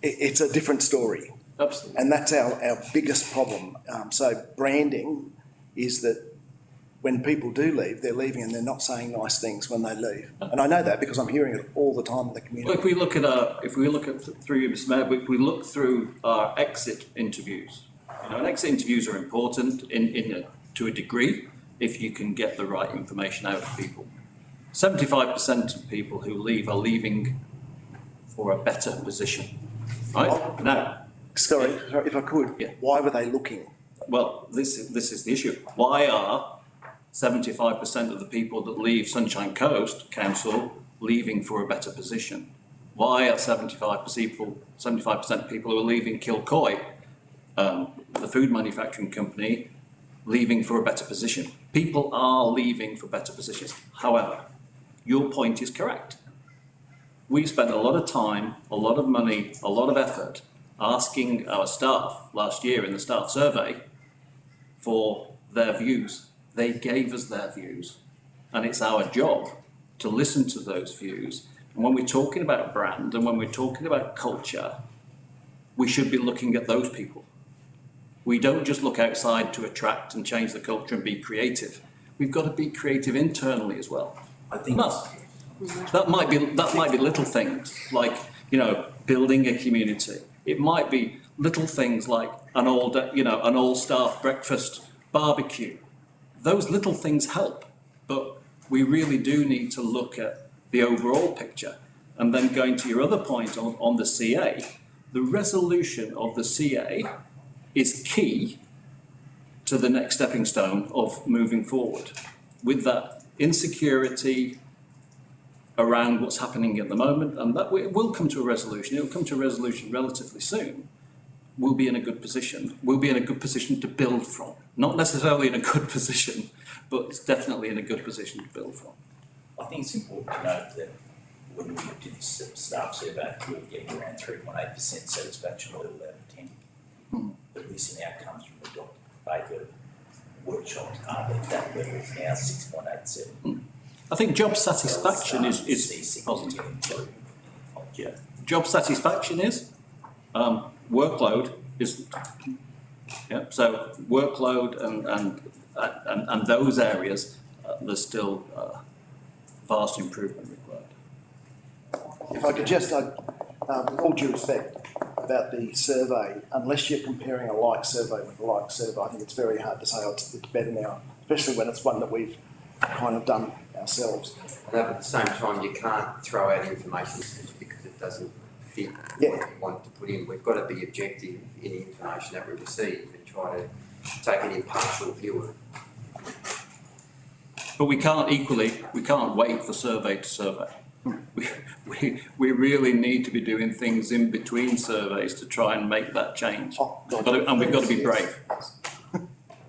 it's a different story. Absolutely. And that's our biggest problem. So branding is that when people do leave, they're leaving and they're not saying nice things when they leave. And I know that because I'm hearing it all the time in the community. Well, if we look at through you, Mr. Mayor, if we look through our exit interviews, and exit interviews are important to a degree if you can get the right information out of people. 75% of people who leave are leaving for a better position, right? Now, sorry, if I could, why were they looking? Well, this is the issue. Why are 75% of the people that leave Sunshine Coast Council leaving for a better position? Why are 75% of people who are leaving Kilcoy, the food manufacturing company, leaving for a better position? People are leaving for better positions. However, your point is correct. We spent a lot of time, a lot of money, a lot of effort asking our staff last year in the staff survey for their views. They gave us their views, and it's our job to listen to those views. And when we're talking about brand and when we're talking about culture, we should be looking at those people. We don't just look outside to attract and change the culture and be creative. We've got to be creative internally as well. I think that might be little things like, you know, building a community. It might be little things like an all staff breakfast barbecue. Those little things help, but we really do need to look at the overall picture. And then going to your other point on the CA, the resolution of the CA is key to the next stepping stone of moving forward. With that insecurity around what's happening at the moment, and that it will come to a resolution. It will come to a resolution relatively soon. We'll be in a good position. We'll be in a good position to build from. Not necessarily in a good position, but it's definitely in a good position to build from. I think it's important to note that when we did this staff survey, we were getting around 3.8% satisfaction level out of 10. The recent outcomes from the Dr. Baker workshop are that that level is now 6.87. I think job satisfaction is positive. Yeah. Job satisfaction is workload is so workload and those areas there's still vast improvement required. If I could just, with all due respect about the survey, unless you're comparing a like survey with a like survey, I think it's very hard to say it's better now, especially when it's one that we've kind of done ourselves. And at the same time, you can't throw out information because it doesn't fit what you want to put in. We've got to be objective in the information that we receive and try to take an impartial view of it. But we can't wait for survey to survey. We really need to be doing things in between surveys to try and make that change. And we've got to be brave.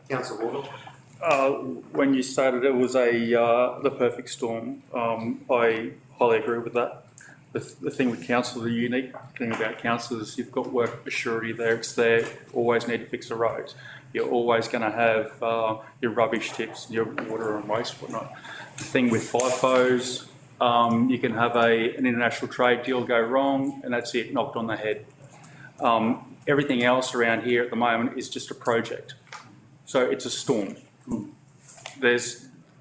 Councillor Wardle? When you stated it was the perfect storm, I highly agree with that. The thing with council, the unique thing about council is you've got work assurity there. It's there. Always need to fix the roads. You're always going to have your rubbish tips, your water and waste, whatnot. The thing with FIFOs, you can have an international trade deal go wrong, and that's it, knocked on the head. Everything else around here at the moment is just a project, so it's a storm.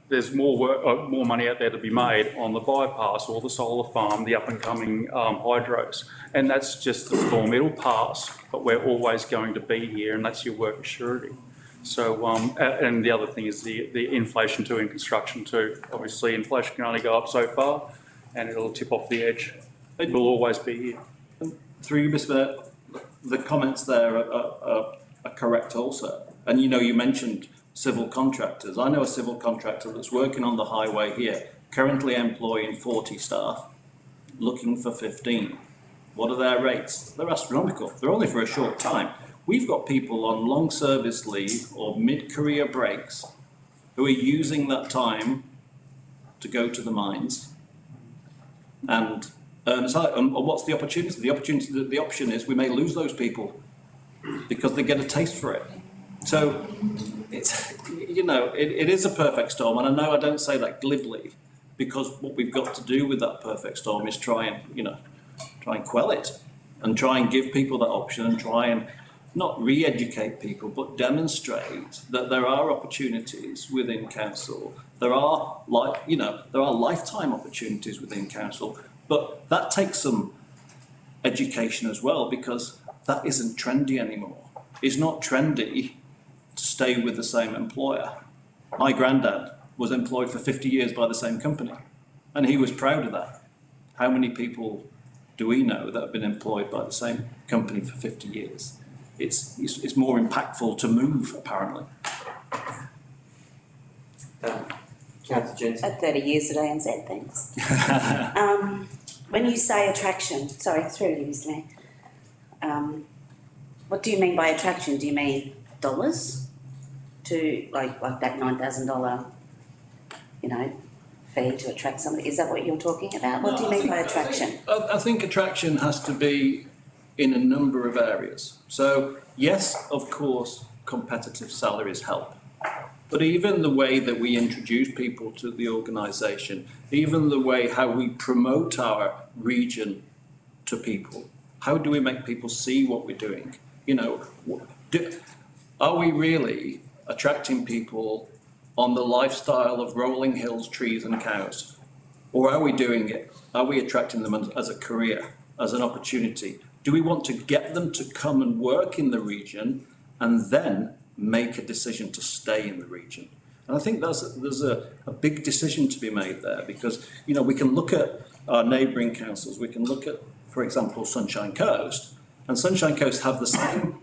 There's more work, more money out there to be made on the bypass or the solar farm, the up and coming hydros, and that's just the storm. It'll pass, but we're always going to be here, and that's your work assurity. So, and the other thing is the inflation too in construction too. Obviously, inflation can only go up so far, and it'll tip off the edge. It will always be here. Through you, Mr. The comments there are correct also. And you know, you mentioned civil contractors. I know a civil contractor that's working on the highway here, currently employing 40 staff, looking for 15. What are their rates? They're astronomical. They're only for a short time. We've got people on long service leave or mid-career breaks who are using that time to go to the mines and earn a salary. And what's the opportunity? The option is we may lose those people because they get a taste for it. So it's, you know, it is a perfect storm, and I know I don't say that glibly because what we've got to do with that perfect storm is try and quell it. and try and give people that option and try and not re-educate people, but demonstrate that there are opportunities within council. There are lifetime opportunities within council, but that takes some education as well, because that isn't trendy anymore. It's not trendy to stay with the same employer. My granddad was employed for 50 years by the same company, and he was proud of that. How many people do we know that have been employed by the same company for 50 years? It's more impactful to move, apparently. Councillor Jensen. At 30 years at ANZ, thanks. When you say attraction, sorry, through you, Mr Mayor. What do you mean by attraction? Do you mean dollars to like that $9,000, fee to attract somebody? Is that what you're talking about? What do you mean by attraction? I think attraction has to be in a number of areas. So yes, of course, competitive salaries help. But even the way that we introduce people to the organisation, even the way how we promote our region to people, how do we make people see what we're doing? Are we really attracting people on the lifestyle of rolling hills, trees and cows? Or are we doing it? Are we attracting them as a career, as an opportunity? Do we want to get them to come and work in the region and then make a decision to stay in the region? And I think there's a big decision to be made there, because, we can look at our neighbouring councils, we can look at, for example, Sunshine Coast, and Sunshine Coast have the same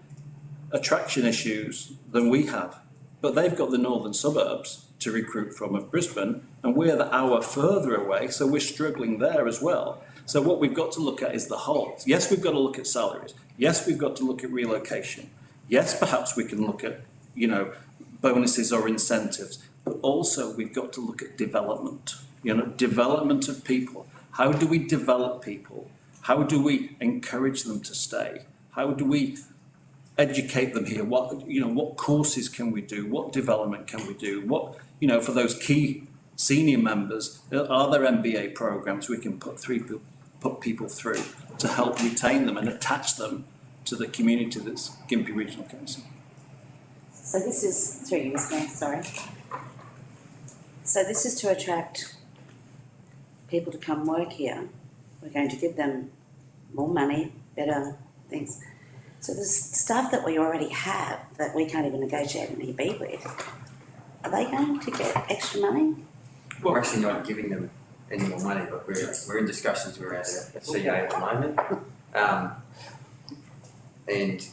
attraction issues than we have, but they've got the northern suburbs to recruit from of Brisbane, and we're the hour further away, so we're struggling there as well. So what we've got to look at is the whole. Yes, we've got to look at salaries. Yes, we've got to look at relocation. Yes, perhaps we can look at, bonuses or incentives, but also we've got to look at development, development of people. How do we develop people? How do we encourage them to stay? How do we educate them here? What courses can we do? What development can we do? What, for those key senior members, are there MBA programs we can put people through to help retain them and attach them to the community that's Gympie Regional Council? So this is, through you, Mr Mayor, sorry. So this is to attract people to come work here. We're going to give them more money, better things. So the staff that we already have, that we can't even negotiate an EB with, are they going to get extra money? We're actually not giving them any more money, but we're in discussions around a CA at the moment. And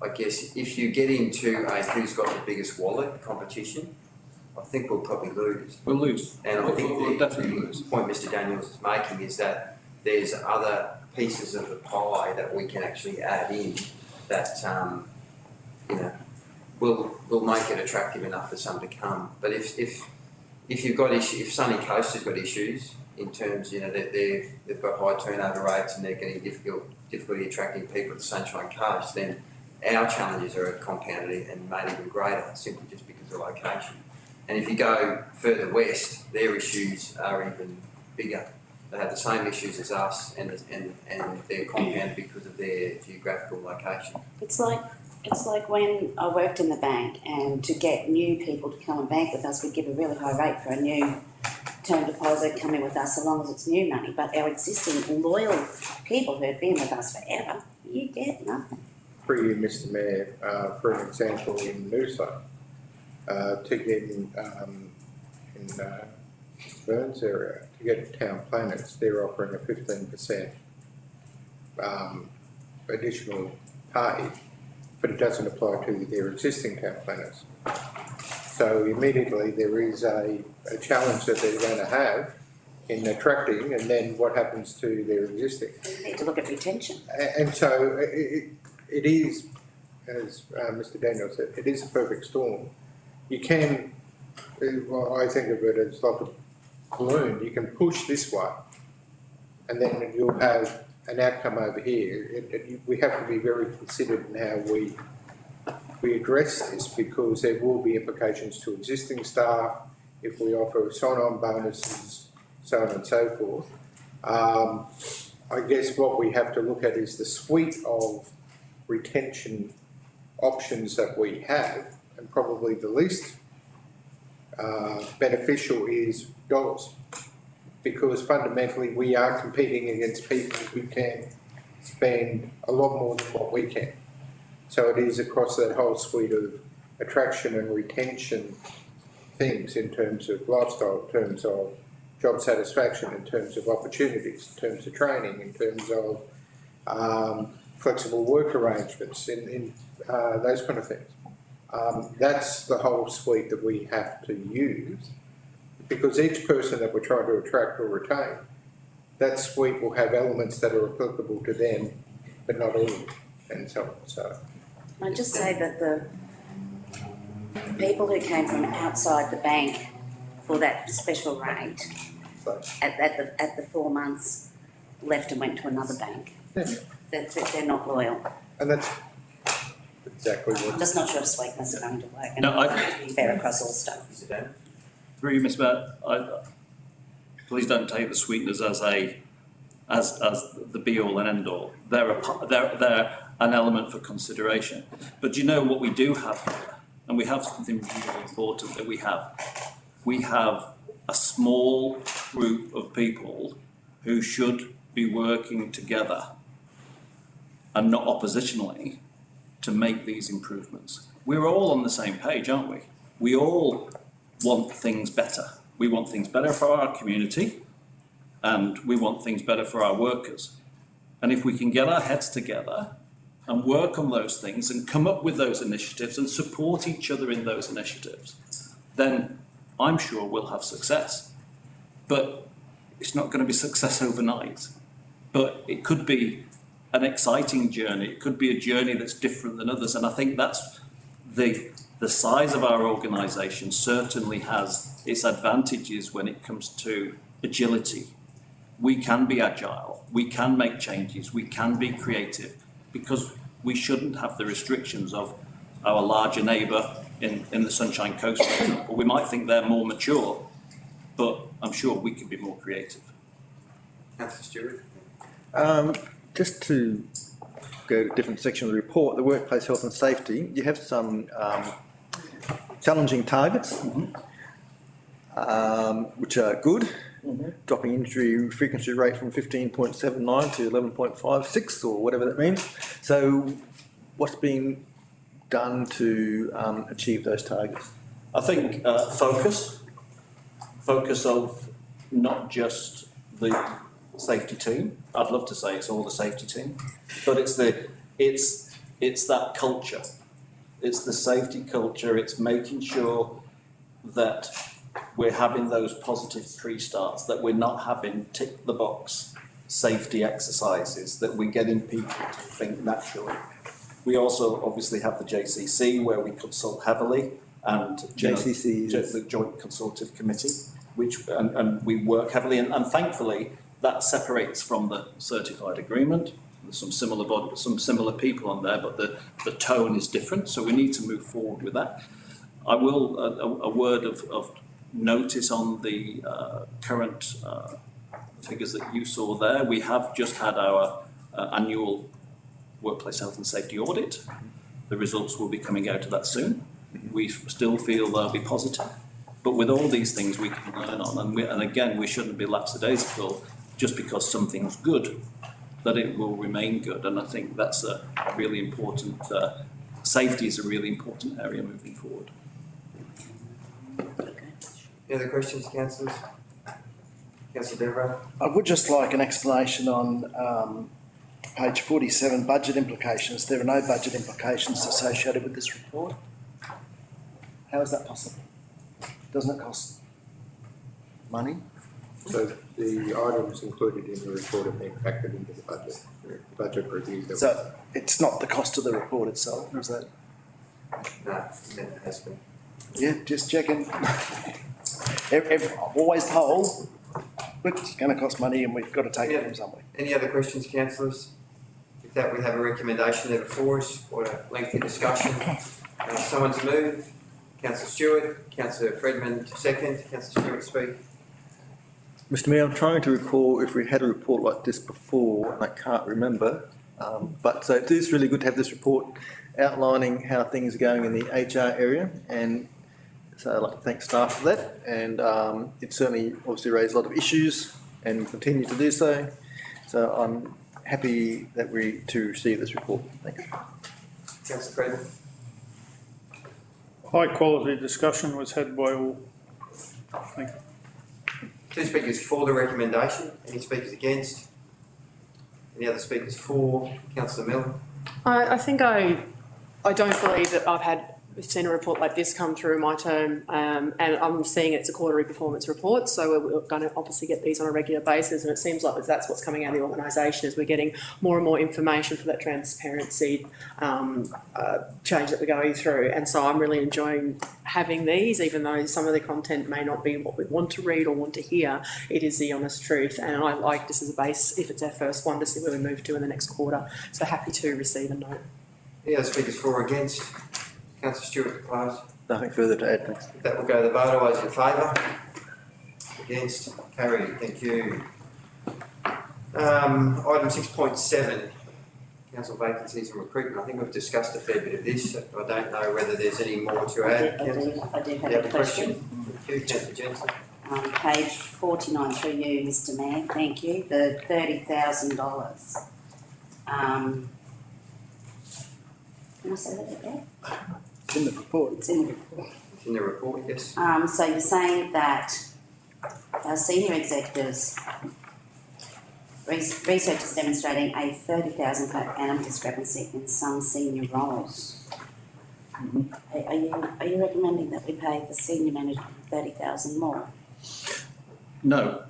I guess if you get into a who's got the biggest wallet competition, I think we'll probably lose. We'll lose. And I think we'll definitely lose. The point Mr Daniels is making is that there's other pieces of the pie that we can actually add in that, will make it attractive enough for some to come. But if you've got if Sunny Coast has got issues in terms, that they've got high turnover rates and they're getting difficulty attracting people to Sunshine Coast, then our challenges are compounded and made even greater simply just because of location. And if you go further west, their issues are even bigger. They have the same issues as us, and they're compounded because of their geographical location. It's like when I worked in the bank, and to get new people to come and bank with us, we'd give a really high rate for a new term deposit coming with us, so long as it's new money. But our existing loyal people who have been with us forever, you get nothing. For you, Mr Mayor, for an example, in Noosa, to get in Burns area, to get town planners, they're offering a 15% additional pay, but it doesn't apply to their existing town planners. So immediately there is a challenge that they're going to have in attracting, and then what happens to their existing. You need to look at retention. And so it is, as Mr Daniel said, it is a perfect storm. You can, I think of it as like a balloon. You can push this one, and then you'll have an outcome over here. We have to be very considered in how we address this, because there will be implications to existing staff if we offer sign-on bonuses, so on and so forth. I guess what we have to look at is the suite of retention options that we have, and probably the least beneficial is dollars. Because fundamentally we are competing against people who can spend a lot more than what we can. So it is across that whole suite of attraction and retention things in terms of lifestyle, in terms of job satisfaction, in terms of opportunities, in terms of training, in terms of flexible work arrangements, in those kind of things. That's the whole suite that we have to use, because each person that we're trying to attract or retain, that suite will have elements that are applicable to them, but not all, and so on. So I'd just say that the people who came from outside the bank for that special rate at the 4 months left and went to another bank. Yeah. They're not loyal. And that's exactly what. I'm just not sure if sweetness is going to work. And No, to be fair across all stuff. Through you, Ms. Mayor, please don't take the sweeteners as the be all and end all. They're an element for consideration. But do you know what we do have here? And we have something really important that we have. We have a small group of people who should be working together and not oppositionally to make these improvements. We're all on the same page, aren't we? We all want things better. We want things better for our community and we want things better for our workers. And if we can get our heads together and work on those things and come up with those initiatives and support each other in those initiatives, then I'm sure we'll have success. But it's not going to be success overnight. But it could be an exciting journey. It could be a journey that's different than others. And I think that's the size of our organisation certainly has its advantages when it comes to agility. We can be agile. We can make changes. We can be creative, because we shouldn't have the restrictions of our larger neighbour in the Sunshine Coast, for example. We might think they're more mature, but I'm sure we can be more creative. Councillor Stewart. Just to go to a different section of the report, the workplace health and safety, you have some challenging targets, which are good. Dropping injury frequency rate from 15.79 to 11.56 or whatever that means. So what's being done to achieve those targets? I think focus of not just the safety team. I'd love to say it's all the safety team, but it's that culture. It's the safety culture. It's making sure that we're having those positive pre-starts, that we're not having tick the box safety exercises, that we're getting people to think naturally. We also obviously have the JCC, where we consult heavily, and JCC is the Joint Consultative Committee, and we work heavily, and thankfully that separates from the certified agreement. There's some similar people on there, but the tone is different, so we need to move forward with that. I will a word of notice on the current figures that you saw there. We have just had our annual workplace health and safety audit. The results will be coming out of that soon. We still feel they'll be positive, but with all these things we can learn on, and again, we shouldn't be lackadaisical just because something's good, that it will remain good. And I think that's a really important, safety is a really important area moving forward. Any other questions, councillors? Councillor Devereux. I would just like an explanation on page 47, budget implications. There are no budget implications associated with this report. How is that possible? Doesn't it cost money? So the items included in the report have been factored into the budget review. So it's not the cost of the report itself, is that? No, it has been. Yeah, just checking. I'm always told, look, it's going to cost money and we've got to take it from somewhere. Any other questions, councillors? With that, we have a recommendation there before us for a lengthy discussion. Someone to move. Councillor Stewart. Councillor Fredman second. Councillor Stewart speak. Mr Mayor, I'm trying to recall if we had a report like this before, and I can't remember. But so it is really good to have this report outlining how things are going in the HR area, and so I'd like to thank staff for that. And it certainly obviously raised a lot of issues and continue to do so. So I'm happy that we to receive this report. Thanks. Councillor Freeman. High quality discussion was had by all. Thank you. 2 speakers for the recommendation. Any speakers against? Any other speakers for? Councillor Miller. I think I don't believe that I've seen a report like this come through my term, and I'm seeing it's a quarterly performance report, so we're going to obviously get these on a regular basis, and it seems like that's what's coming out of the organisation, is we're getting more and more information for that transparency change that we're going through, and so I'm really enjoying having these, even though some of the content may not be what we want to read or want to hear. It is the honest truth, and I like this as a base, if it's our first one, to see where we move to in the next quarter, so happy to receive a note. Any other speakers for or against? Councillor Stewart to close. Nothing further to add, thanks. That will go to the vote. All those in favour? Against? Carried. Thank you. Item 6.7, council vacancies and recruitment. I think we've discussed a fair bit of this. I don't know whether there's any more to add. I do have a question. Thank you, Councillor Jensen. Page 49 through you, Mr Mayor, thank you, the $30,000. Can I say that again? It's in the report. It's in the report. It's in the report, yes. So you're saying that our senior executives, research is demonstrating a 30,000 per annum discrepancy in some senior roles. Are you recommending that we pay the senior manager 30,000 more? No.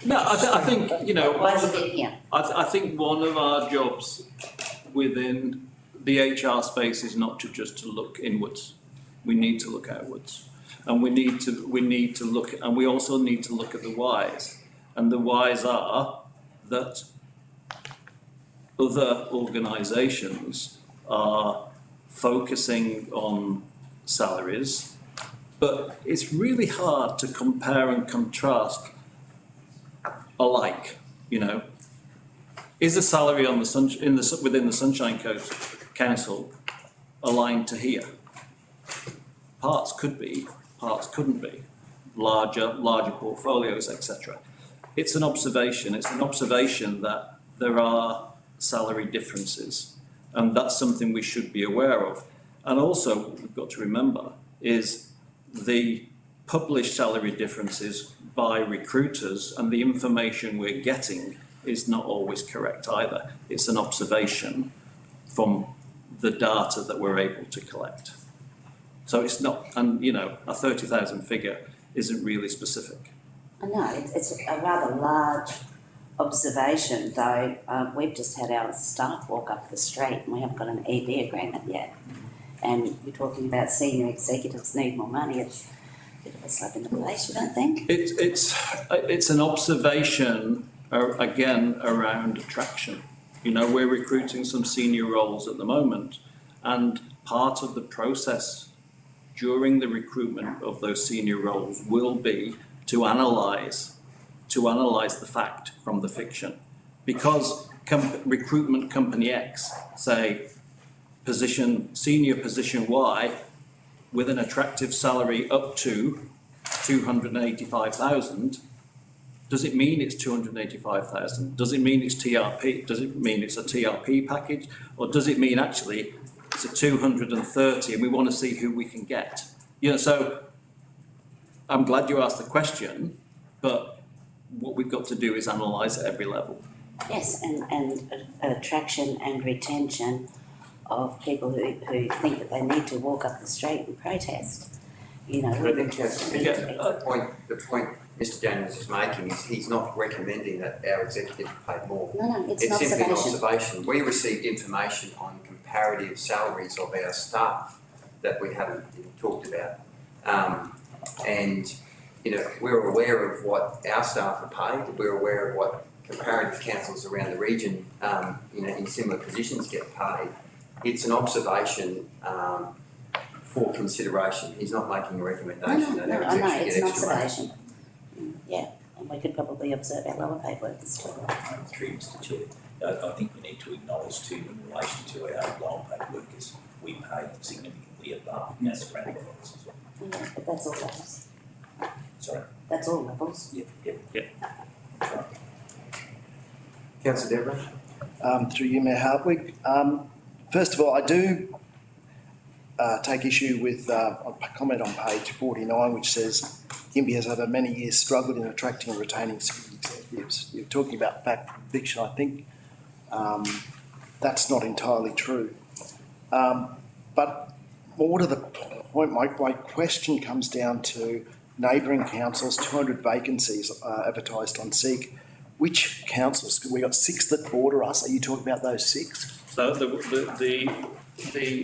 No, I think, you know, Why is it here? I think one of our jobs within the HR space is not just to look inwards. We need to look outwards, and we need to look, and we also need to look at the whys. And the whys are that other organisations are focusing on salaries, but it's really hard to compare and contrast alike. You know, is the salary on the within the Sunshine Coast Council aligned to here? Parts could be, parts couldn't be. Larger portfolios, etc. It's an observation. It's an observation that there are salary differences, and that's something we should be aware of. And also, what we've got to remember is the published salary differences by recruiters, and the information we're getting is not always correct either. It's an observation from the data that we're able to collect. So it's not, and you know, a 30,000 figure isn't really specific. I know, it's a rather large observation, though. We've just had our staff walk up the street and we haven't got an EB agreement yet. And you're talking about senior executives need more money. It's a bit of a slap in the face, you don't think? It's an observation, again, around attraction. You know, we're recruiting some senior roles at the moment, and part of the process during the recruitment of those senior roles will be to analyse the fact from the fiction. Because recruitment company X, say, senior position Y, with an attractive salary up to 285,000, does it mean it's 285,000? Does it mean it's TRP? Does it mean it's a TRP package? Or does it mean actually it's a 230 and we want to see who we can get? You know, so I'm glad you asked the question, but what we've got to do is analyse at every level. Yes, and attraction and retention of people who think that they need to walk up the street and protest. You know, the point Mr. Daniels is making is he's not recommending that our executive pay more. No, it's simply an observation. We received information on comparative salaries of our staff that we haven't talked about. And, you know, we're aware of what our staff are paid. We're aware of what comparative councils around the region, you know, in similar positions get paid. It's an observation for consideration. He's not making a No, recommendation that I areas know, actually it's get an extra money. observation. Yeah, and we could probably observe our lower paid workers too. Through you, Mr Chair, I think we need to acknowledge too, in relation to our lower paid workers, we pay significantly above national grant levels as well. Yeah, but that's all levels. Sorry? That's all levels. Yep. Councillor Deborah? Through you, Mayor Hartwig. First of all, I do take issue with a comment on page 49, which says Gympie has over many years struggled in attracting and retaining senior executives. You're talking about fact and fiction. I think that's not entirely true. But more to the point, my question comes down to neighbouring councils, 200 vacancies advertised on Civic. Which councils? We got 6 that border us. Are you talking about those 6? So the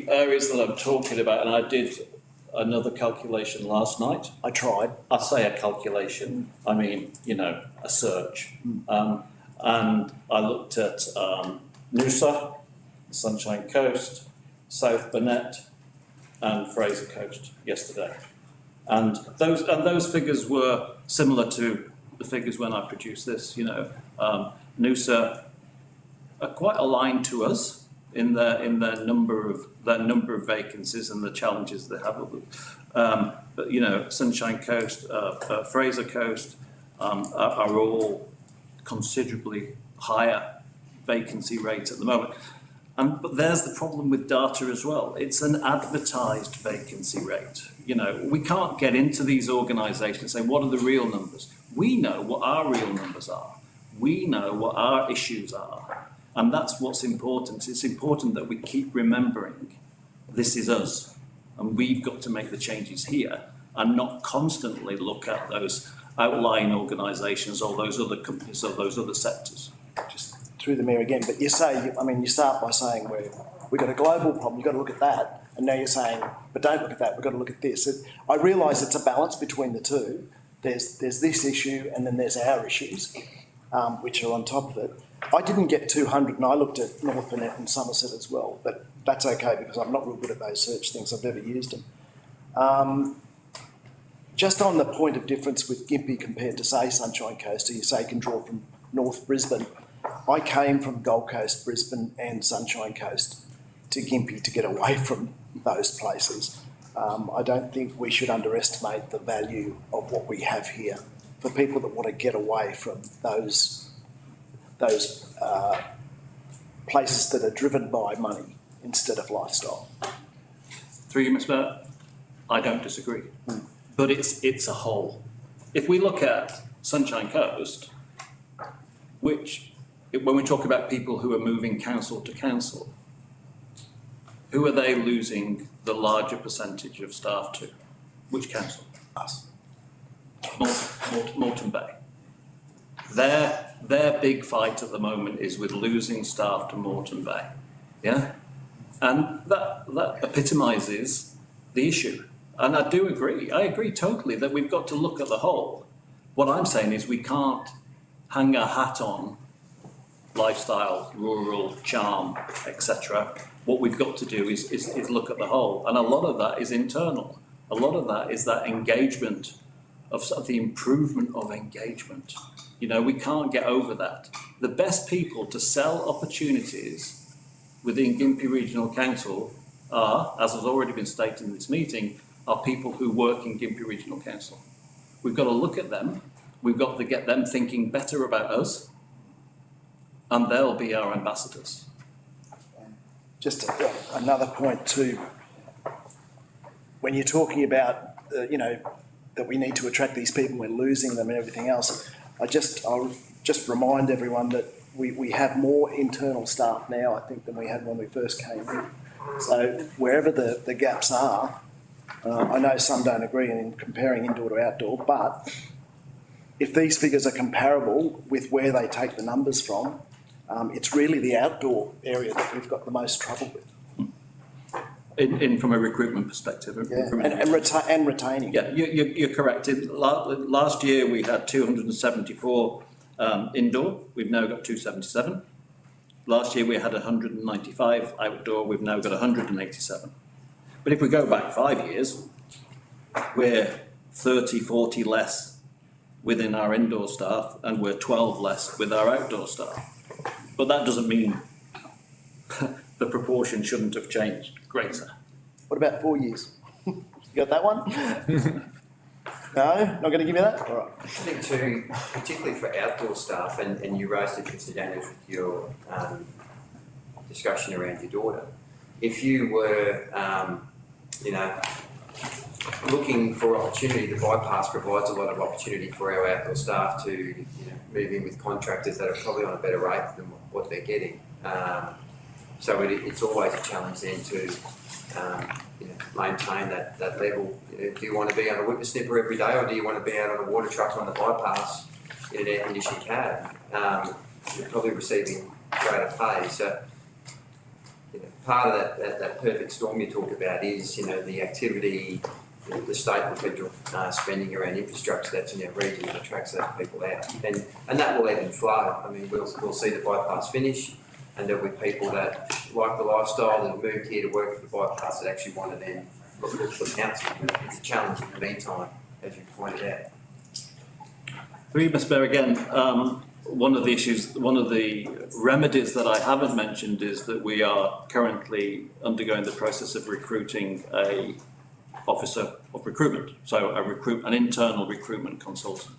areas that I'm talking about, and I did another calculation last night. I tried. I say a calculation, I mean, a search. And I looked at Noosa, Sunshine Coast, South Burnett and Fraser Coast yesterday. And those figures were similar to the figures when I produced this. Noosa are quite aligned to us in their number of vacancies and the challenges they have with them. But Sunshine Coast, Fraser Coast are all considerably higher vacancy rates at the moment. But there's the problem with data as well. It's an advertised vacancy rate. We can't get into these organisations and say, what are the real numbers? We know what our real numbers are. We know what our issues are. And that's what's important. It's important that we keep remembering this is us. And we've got to make the changes here and not constantly look at those outlying organisations or those other companies or those other sectors. Just through the mayor again, but you start by saying we've got a global problem, you've got to look at that, and now you're saying, but don't look at that, we've got to look at this. I realise it's a balance between the two. There's this issue and then there's our issues, which are on top of it. I didn't get 200 and I looked at North Burnett and Somerset as well, but that's okay because I'm not real good at those search things, I've never used them. Just on the point of difference with Gympie compared to, say, Sunshine Coast, or you say you can draw from North Brisbane, I came from Gold Coast, Brisbane and Sunshine Coast to Gympie to get away from those places. I don't think we should underestimate the value of what we have here for people that want to get away from those places that are driven by money instead of lifestyle. Through you, Mr. Mayor, I don't disagree. But it's a whole. If we look at Sunshine Coast, which, when we talk about people who are moving council to council, who are they losing the larger percentage of staff to? Which council? Us. Moreton Bay. Their big fight at the moment is with losing staff to Moreton Bay. Yeah? And that epitomises the issue. And I do agree. I agree totally that we've got to look at the whole. What I'm saying is we can't hang our hat on lifestyle, rural, charm, etc. What we've got to do is look at the whole. And a lot of that is internal. A lot of that is that engagement, of the improvement of engagement. We can't get over that. The best people to sell opportunities within Gympie Regional Council are, as has already been stated in this meeting, are people who work in Gympie Regional Council. We've got to look at them. We've got to get them thinking better about us, and they'll be our ambassadors. Just another point too. When you're talking about, that we need to attract these people, we're losing them and everything else, I'll just remind everyone that we have more internal staff now, I think, than we had when we first came in. So wherever the gaps are, I know some don't agree in comparing indoor to outdoor, but if these figures are comparable with where they take the numbers from, it's really the outdoor area that we've got the most trouble with. From a recruitment perspective. And retaining. Yeah, you're correct. Last year we had 274 indoor. We've now got 277. Last year we had 195 outdoor. We've now got 187. But if we go back 5 years, we're 30, 40 less within our indoor staff and we're 12 less with our outdoor staff. But that doesn't mean the proportion shouldn't have changed greater. What about 4 years? You got that one? No, not going to give me that? All right. I think too, particularly for outdoor staff, and you raised it, Mr. Daniels, with your discussion around your daughter. If you were, looking for opportunity, the bypass provides a lot of opportunity for our outdoor staff to move in with contractors that are probably on a better rate than what they're getting. So it's always a challenge then to maintain that level. Do you want to be on a whipper snipper every day, or do you want to be out on a water truck on the bypass in an air-conditioned cab? You're probably receiving greater pay. So part of that perfect storm you talk about is the activity, the state and federal spending around infrastructure that's in our region that attracts those people out, and that will ebb and flow. I mean, we'll see the bypass finish, and there'll be people that like the lifestyle that have moved here to work for the bypass that actually want to then look for council. It's a challenge in the meantime, as you pointed out. Through you, Mr. Mayor, again, one of the remedies that I haven't mentioned is that we are currently undergoing the process of recruiting a officer of recruitment, so an internal recruitment consultant,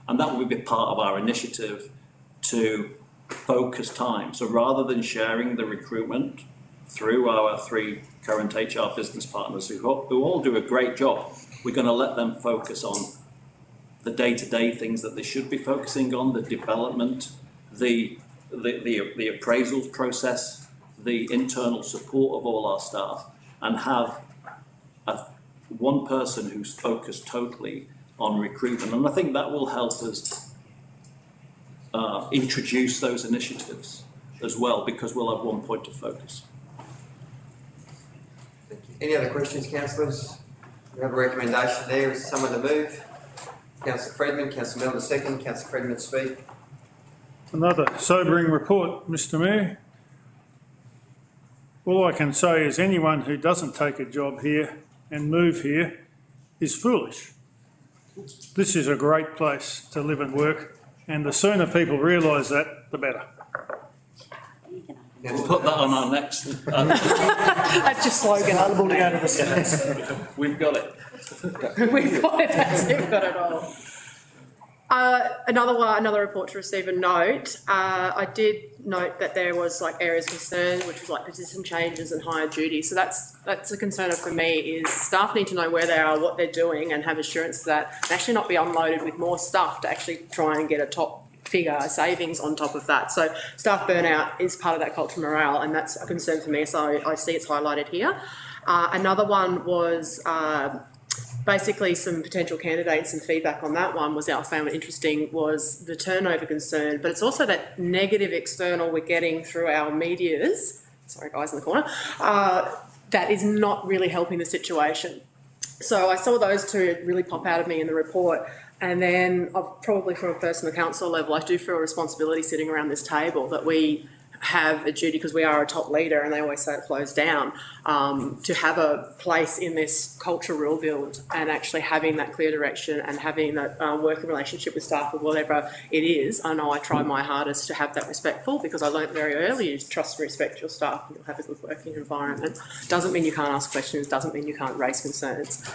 and that will be part of our initiative to focus time. So rather than sharing the recruitment through our 3 current HR business partners who all do a great job, we're going to let them focus on the day-to-day things that they should be focusing on, the development, the appraisals process, the internal support of all our staff, and have one person who's focused totally on recruitment. And I think that will help us introduce those initiatives as well, because we'll have one point of focus. Thank you. Any other questions, councillors? We have a recommendation there. Is someone to move? Councillor Fredman, Councillor Milner second. Councillor Fredman speak. Another sobering report, Mr. Mayor. All I can say is anyone who doesn't take a job here and move here is foolish. This is a great place to live and work, and the sooner people realise that, the better. We'll put that on our next. That's just slogan. Available to go to the Senate. We've got it. We've got it. That's it. We've got it all. Another report to receive a note. I did note that there was areas of concern, which was position changes and higher duty. So that's a concern for me. Is staff need to know where they are, what they're doing, and have assurance that and actually not be unloaded with more stuff to actually try and get a top figure savings on top of that. So staff burnout is part of that culture morale, and that's a concern for me. So I see it's highlighted here. Another one was basically some potential candidates and feedback on that one I found interesting was the turnover concern, but it's also that negative external we're getting through our medias, sorry guys in the corner, that is not really helping the situation. So I saw those two really pop out of me in the report. And then probably from a personal council level, I do feel a responsibility sitting around this table that we have a duty, because we are a top leader and they always say it flows down, to have a place in this culture rebuild and actually having that clear direction and having that working relationship with staff or whatever it is. I know I try my hardest to have that respectful, because I learned very early you trust and respect your staff and you'll have a good working environment. Doesn't mean you can't ask questions, doesn't mean you can't raise concerns.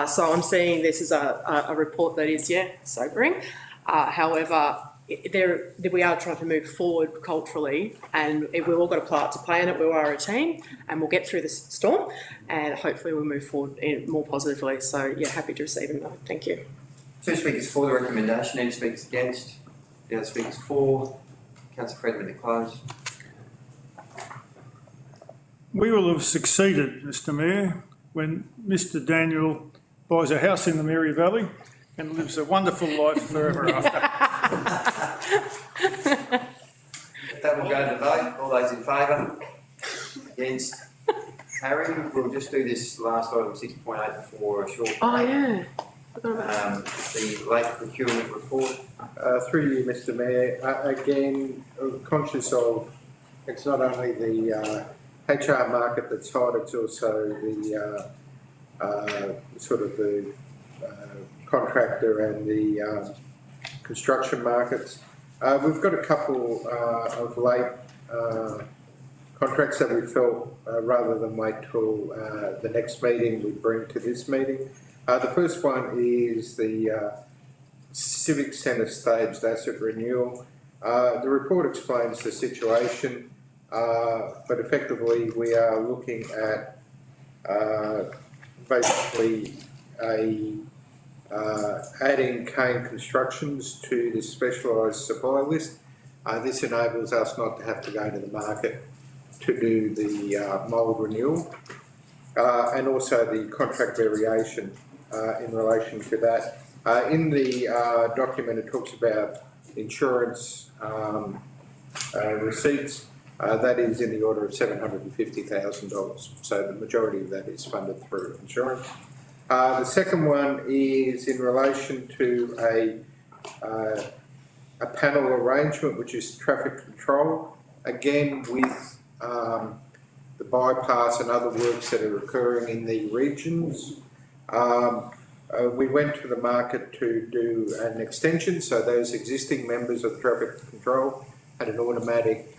So I'm seeing this as a report that is, sobering. However, we are trying to move forward culturally, and we've all got a part to play in it. We are a team, and we'll get through this storm, and hopefully we'll move forward more positively. So, happy to receive a note. Thank you. 2 speakers for the recommendation, any speakers against? The other speakers for. Councillor Fredman to close. We will have succeeded, Mr. Mayor, when Mr. Daniel buys a house in the Mary Valley and lives a wonderful life forever after. That will go to vote. All those in favour? Against? Harry, we'll just do this last item 6.8 before a short break. Oh, yeah. The late procurement report. Through you, Mr. Mayor, again, conscious of it's not only the HR market that's hot. It's also the sort of the contractor and the construction markets. We've got a couple of late contracts that we felt, rather than wait till the next meeting, we bring to this meeting. The first one is the Civic Centre staged asset renewal. The report explains the situation, but effectively we are looking at basically adding Kane Constructions to the specialised supply list. This enables us not to have to go to the market to do the mould renewal, and also the contract variation in relation to that. In the document it talks about insurance receipts. That is in the order of $750,000. So the majority of that is funded through insurance. The second one is in relation to a panel arrangement, which is traffic control. Again, with the bypass and other works that are occurring in the regions. We went to the market to do an extension, so those existing members of traffic control had an automatic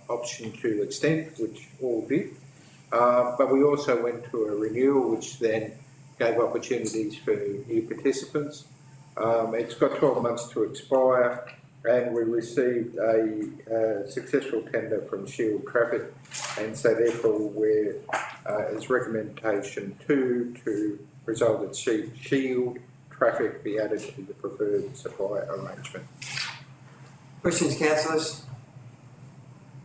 option to extend, which all did. But we also went to a renewal, which then gave opportunities for new participants. It's got 12 months to expire, and we received a successful tender from Shield Traffic, and so therefore we're, as recommendation 2, to resolve that Shield Traffic be added to the preferred supply arrangement. Questions, councillors?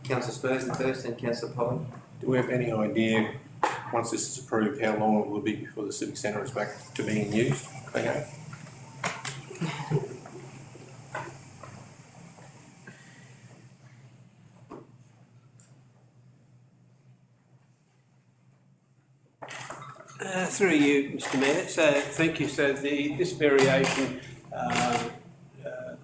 Councillor Spurgeon first, then Councillor Polly. Do we have any idea, once this is approved, how long it will be before the Civic Centre is back to being used? Okay. Through you, Mr. Mayor. So thank you. So this variation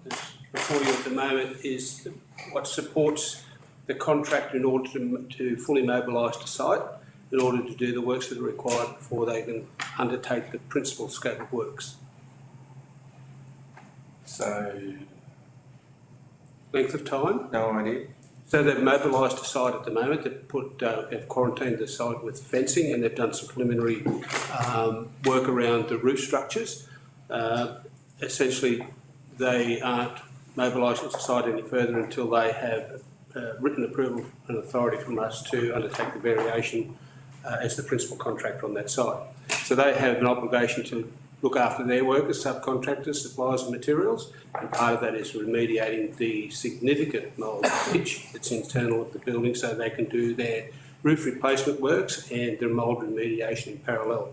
that's before you at the moment is what supports the contractor in order to fully mobilise the site in order to do the works that are required before they can undertake the principal scope of works. So, length of time? No idea. So they've mobilised the site at the moment. They've quarantined the site with fencing, and they've done some preliminary work around the roof structures. Essentially, they aren't mobilising the site any further until they have written approval and authority from us to undertake the variation as the principal contractor on that site. So they have an obligation to look after their workers, subcontractors, suppliers and materials, and part of that is remediating the significant mould pitch that's internal of the building so they can do their roof replacement works and their mould remediation in parallel.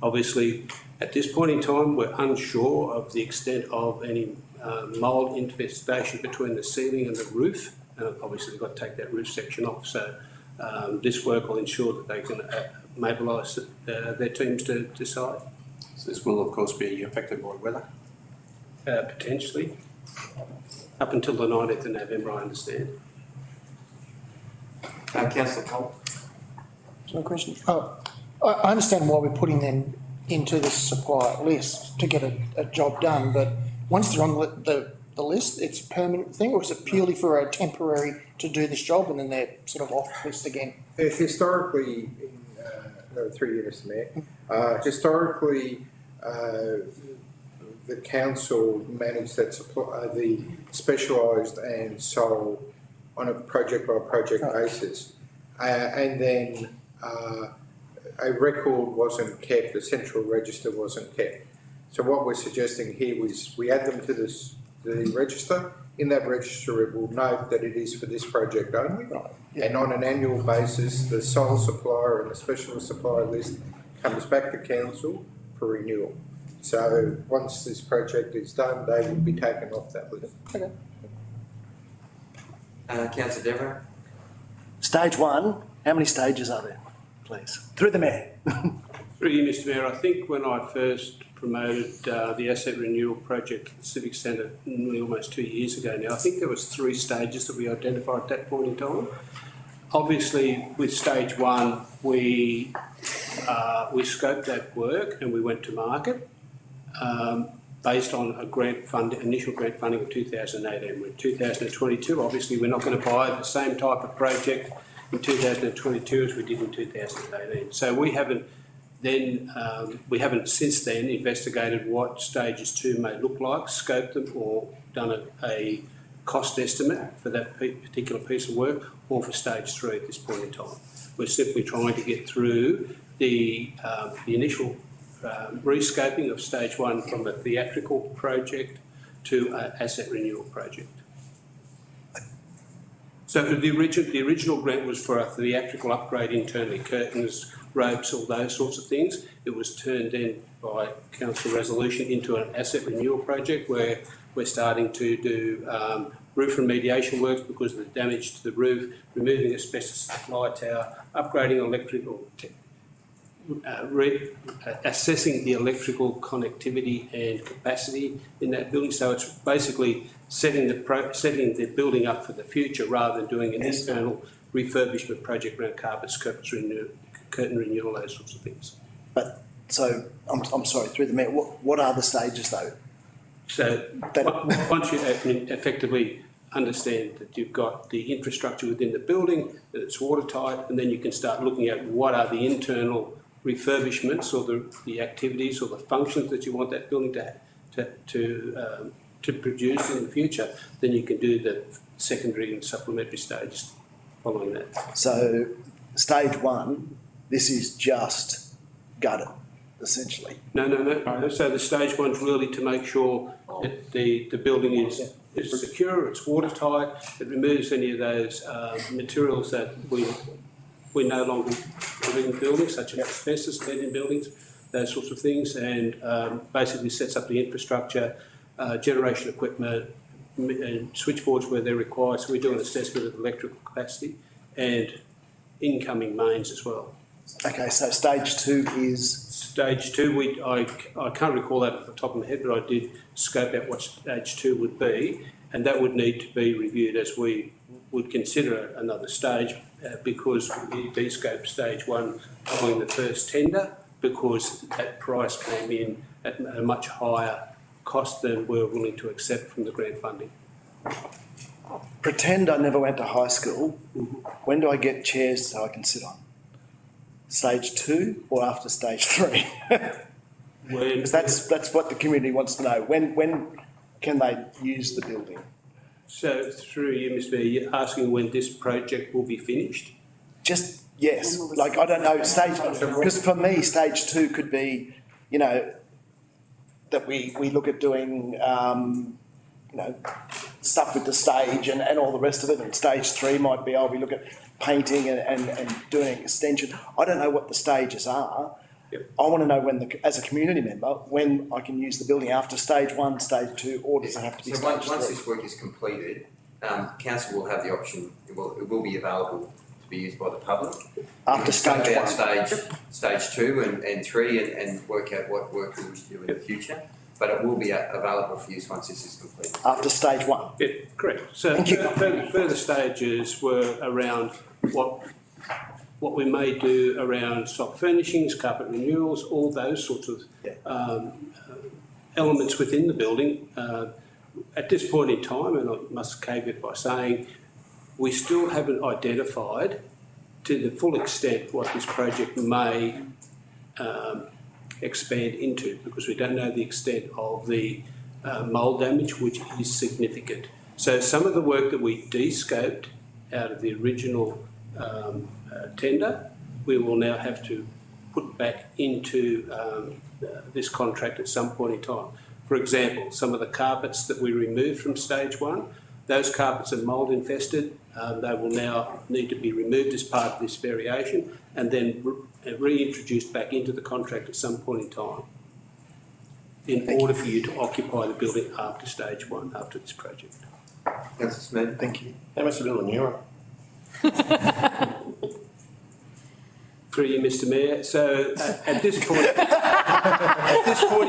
Obviously, at this point in time, we're unsure of the extent of any mould infestation between the ceiling and the roof, and obviously they've got to take that roof section off. So this work will ensure that they can mobilise their teams to site. So this will, of course, be affected by weather? Potentially. Up until the 19th of November, I understand. Councillor Cole. No question. Oh, I understand why we're putting them into the supply list to get a job done, but once they're on the list, it's a permanent thing, or is it purely for a temporary to do this job and then they're sort of off the list again? Historically, through you, Mr. Mayor, historically, the council managed that supply, the specialised and sold on a project-by-project basis, and then a record wasn't kept, a central register wasn't kept. So what we're suggesting here was we add them to the register. In that register, it will note that it is for this project only. Right. Yeah. And on an annual basis, the sole supplier and the specialist supplier list comes back to council for renewal. So once this project is done, they will be taken off that list. Okay. Councillor Devereux. Stage 1, how many stages are there, please? Through the Mayor. Through you, Mr. Mayor, I think when I first promoted the asset renewal project at the Civic Centre nearly almost 2 years ago now, I think there was 3 stages that we identified at that point in time. obviously, with stage one, we scoped that work and we went to market based on a initial grant funding of 2018. We're in 2022. Obviously, we're not going to buy the same type of project in 2022 as we did in 2018. So we haven't since then investigated what stages 2 may look like, scoped them, or done a cost estimate for that particular piece of work, or for stage 3 at this point in time. We're simply trying to get through the initial rescoping of stage 1 from a theatrical project to an asset renewal project. So the original grant was for a theatrical upgrade internally, curtains, ropes, all those sorts of things. It was turned in by council resolution into an asset renewal project where we're starting to do roof remediation works because of the damage to the roof, removing asbestos supply tower, upgrading electrical, assessing the electrical connectivity and capacity in that building. So it's basically setting the building up for the future rather than doing an external refurbishment project around carpets, curtain renewal, those sorts of things. But so I'm sorry, through the mayor, what are the stages though? So once you effectively understand that you've got the infrastructure within the building, that it's watertight, and then you can start looking at what are the internal refurbishments or the activities or the functions that you want that building to produce in the future, then you can do the secondary and supplementary stages following that. So stage 1, this is just gutted, essentially. No. So the stage 1's really to make sure that the building is secure, it's watertight, it removes any of those materials that we no longer put in buildings, such as asbestos, lead in buildings, those sorts of things, and basically sets up the infrastructure, generation equipment, and switchboards where they're required. So we do an assessment of electrical capacity and incoming mains as well. Okay, so stage 2 is? Stage 2, I can't recall that off the top of my head, but I did scope out what stage 2 would be, and that would need to be reviewed as we would consider another stage because we de-scoped stage 1 following the first tender because that price came in at a much higher cost than we were willing to accept from the grant funding. Pretend I never went to high school. When do I get chairs so I can sit on? Stage 2 or after stage 3? Because that's what the community wants to know. When can they use the building? So through you, Mr. Mayor, you're asking when this project will be finished? Just, yes. Like, I don't know, because for me, stage 2 could be, that we look at doing, stuff with the stage and all the rest of it. And stage 3 might be, we look at painting and doing an extension. I don't know what the stages are. Yep. I want to know as a community member, when I can use the building after stage 1, stage 2, or does it have to be stage 3? Once this work is completed, council will have the option, it will be available to be used by the public. After stage 1. Stage 2 and 3 and work out what work we wish to do in the future. But it will be available for use once this is completed. After stage 1? Yeah, correct. So further stages were around what we may do around soft furnishings, carpet renewals, all those sorts of elements within the building. At this point in time, and I must caveat by saying, we still haven't identified to the full extent what this project may expand into because we don't know the extent of the mould damage, which is significant. So some of the work that we de-scoped out of the original tender, we will now have to put back into this contract at some point in time. For example, some of the carpets that we removed from stage 1, those carpets are mould infested. They will now need to be removed as part of this variation and then reintroduced back into the contract at some point in time in order for you to occupy the building after stage 1, after this project. Councillor Smith. Thank you. How much to build a new one? Through you, Mr. Mayor. So at this point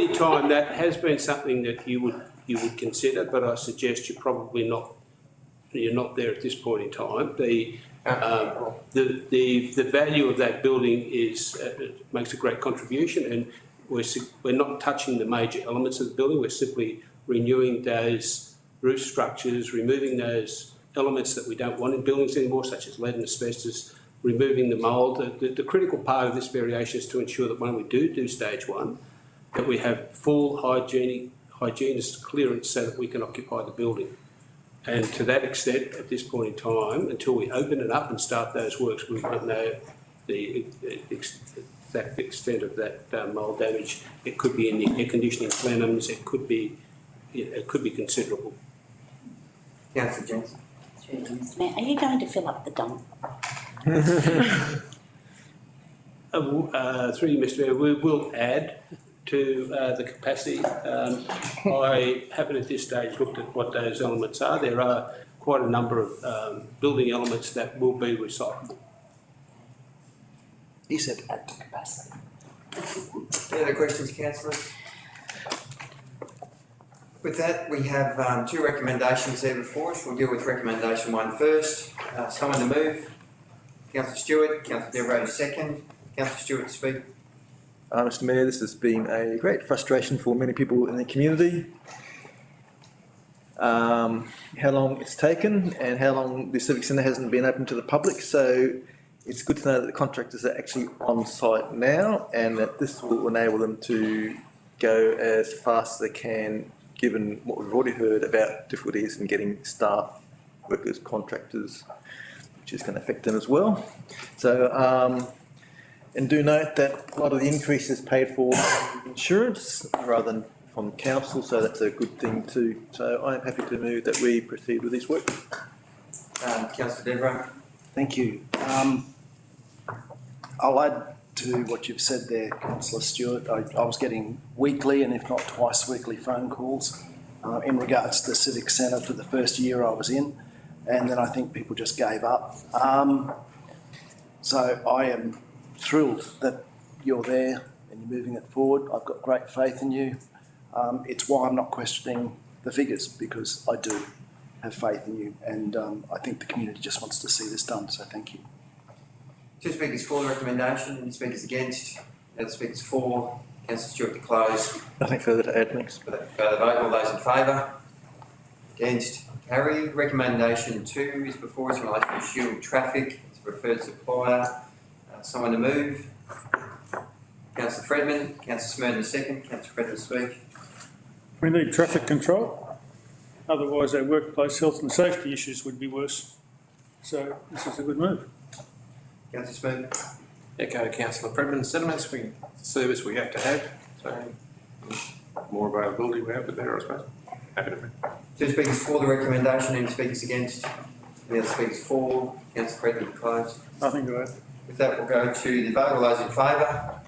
in time, that has been something that you would consider, but I suggest you're probably not. You're not there at this point in time. The value of that building makes a great contribution, and we're not touching the major elements of the building. We're simply renewing those roof structures, removing those elements that we don't want in buildings anymore, such as lead and asbestos, removing the mould. The critical part of this variation is to ensure that when we do stage one, that we have full hygienist clearance so that we can occupy the building. And to that extent, at this point in time, until we open it up and start those works, we won't know the exact extent of that mould damage. It could be in the air conditioning plenums. It could be considerable. Councillor Johnson. Through you, Mr. Mayor, are you going to fill up the dump? Through you, Mr. Mayor, we will add to the capacity. I haven't at this stage looked at what those elements are. There are quite a number of building elements that will be recyclable. He said add to capacity. Any other questions, councillors? With that, we have two recommendations there before us. We'll deal with recommendation one first. Someone to move. Councillor Stewart, Councillor Devereux to second. Councillor Stewart to speak. Mr. Mayor, this has been a great frustration for many people in the community. How long it's taken and how long the Civic Centre hasn't been open to the public. So it's good to know that the contractors are actually on site now and that this will enable them to go as fast as they can, given what we've already heard about difficulties in getting staff, workers, contractors, which is going to affect them as well. So, and do note that a lot of the increase is paid for insurance rather than from council, so that's a good thing too. So I am happy to move that we proceed with this work. Councillor Devereux. Thank you. I'll add to what you've said there, Councillor Stewart. I was getting weekly and if not twice weekly phone calls in regards to the Civic Centre for the first year I was in, and then I think people just gave up. So I am thrilled that you're there and you're moving it forward. I've got great faith in you. It's why I'm not questioning the figures, because I do have faith in you, and I think the community just wants to see this done, so thank you. Two speakers for the recommendation, any speakers against, other speakers for. Councillor Stewart to close. Nothing further to add, thanks. For the vote, all those in favour? Against? Carried. Recommendation 2 is before us in relation to Shield Traffic. It's a preferred supplier. Someone to move. Councillor Fredman. Councillor Smurden second. Councillor Fredman speak. We need traffic control. Otherwise our workplace health and safety issues would be worse. So this is a good move. Councillor Smurden. Echo Councillor Fredman, settlements, service we have to have, so more availability we have, the better, I suppose. Happy to move. Two speakers for the recommendation, any speakers against? Any other speakers for? Councillor Fredman to close. Nothing to add. With that, we'll go to the vote. All those in favour?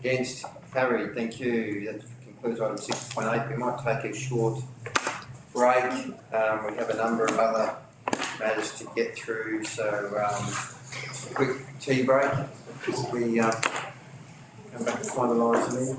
Against? Carried. Thank you. That concludes item 6.8. We might take a short break. We have a number of other matters to get through, so just a quick tea break. We come back to finalise the meeting.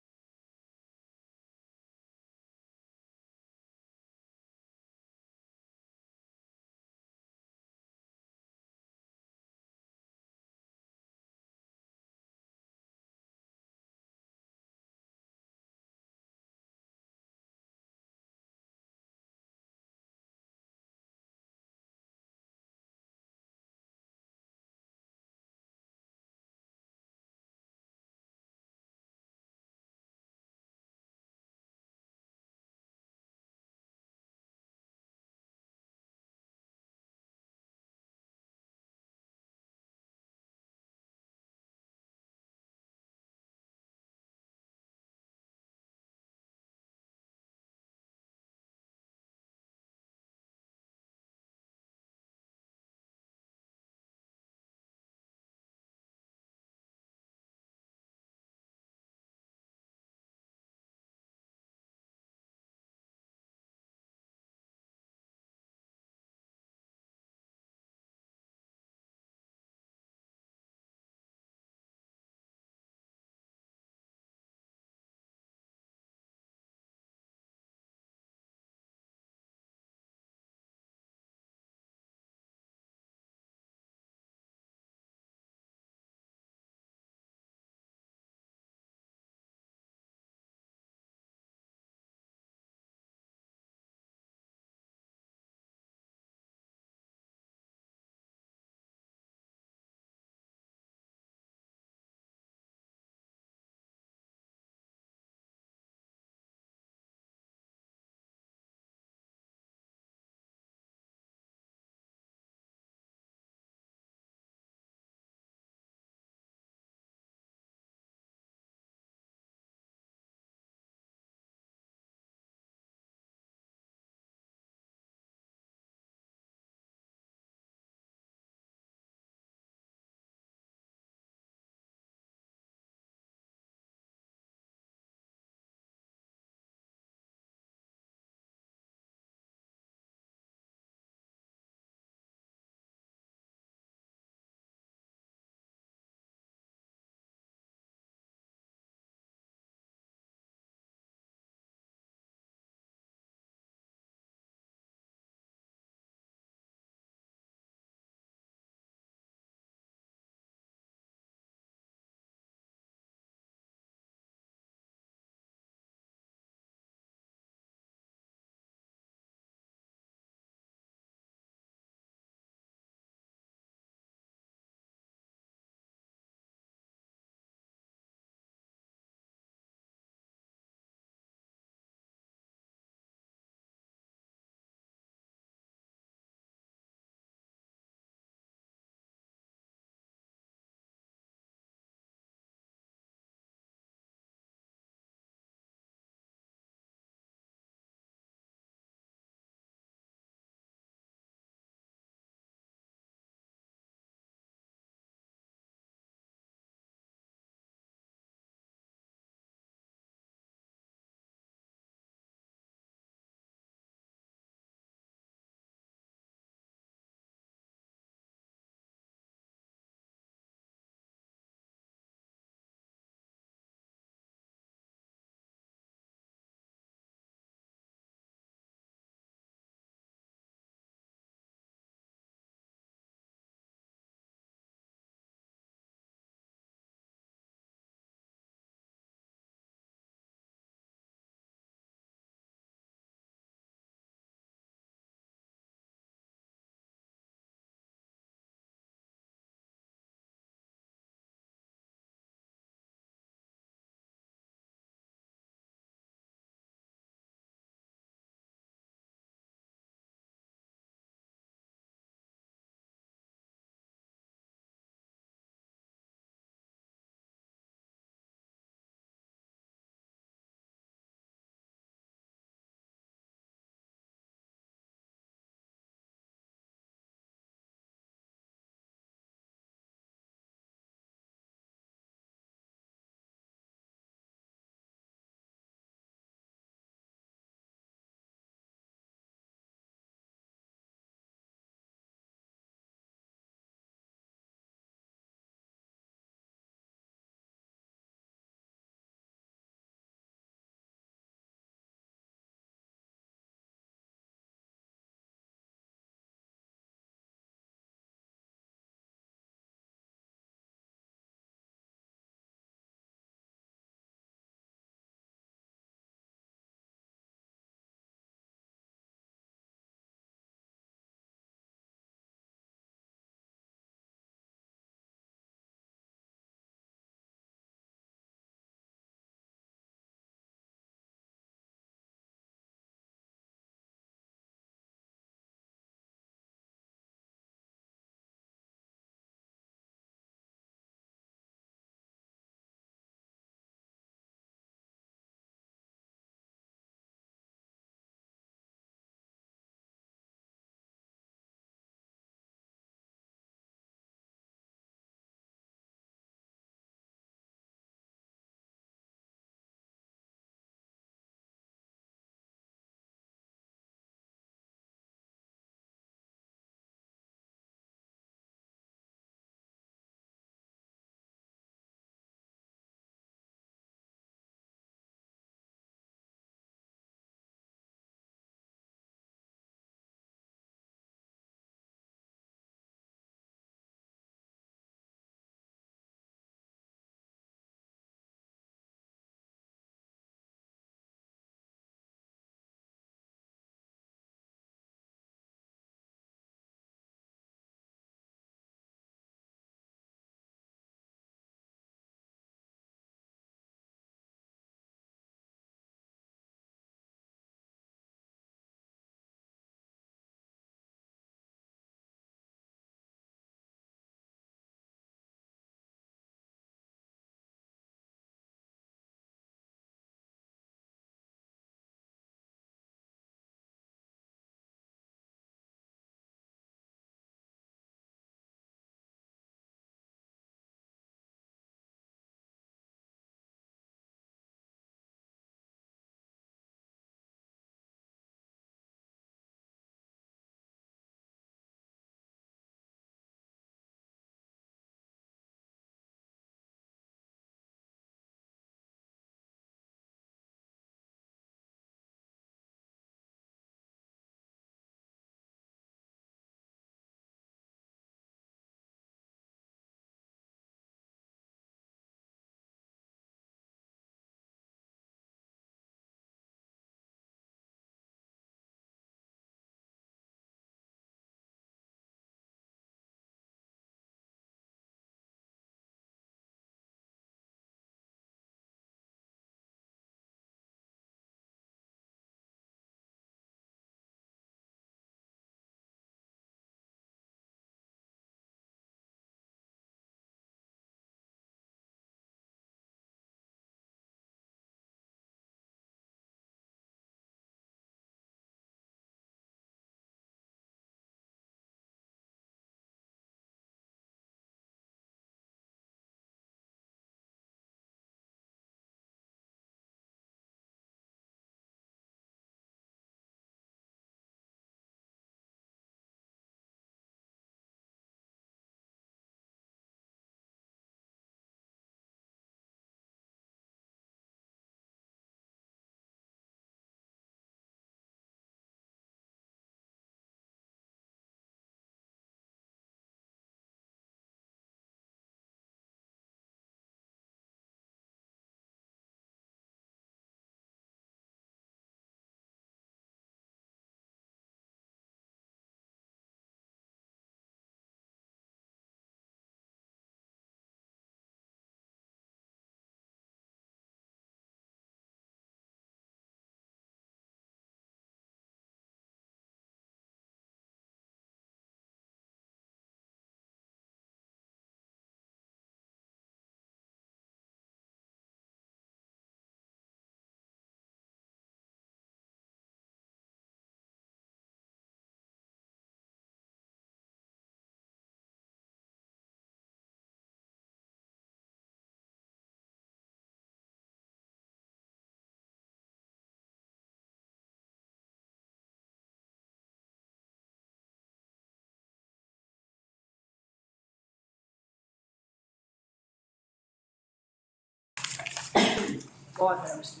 Live now, Mr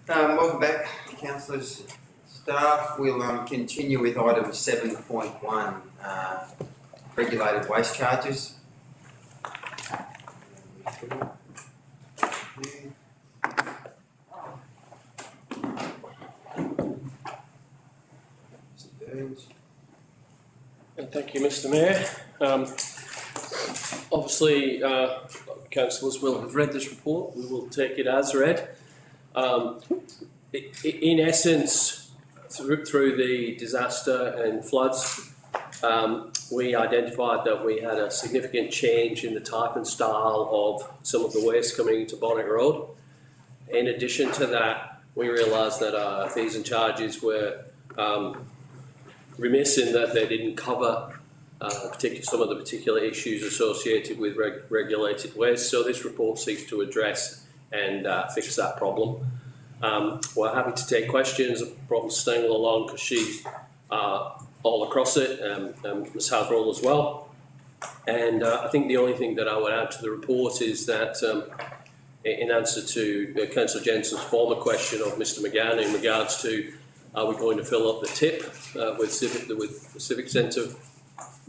Mayor. Welcome back, councillors, staff. We'll continue with item 7.1, regulated waste charges. And thank you, Mr Mayor. Obviously, councillors will have read this report. We will take it as read. In essence, through the disaster and floods, we identified that we had a significant change in the type and style of some of the waste coming into Bonnet Road. In addition to that, we realised that our fees and charges were remiss in that they didn't cover some of the particular issues associated with regulated waste. So this report seeks to address and fix that problem. We're happy to take questions. Brought Ms Stengel along because she's all across it, and Ms Haverall as well. And I think the only thing that I would add to the report is that in answer to Councillor Jensen's former question of Mr McGann in regards to are we going to fill up the tip with the Civic Centre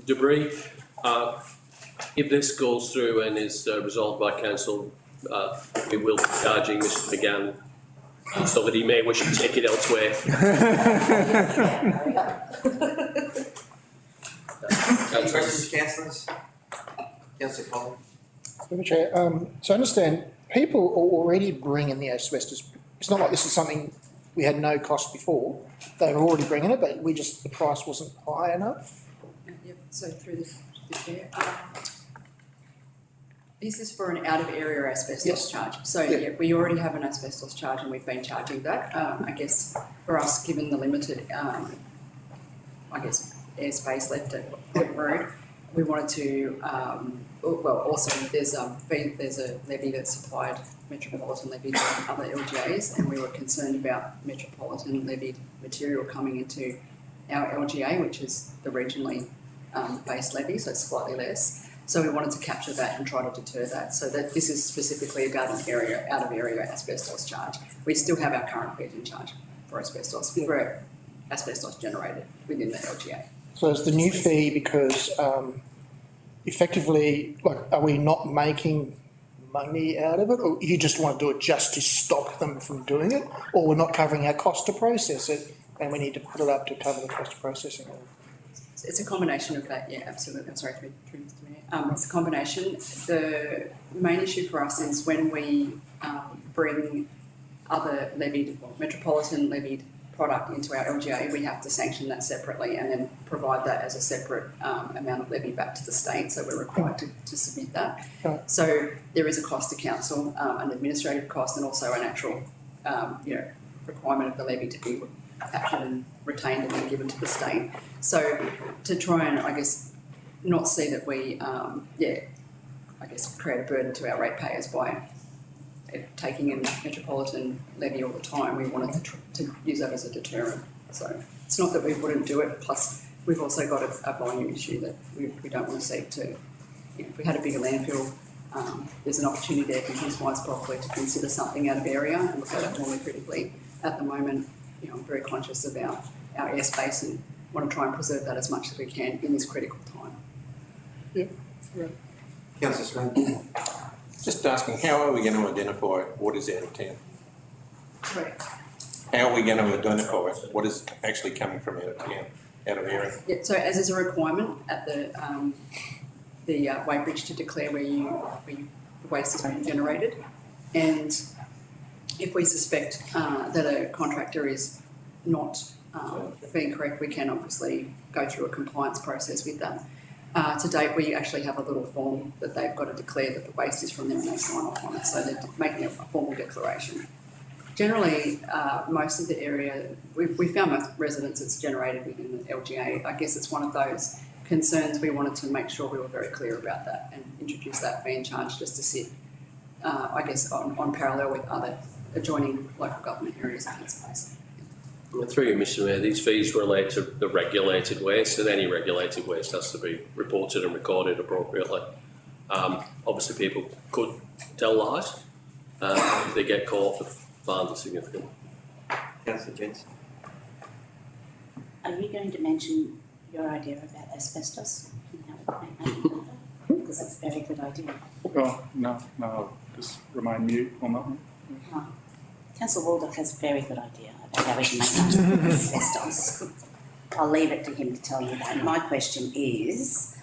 debris, if this goes through and is resolved by council, we will be charging Mr McGann so that he may wish to take it elsewhere. Any questions, councillors? Councillor Collins. Mr Chair, so I understand people are already bringing the asbestos. It's not like this is something we had no cost before. They were already bringing it, but the price wasn't high enough. Yep, so through the chair. This is for an out-of-area asbestos charge. So yeah, we already have an asbestos charge and we've been charging that. I guess for us, given the limited, airspace left at Point Road, we wanted to, also there's a levy that's supplied, metropolitan levy to other LGAs, and we were concerned about metropolitan levied material coming into our LGA, which is the regionally based levy, so it's slightly less. So we wanted to capture that and try to deter that. So that this is specifically about an out of area asbestos charge. We still have our current feed-in charge for asbestos generated within the LGA. So it's the new fee because effectively, are we not making money out of it, or you just want to do it just to stop them from doing it, or we're not covering our cost to process it and we need to put it up to cover the cost of processing it? It's a combination of that, yeah, absolutely. I'm sorry, through Mr Mayor. It's a combination. The main issue for us is when we bring other levied, metropolitan levied product into our LGA, we have to sanction that separately and then provide that as a separate amount of levy back to the state. So we're required to submit that. Right. So there is a cost to council, an administrative cost, and also an actual, requirement of the levy to be captured and retained and then given to the state. So to try and, not see that we, create a burden to our ratepayers by taking in metropolitan levy all the time, we wanted to use that as a deterrent. So it's not that we wouldn't do it, plus we've also got a volume issue that we don't want to seek to, if we had a bigger landfill, there's an opportunity there business-wise probably to consider something out of area and look at it more critically. At the moment, I'm very conscious of our airspace and want to try and preserve that as much as we can in this critical time. Yeah, right. Councillor Swain. Just asking, how are we going to identify what is out of town? Correct. How are we going to identify what is actually coming from out of town, out of area? Yeah, so as is a requirement at the weighbridge to declare where the waste has been generated, and if we suspect that a contractor is not being correct, we can obviously go through a compliance process with that. To date, we actually have a little form that they've got to declare that the waste is from them and they sign off on it, so they're making a formal declaration. Generally, most of the area, we found most residents it's generated within the LGA. I guess it's one of those concerns we wanted to make sure we were very clear about that and introduce that fee and charge just to sit, on parallel with other adjoining local government areas in that space. Through you, Mr Mayor, these fees relate to the regulated waste, and any regulated waste has to be reported and recorded appropriately. Obviously, people could tell lies, if they get caught, the fines are significant. Councillor Jensen. Are you going to mention your idea about asbestos? Because that's a very good idea. Oh, no, I'll just remain mute on that one. Oh. Councillor Waldock has a very good idea about how we can make money with asbestos. I'll leave it to him to tell you that. My question is,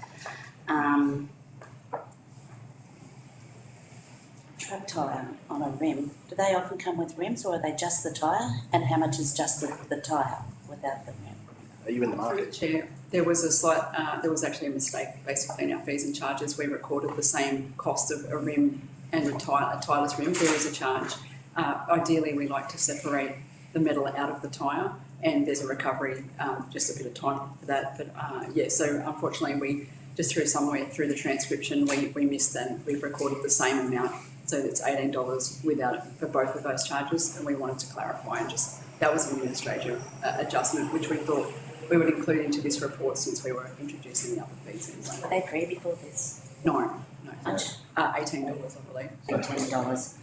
truck tyre on a rim, do they often come with rims or are they just the tyre? And how much is just the tyre without the rim? Are you in the Through market? the chair, there was a slight, there was actually a mistake basically in our fees and charges. We recorded the same cost of a rim and a tyreless rim. There is a charge. Ideally, we like to separate the metal out of the tyre, and there's a recovery, just a bit of time for that. But yeah, so unfortunately, we just somewhere through the transcription, we missed that. We've recorded the same amount, so it's $18 without it for both of those charges, and we wanted to clarify and just that was an administrative adjustment, which we thought we would include into this report since we were introducing the other fees anyway. Were they free before this? No. Much? $18, I believe. $18.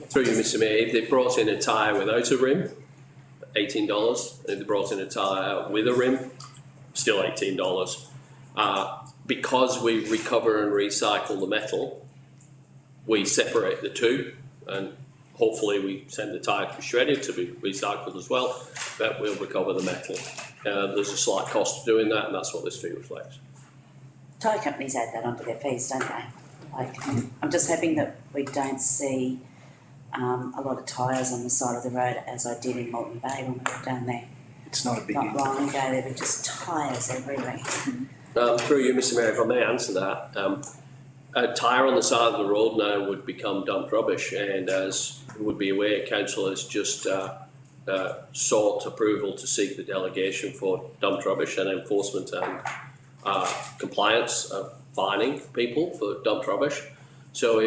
Through you, Mr Mayor, if they brought in a tyre without a rim, $18. If they brought in a tyre with a rim, still $18. Because we recover and recycle the metal, we separate the two, and hopefully we send the tyre to shredded to be recycled as well, but we'll recover the metal. There's a slight cost of doing that, and that's what this fee reflects. Tyre companies add that onto their fees, don't they? Like, I'm just hoping that we don't see a lot of tyres on the side of the road, as I did in Moulton Bay when we were down there. It's not a big Not long ago, there were just tyres everywhere. Through you, Mr Mayor, if I may answer that, a tyre on the side of the road now would become dumped rubbish, and as you would be aware, council has just sought approval to seek the delegation for dumped rubbish and enforcement and compliance, fining people for dumped rubbish. So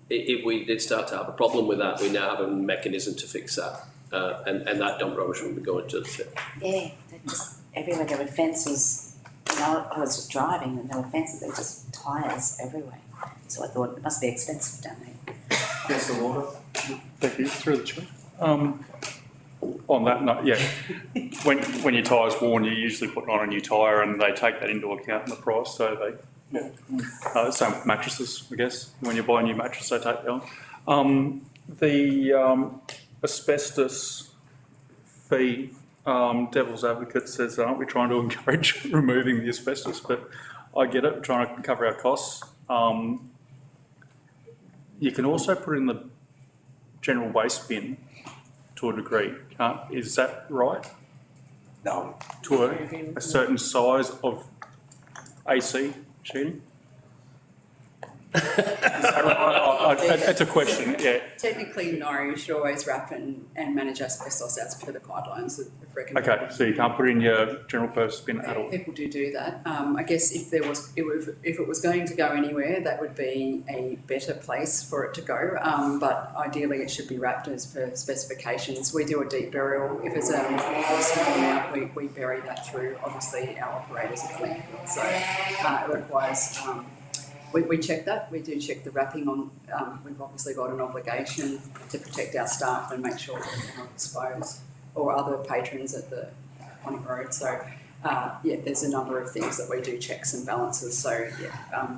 if we did start to have a problem with that, we now have a mechanism to fix that, and that dumped rubbish will be going to the tip. Yeah, they're just everywhere. There were fences. You know, I was just driving and there were fences. There were just tyres everywhere. So I thought it must be expensive down there. Councillor Walker. Thank you, through the chair. On that note, yeah, when your tyre's worn, you usually put on a new tyre and they take that into account in the price, so they, same with mattresses, I guess. When you buy a new mattress, they take that on. The asbestos fee, devil's advocate says, aren't we trying to encourage removing the asbestos? But I get it, we're trying to cover our costs. You can also put in the general waste bin to a degree, is that right? No. To a certain size of AC sheeting? Is that right? It's a question, yeah. Technically, no, you should always wrap and manage asbestos as per the guidelines of recommended. Okay, so you can't put it in your general purpose bin at all? People do that. I guess if it was going to go anywhere, that would be a better place for it to go. But ideally, it should be wrapped as per specifications. We do a deep burial. If it's a small amount, we bury that through, obviously, our operators at the landfill. So it requires... We check that. We do check the wrapping on. We've obviously got an obligation to protect our staff and make sure that they're not exposed or other patrons at the Pontic Road. So, yeah, there's a number of things that we do checks and balances. So, yeah,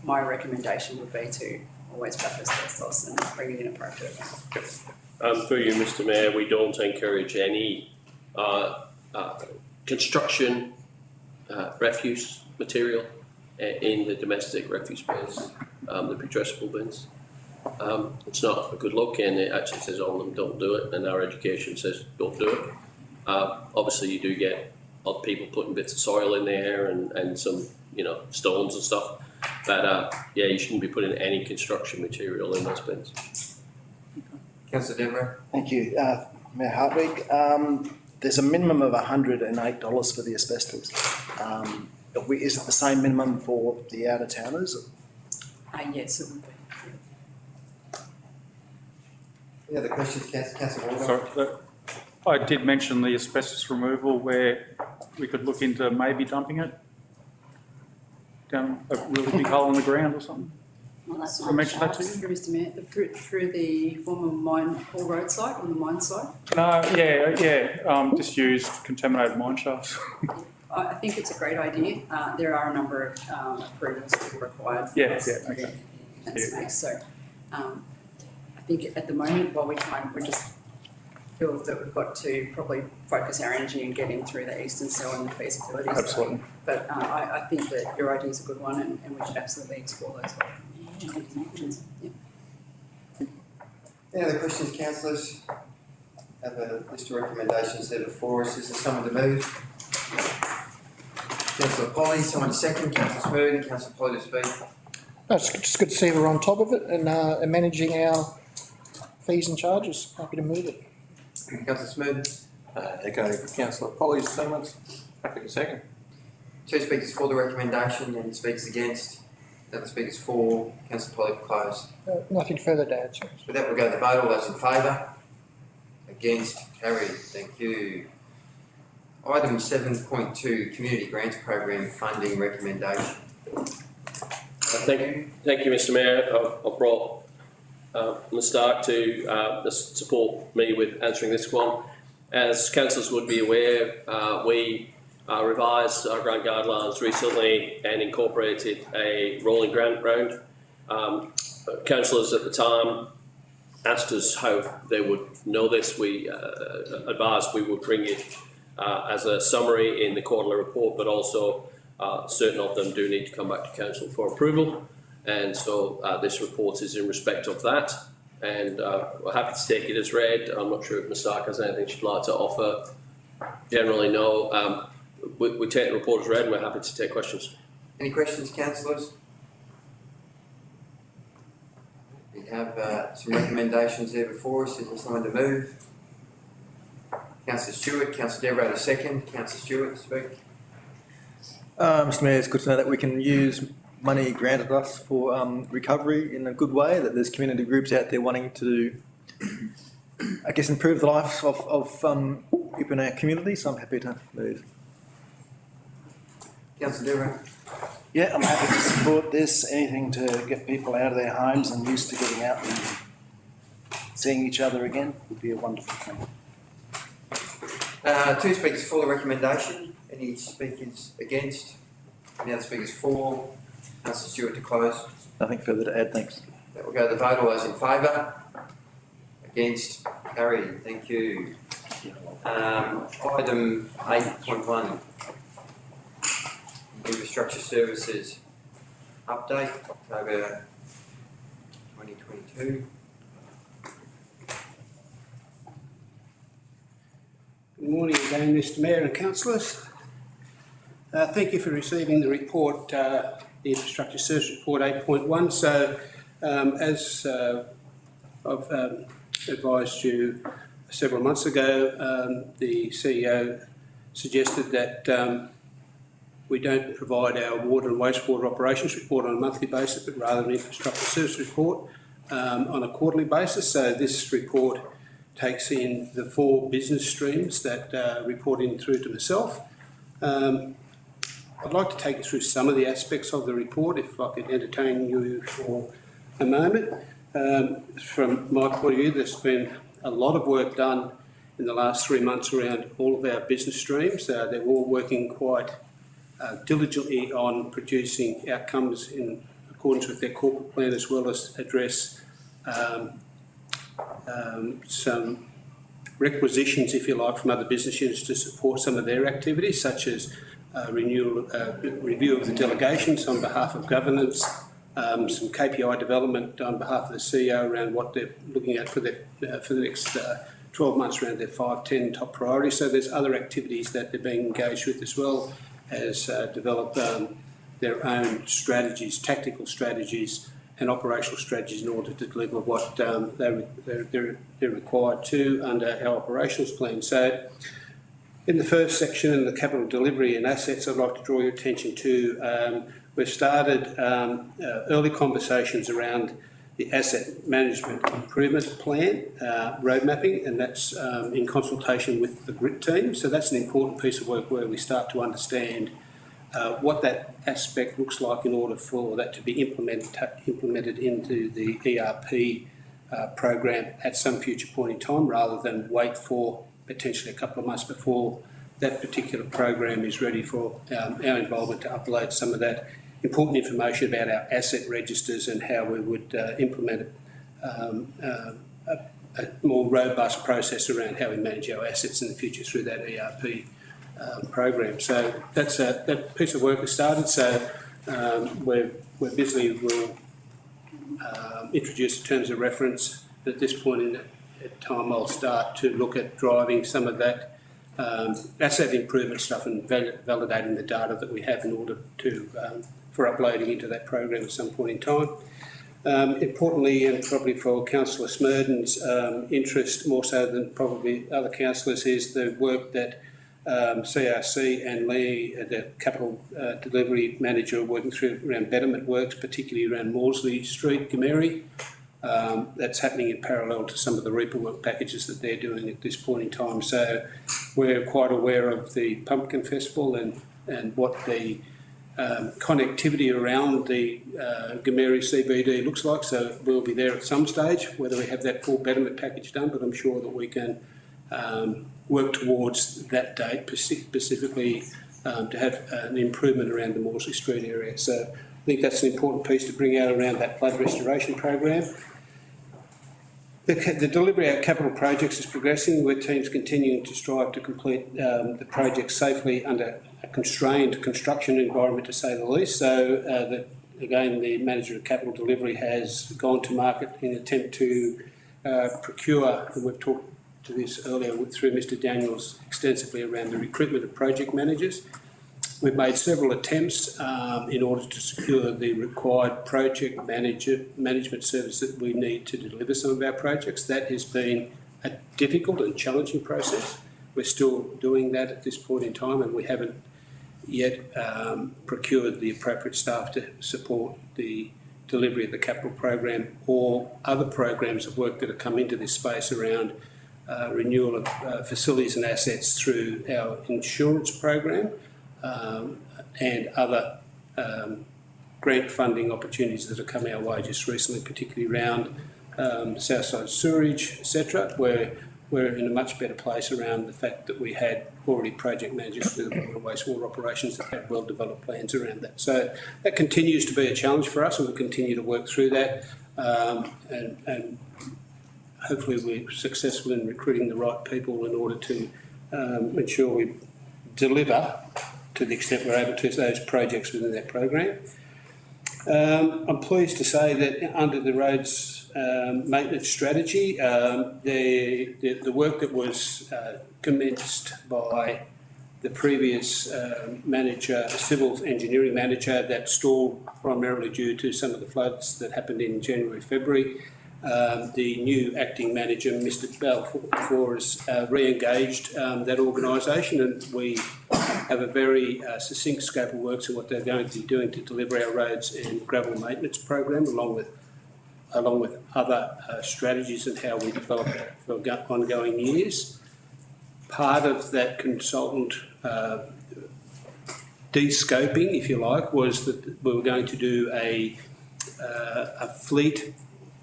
my recommendation would be to always wrap asbestos and bring it in appropriately. Through you, Mr Mayor, we don't encourage any construction refuse material in the domestic refuse bins, the putrescible bins. It's not a good look, and it actually says on them don't do it, and our education says don't do it. Obviously you do get odd people putting bits of soil in there and some, you know, stones and stuff, but yeah, you shouldn't be putting any construction material in those bins. Councillor Devereux. Thank you, Mayor Hartwig. There's a minimum of $108 for the asbestos. Is it the same minimum for the out-of-towners? Yes, it would be. Any other questions, Councillor Walker? Sorry, I did mention the asbestos removal where we could look into maybe dumping it down a really big hole in the ground or something. Well, that's I not mentioned that to sharp. you? Through Mr Mayor, through the former mine, Hall Road site, on the mine site. No, just used contaminated mine shafts. I think it's a great idea. There are a number of approvals that are required. Okay. In that space, so I think at the moment, while we just feel that we've got to probably focus our energy and getting through the eastern cell and the feasibility study. Absolutely. But I think that your idea is a good one, and we should absolutely explore those. Any other questions, councillors? Have a list of recommendations there before us. Is there someone to move? Councillor Polly, someone to second. Councillor Smoot and Councillor Polly to speak. No, it's just good to see we're on top of it and managing our fees and charges. Happy to move it. Councillor Smoot. Echo Councillor Polly's sentiments. Happy to second. Two speakers for the recommendation and speakers against. The other speakers for. Councillor Polly to close. Nothing further to add, sir. With that, we'll go to the vote. All those in favour? Against? Carried. Thank you. Item 7.2, Community Grants Program Funding Recommendation. Thank you, Mr Mayor. I've brought Ms Stark to support me with answering this one. As councillors would be aware, we revised our grant guidelines recently and incorporated a rolling grant round. Councillors at the time asked us how they would know this. We advised we would bring it as a summary in the quarterly report, but also certain of them do need to come back to council for approval, and so this report is in respect of that, and we're happy to take it as read. I'm not sure if Ms Stark has anything she'd like to offer. Generally, no. We take the report as read and we're happy to take questions. Any questions, councillors? We have some recommendations there before us. Is there someone to move? Councillor Stewart, Councillor Devereux to second. Councillor Stewart to speak. Mr Mayor, it's good to know that we can use money granted us for recovery in a good way, that there's community groups out there wanting to, I guess, improve the lives of people in our community, so I'm happy to move. Councillor Devereux. Yeah, I'm happy to support this. Anything to get people out of their homes and used to getting out and seeing each other again would be a wonderful thing. Two speakers for the recommendation. Any speakers against? Any other speakers for? Councillor Stewart to close. Nothing further to add, thanks. That will go to the vote. All those in favour? Against? Carried. Thank you. Item 8.1. Infrastructure Services Update, October 2022. Good morning again, Mr Mayor and councillors. Thank you for receiving the report, the Infrastructure Service Report 8.1. So, as I've advised you several months ago, the CEO suggested that we don't provide our water and wastewater operations report on a monthly basis, but rather an infrastructure service report on a quarterly basis. So this report takes in the 4 business streams that report in through to myself. I'd like to take you through some of the aspects of the report, if I could entertain you for a moment. From my point of view, there's been a lot of work done in the last 3 months around all of our business streams. They're all working quite diligently on producing outcomes in accordance with their corporate plan, as well as address some requisitions, if you like, from other business units to support some of their activities, such as review of the delegations on behalf of governance, some KPI development on behalf of the CEO around what they're looking at for the next 12 months around their 5-10 top priorities. So there's other activities that they're being engaged with, as well as develop their own strategies, tactical strategies and operational strategies in order to deliver what they're required to under our operations plan. So in the first section, in the capital delivery and assets, I'd like to draw your attention to, we've started early conversations around the asset management improvement plan, road mapping, and that's in consultation with the GRIT team. So that's an important piece of work where we start to understand what that aspect looks like in order for that to be implemented into the ERP program at some future point in time, rather than wait for potentially a couple of months before that particular program is ready for our involvement to upload some of that important information about our asset registers and how we would implement a more robust process around how we manage our assets in the future through that ERP program. So that piece of work has started. So we're busy. We'll introduce terms of reference. At this point in time, I'll start to look at driving some of that asset improvement stuff and validating the data that we have in order to for uploading into that program at some point in time. Importantly, and probably for Councillor Smurden's interest more so than probably other councillors, is the work that CRC and Lee, the Capital Delivery Manager, are working through around betterment works, particularly around Morsley Street, Gameri. That's happening in parallel to some of the Reaper work packages that they're doing at this point in time. So we're quite aware of the Pumpkin Festival and what the connectivity around the Gameri CBD looks like. So we'll be there at some stage, whether we have that full betterment package done, but I'm sure that we can work towards that date specifically to have an improvement around the Morsley Street area. So I think that's an important piece to bring out around that flood restoration program. The delivery of capital projects is progressing, with teams continuing to strive to complete the project safely under a constrained construction environment, to say the least. So again, the Manager of Capital Delivery has gone to market in an attempt to procure, and we've talked to this earlier through Mr Daniels extensively, around the recruitment of project managers. We've made several attempts in order to secure the required project management service that we need to deliver some of our projects. That has been a difficult and challenging process. We're still doing that at this point in time, and we haven't yet procured the appropriate staff to support the delivery of the capital program or other programs of work that have come into this space around renewal of facilities and assets through our insurance program. And other grant funding opportunities that have come our way just recently, particularly around Southside Sewerage, etc., where we're in a much better place around the fact that we had already project managers for the wastewater operations that had well-developed plans around that. So that continues to be a challenge for us, and we'll continue to work through that, and hopefully we're successful in recruiting the right people in order to ensure we deliver to the extent we're able to those projects within that program. I'm pleased to say that under the roads maintenance strategy, the work that was commenced by the previous manager, civil engineering manager, that stalled primarily due to some of the floods that happened in January, February. The new acting manager, Mr Balfour, has re-engaged that organisation, and we have a very succinct scope of works and what they're going to be doing to deliver our roads and gravel maintenance program, along with other strategies and how we develop that for ongoing years. Part of that consultant de-scoping, if you like, was that we were going to do a fleet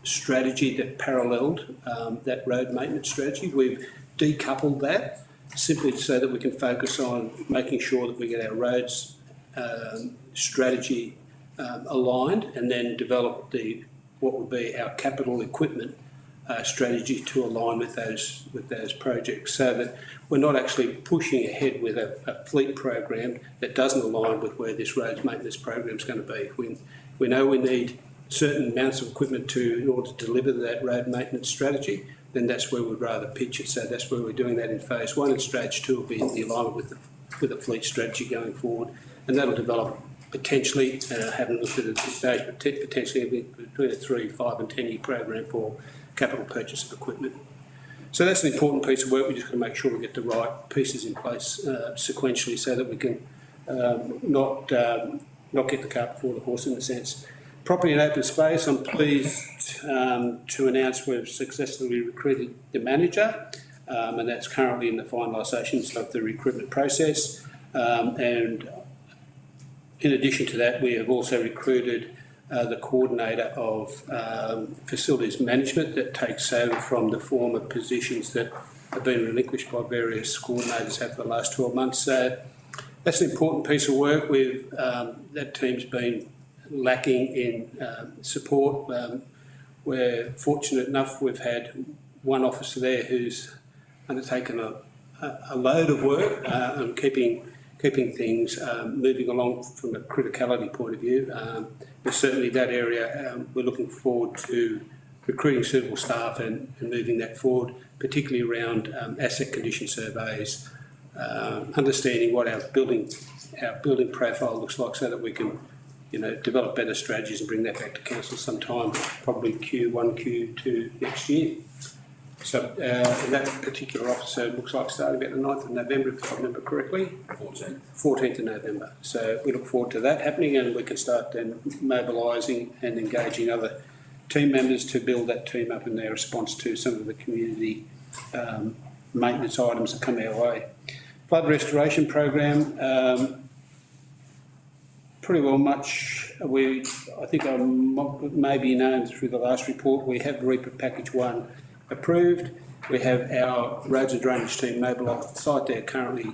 strategy that paralleled that road maintenance strategy. We've decoupled that simply so that we can focus on making sure that we get our roads strategy aligned, and then develop what would be our capital equipment strategy to align with those projects, so that we're not actually pushing ahead with a fleet program that doesn't align with where this roads maintenance program is going to be. We know we need certain amounts of equipment in order to deliver that road maintenance strategy, then that's where we'd rather pitch it. So that's where we're doing that in phase 1, and stage 2 will be in the alignment with the fleet strategy going forward, and that'll develop potentially, haven't looked at it at this stage, but potentially between a 3, 5 and 10 year program for capital purchase of equipment. So that's an important piece of work. We just got to make sure we get the right pieces in place sequentially, so that we can not get the cart before the horse, in a sense. Property and open space, I'm pleased to announce we've successfully recruited the manager, and that's currently in the finalisation of the recruitment process. And in addition to that, we have also recruited the coordinator of facilities management that takes over from the former positions that have been relinquished by various coordinators over the last 12 months. So that's an important piece of work. That team's been lacking in support. We're fortunate enough we've had one officer there who's undertaken a load of work and keeping things moving along from a criticality point of view. But certainly that area, we're looking forward to recruiting suitable staff and moving that forward, particularly around asset condition surveys, understanding what our building profile looks like so that we can develop better strategies and bring that back to council sometime, probably Q1, Q2 next year. So that particular officer looks like starting about the 9th of November, if I remember correctly. 14th of November. So we look forward to that happening, and we can start then mobilising and engaging other team members to build that team up in their response to some of the community maintenance items that come our way. Flood restoration program, pretty well much, I think I may be known through the last report, we have REAPER Package 1 approved. We have our roads and drainage team mobilised site there currently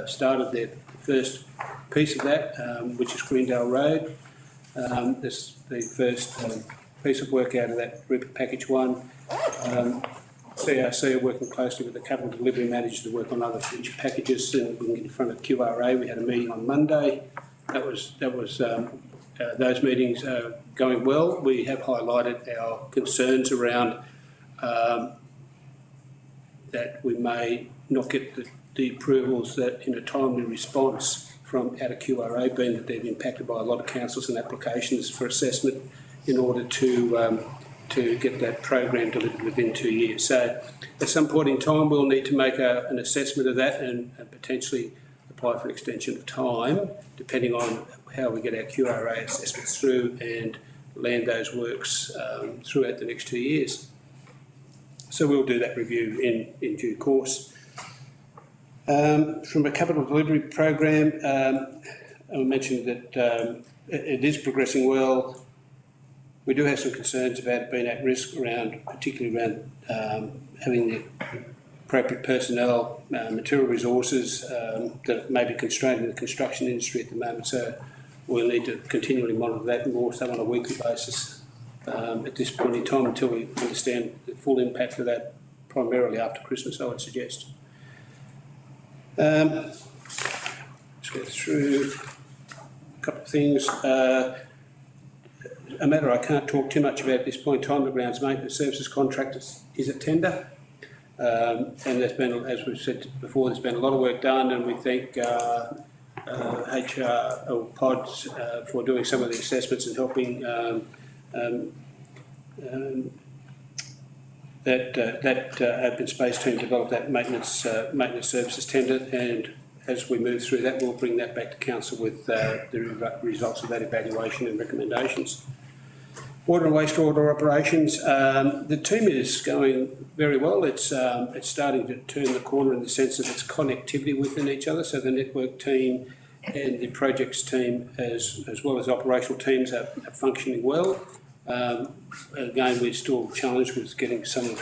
started their first piece of that, which is Greendale Road. This the first piece of work out of that REAPER Package 1. CRC are working closely with the capital delivery manager to work on other future packages, and we can get in front of QRA. We had a meeting on Monday. Those meetings are going well. We have highlighted our concerns around that we may not get the approvals that in a timely response from out of QRA, being that they've impacted by a lot of councils and applications for assessment in order to get that program delivered within 2 years. So at some point in time, we'll need to make an assessment of that and potentially apply for an extension of time, depending on how we get our QRA assessments through and land those works throughout the next 2 years. So we'll do that review in due course. From a capital delivery program, I mentioned that it is progressing well. We do have some concerns about it being at risk particularly around having the appropriate personnel, material resources that may be constrained in the construction industry at the moment. So we'll need to continually monitor that more so on a weekly basis at this point in time until we understand the full impact of that, primarily after Christmas, I would suggest. Let's go through a couple of things. A matter I can't talk too much about at this point in time, the grounds maintenance services contract is a tender. And there's been, as we've said before, there's been a lot of work done, and we thank HR or PODs for doing some of the assessments and helping that open space team develop that maintenance services tender. And as we move through that, we'll bring that back to council with the results of that evaluation and recommendations. Water and wastewater operations. The team is going very well. It's starting to turn the corner in the sense of its connectivity within each other. So the network team and the projects team, as well as operational teams, are functioning well. Again, we're still challenged with getting some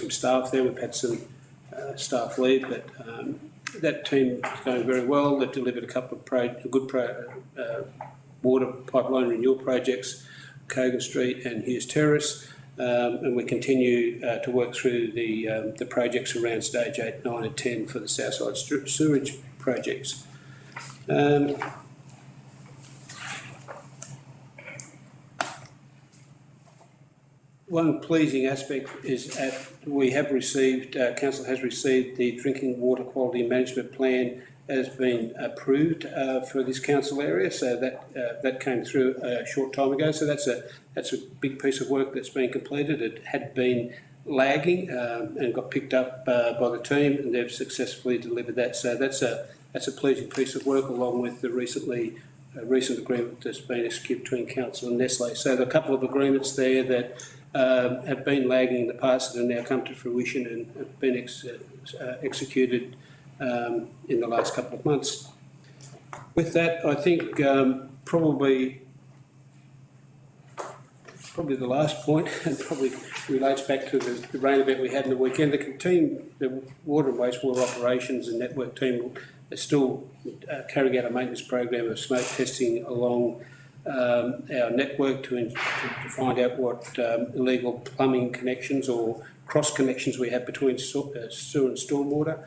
staff there. We've had some staff leave, but that team is going very well. They've delivered a couple of good water pipeline renewal projects, Kogan Street and Hughes Terrace, and we continue to work through the projects around stage 8, 9 and 10 for the Southside sewerage projects. One pleasing aspect is that we have received, council has received the drinking water quality management plan has been approved for this council area. So that came through a short time ago. So that's a big piece of work that's been completed. It had been lagging and got picked up by the team, and they've successfully delivered that. So that's a pleasing piece of work, along with the recent agreement that's been executed between council and Nestle. So there are a couple of agreements there that have been lagging in the past and have now come to fruition and have been executed in the last couple of months. With that, I think probably the last point, and probably relates back to the rain event we had in the weekend. The water and wastewater operations and network team are still carrying out a maintenance program of smoke testing along our network to find out what illegal plumbing connections or cross connections we have between sewer and stormwater.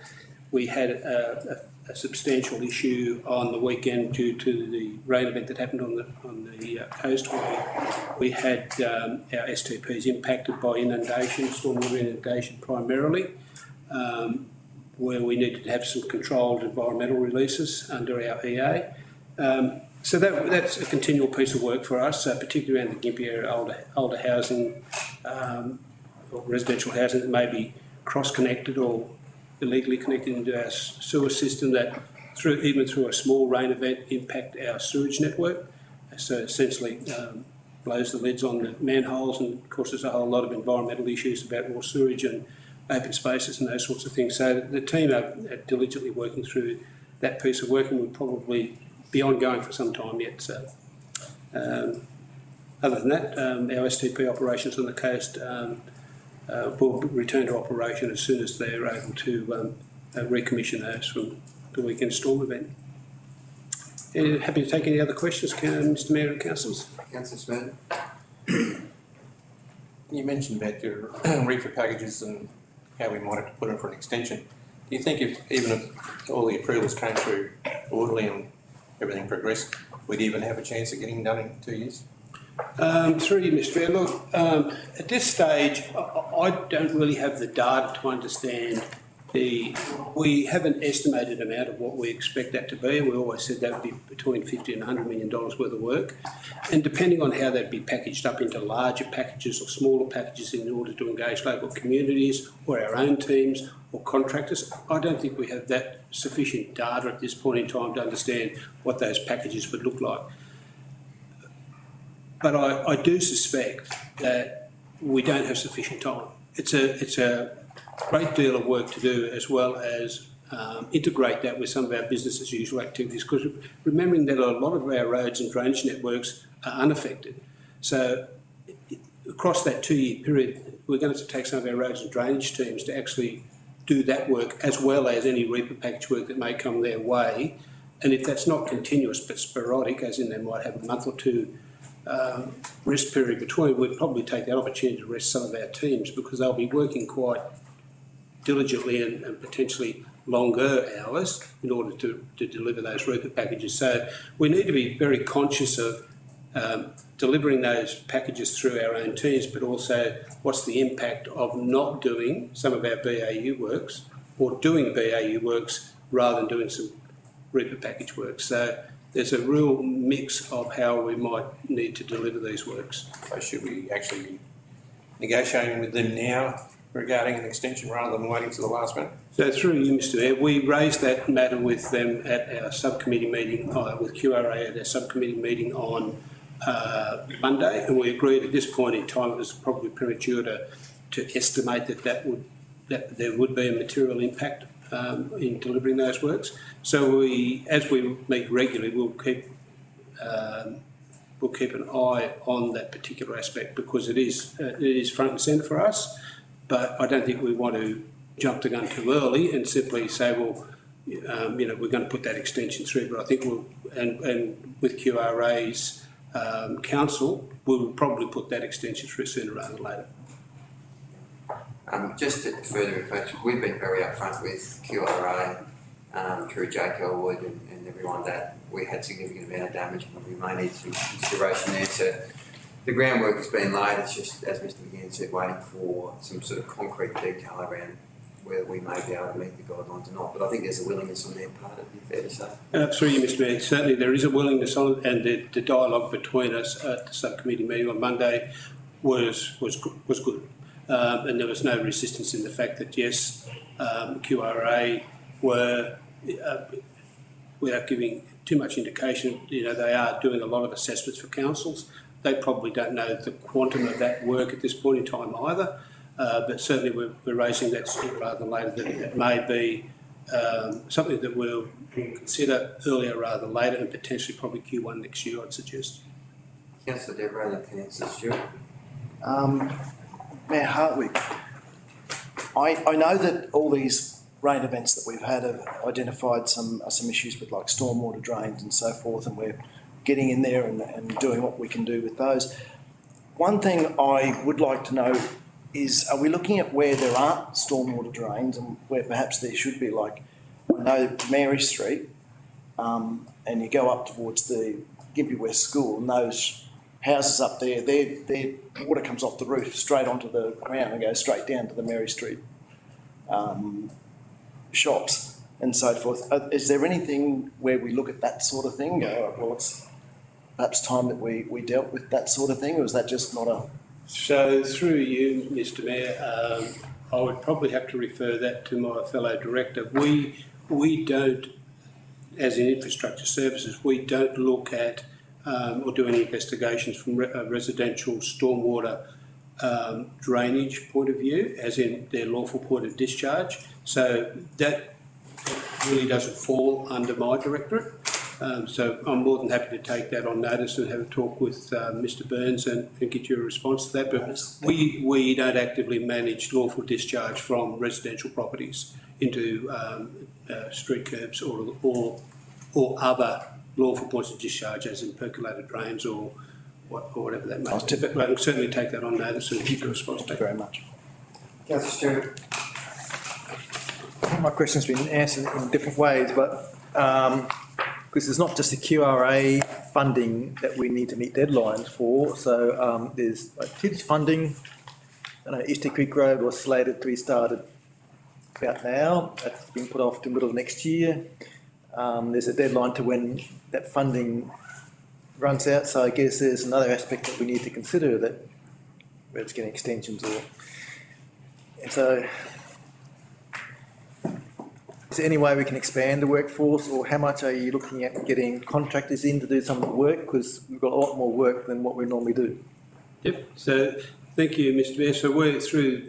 We had a substantial issue on the weekend due to the rain event that happened on the coast, where we had our STPs impacted by inundation, stormwater inundation primarily, where we needed to have some controlled environmental releases under our EA. So that's a continual piece of work for us, particularly around the Gympie area, older housing or residential housing that may be cross-connected or illegally connected into our sewer system, that even through a small rain event impact our sewage network. So essentially blows the lids on the manholes and causes a whole lot of environmental issues about more sewage and open spaces and those sorts of things. So the team are diligently working through that piece of work and will probably be ongoing for some time yet. So other than that, our STP operations on the coast will return to operation as soon as they're able to recommission those from the weekend storm event. Happy to take any other questions, Mr Mayor and Councillors. Councillor Smith. You mentioned about your reefer packages and how we might have to put in for an extension. Do you think if all the approvals came through orderly and everything progressed, we'd even have a chance of getting done in 2 years? Through you, Mr Mayor. Look, at this stage, I don't really have the data to understand we have an estimated amount of what we expect that to be. We always said that would be between $50 and $100 million worth of work. And depending on how that'd be packaged up into larger packages or smaller packages in order to engage local communities or our own teams or contractors, I don't think we have that sufficient data at this point in time to understand what those packages would look like. But I do suspect that we don't have sufficient time. It's a great deal of work to do, as well as integrate that with some of our business as usual activities, because remembering that a lot of our roads and drainage networks are unaffected. So across that 2 year period, we're going to take some of our roads and drainage teams to actually do that work, as well as any reaper package work that may come their way. And if that's not continuous but sporadic, as in they might have a month or two rest period between, we'd probably take that opportunity to rest some of our teams, because they'll be working quite diligently and potentially longer hours in order to deliver those reaper packages. So we need to be very conscious of delivering those packages through our own teams, but also what's the impact of not doing some of our BAU works, or doing BAU works rather than doing some reaper package work. So there's a real mix of how we might need to deliver these works. So should we actually be negotiating with them now regarding an extension rather than waiting to the last minute? So through you, Mr Mayor, we raised that matter with them at our subcommittee meeting, with QRA at our subcommittee meeting on Monday, and we agreed at this point in time it was probably premature to estimate that there would be a material impact in delivering those works. So as we meet regularly, we'll keep an eye on that particular aspect, because it is front and centre for us. But I don't think we want to jump the gun too early and simply say, well, we're going to put that extension through. But I think and with QRA's council, we'll probably put that extension through sooner rather than later. Just to further reflect, we've been very upfront with QRA through Jake Elwood and everyone that we had significant amount of damage and we may need some consideration there. So the groundwork has been laid. It's just, as Mr McGinn said, waiting for some sort of concrete detail around whether we may be able to meet the guidelines or not. But I think there's a willingness on their part, it'd be fair to say. Through you, Mr Mayor, certainly there is a willingness on it, and the dialogue between us at the subcommittee meeting on Monday was good. And there was no resistance in the fact that, yes, QRA were, without giving too much indication, they are doing a lot of assessments for councils. They probably don't know the quantum of that work at this point in time either, but certainly we're raising that sooner rather than later, that it may be something that we'll consider earlier rather than later, and potentially probably Q1 next year, I'd suggest. Councillor Deborah, then Councillor Stewart. Mayor Hartwig, I know that all these rain events that we've had have identified some issues with like stormwater drains and so forth, and we're getting in there and doing what we can do with those. One thing I would like to know is, are we looking at where there aren't stormwater drains and where perhaps there should be, like, I know Mary Street, and you go up towards the Gympie West School, and those houses up there, their water comes off the roof straight onto the ground and goes straight down to the Mary Street shops and so forth. Is there anything where we look at that sort of thing? Well, it's perhaps time that we dealt with that sort of thing, or is that just not a... So through you, Mr Mayor, I would probably have to refer that to my fellow director. We don't, as in infrastructure services, we don't look at or do any investigations from a residential stormwater drainage point of view, as in their lawful point of discharge. So that really doesn't fall under my directorate. So I'm more than happy to take that on notice and have a talk with Mr Burns and get you a response to that. But we don't actively manage lawful discharge from residential properties into street curbs or other lawful points of discharge, as in percolated drains or whatever that may be. But I'll certainly take that on notice and give you a response. Thank you very much. Councillor Stewart. My question's been answered in different ways, but because it's not just the QRA funding that we need to meet deadlines for. So there's like TIDS funding. I know Easter Creek Road was slated to be started about now. That's been put off to the middle of next year. There's a deadline to when that funding runs out. So I guess there's another aspect that we need to consider, that where it's getting extensions or... And so... Is there any way we can expand the workforce, or how much are you looking at getting contractors in to do some of the work? Because we've got a lot more work than what we normally do. Yep. So thank you, Mr Mayor. So we're through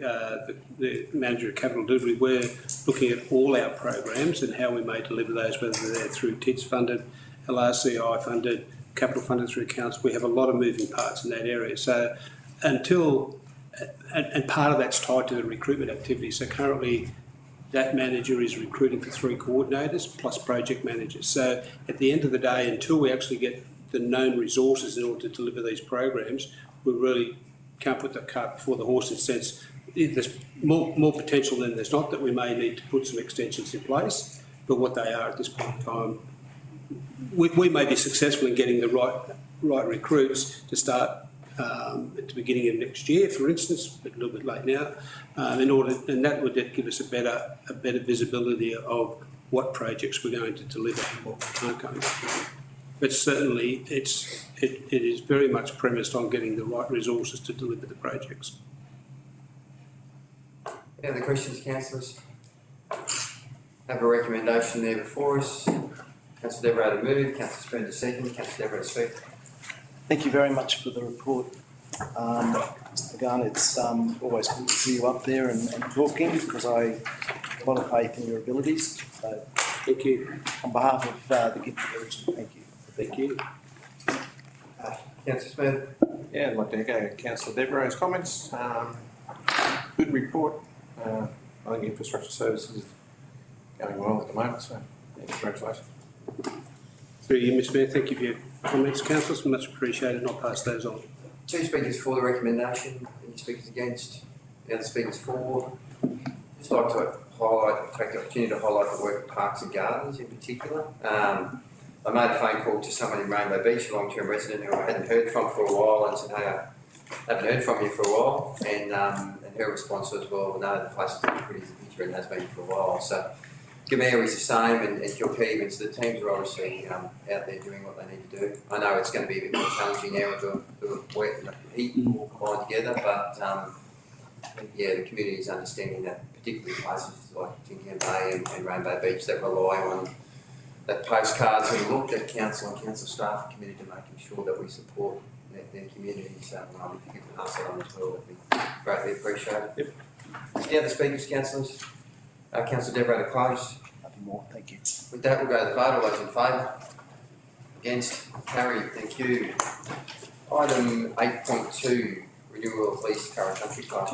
the Manager of Capital Delivery, we're looking at all our programs and how we may deliver those, whether they're through TIDS funded, LRCI funded, capital funded through council. We have a lot of moving parts in that area. So until, and part of that's tied to the recruitment activity. So currently, that manager is recruiting for 3 coordinators plus project managers. So at the end of the day, until we actually get the known resources in order to deliver these programs, we really can't put the cart before the horse, in the sense there's more potential than there's not, that we may need to put some extensions in place. But what they are at this point in time, we may be successful in getting the right recruits to start at the beginning of next year, for instance, but a little bit late now, and that would give us a better visibility of what projects we're going to deliver and what we aren't going to deliver. But certainly, it is very much premised on getting the right resources to deliver the projects. Any other questions, councillors? Have a recommendation there before us. Councillor Deborah to move, Councillor Spoon to second, Councillor Deborah to speak. Thank you very much for the report. Again, it's always good to see you up there and talking, because I have a lot of faith in your abilities. So thank you. On behalf of the Gympie region, thank you. Thank you. Councillor Smith. Yeah, I'd like to echo Councillor Deborah's comments. Good report. I think infrastructure services is going well at the moment, so yeah, congratulations. Through you, Mr Mayor, thank you for your comments, councillors, much appreciated, and I'll pass those on. 2 speakers for the recommendation, any speakers against, the other speakers for. Just like to take the opportunity to highlight the work of Parks and Gardens in particular. I made a phone call to someone in Rainbow Beach, a long-term resident who I hadn't heard from for a while, and said, hey, I haven't heard from you for a while, and her response was, well, no, the place is pretty pretty as a picture and has been for a while. So Gamera is the same, and Kilkeevan, so the teams are obviously out there doing what they need to do. I know it's going to be a bit more challenging now with the wet and the heat all combined together, but yeah, the community is understanding that, particularly places like Tinkham Bay and Rainbow Beach that rely on that postcards and look at council and council staff and community to making sure that we support their community. So if you could pass that on as well, that'd be greatly appreciated. Yep. Any other speakers, councillors? Councillor Deborah to close. With that, we'll go to the vote. All those in favour? Against? Carried. Thank you. Item 8.2, renewal of lease, Curra Country Club.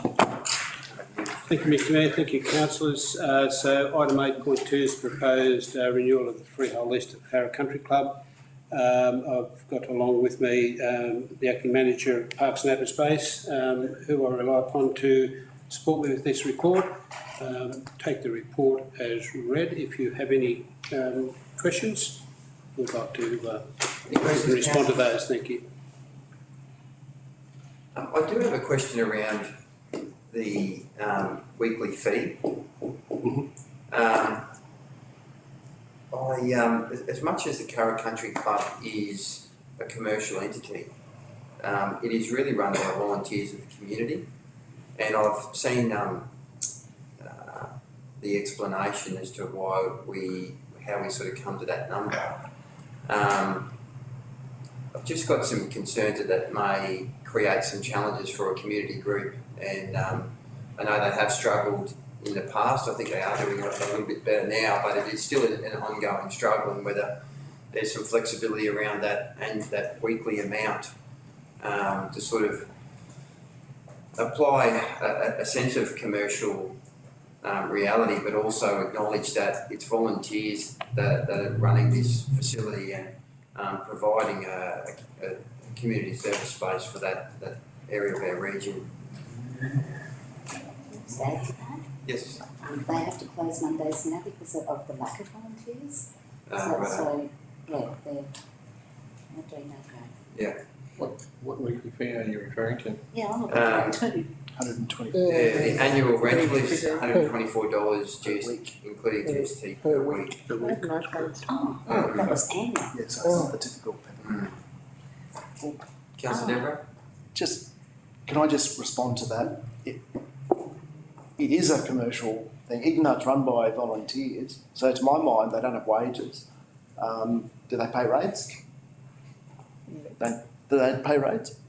Thank you, Mr Mayor. Thank you, councillors. So item 8.2 is proposed renewal of the freehold lease to Curra Country Club. I've got along with me the acting manager of Parks and Open Space, who I rely upon to support me with this report. Take the report as read. If you have any questions, we'd like to respond to those. Thank you. I do have a question around the weekly fee. As much as the Curra Country Club is a commercial entity, it is really run by volunteers of the community, and I've seen the explanation as to how we sort of come to that number. I've just got some concerns that may create some challenges for a community group, and I know they have struggled in the past. I think they are doing a little bit better now, but it is still an ongoing struggle, and whether there's some flexibility around that and that weekly amount to sort of apply a sense of commercial reality, but also acknowledge that it's volunteers that are running this facility and providing a community service space for that area of our region. Yes. They have to close Mondays now because of the lack of volunteers. Right. So yeah, they're not doing that great. Yeah. What weekly fee are you referring to? Yeah, I'm looking at that too. 120. The annual rental is $124 GST, including GST per week. Oh, that was annual. Yeah, so it's not the typical. Councillor Deborah? Can I just respond to that? It is a commercial thing, even though it's run by volunteers. So to my mind, they don't have wages. Do they pay rates? Do they pay rates?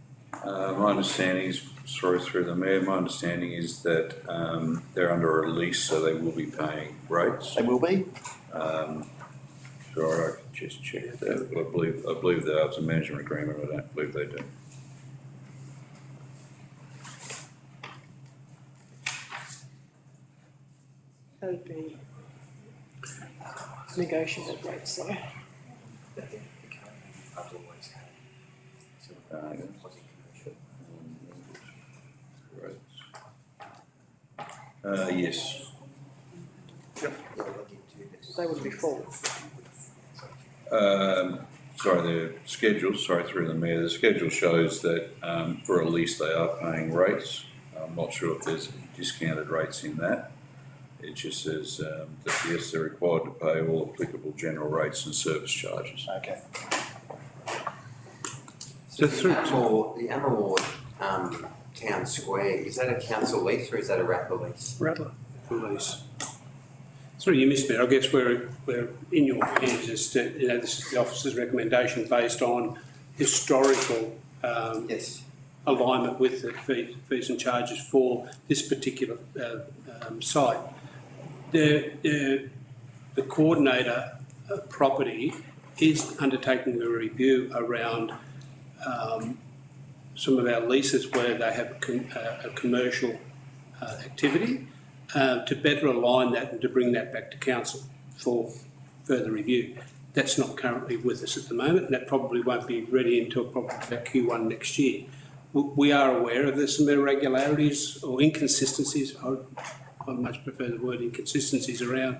My understanding is, sorry through the mayor, my understanding is that they're under a lease, so they will be paying rates. They will be? Sure, I can just check that. I believe that it's a management agreement. I don't believe they do. That would be negotiated rates, so. Yes. They would be full. Sorry, the schedule, through the mayor, the schedule shows that for a lease they are paying rates. I'm not sure if there's discounted rates in that. It just says that yes, they're required to pay all applicable general rates and service charges. Okay. So the Amerward Town Square, is that a council lease or is that a Rattler lease? Rattler lease. Sorry, you missed me. I guess we're in your hands as to, this is the officer's recommendation based on historical alignment with the fees and charges for this particular site. The coordinator property is undertaking a review around some of our leases where they have a commercial activity to better align that and to bring that back to council for further review. That's not currently with us at the moment, and that probably won't be ready until probably about Q1 next year. We are aware of there's some irregularities or inconsistencies. I much prefer the word inconsistencies around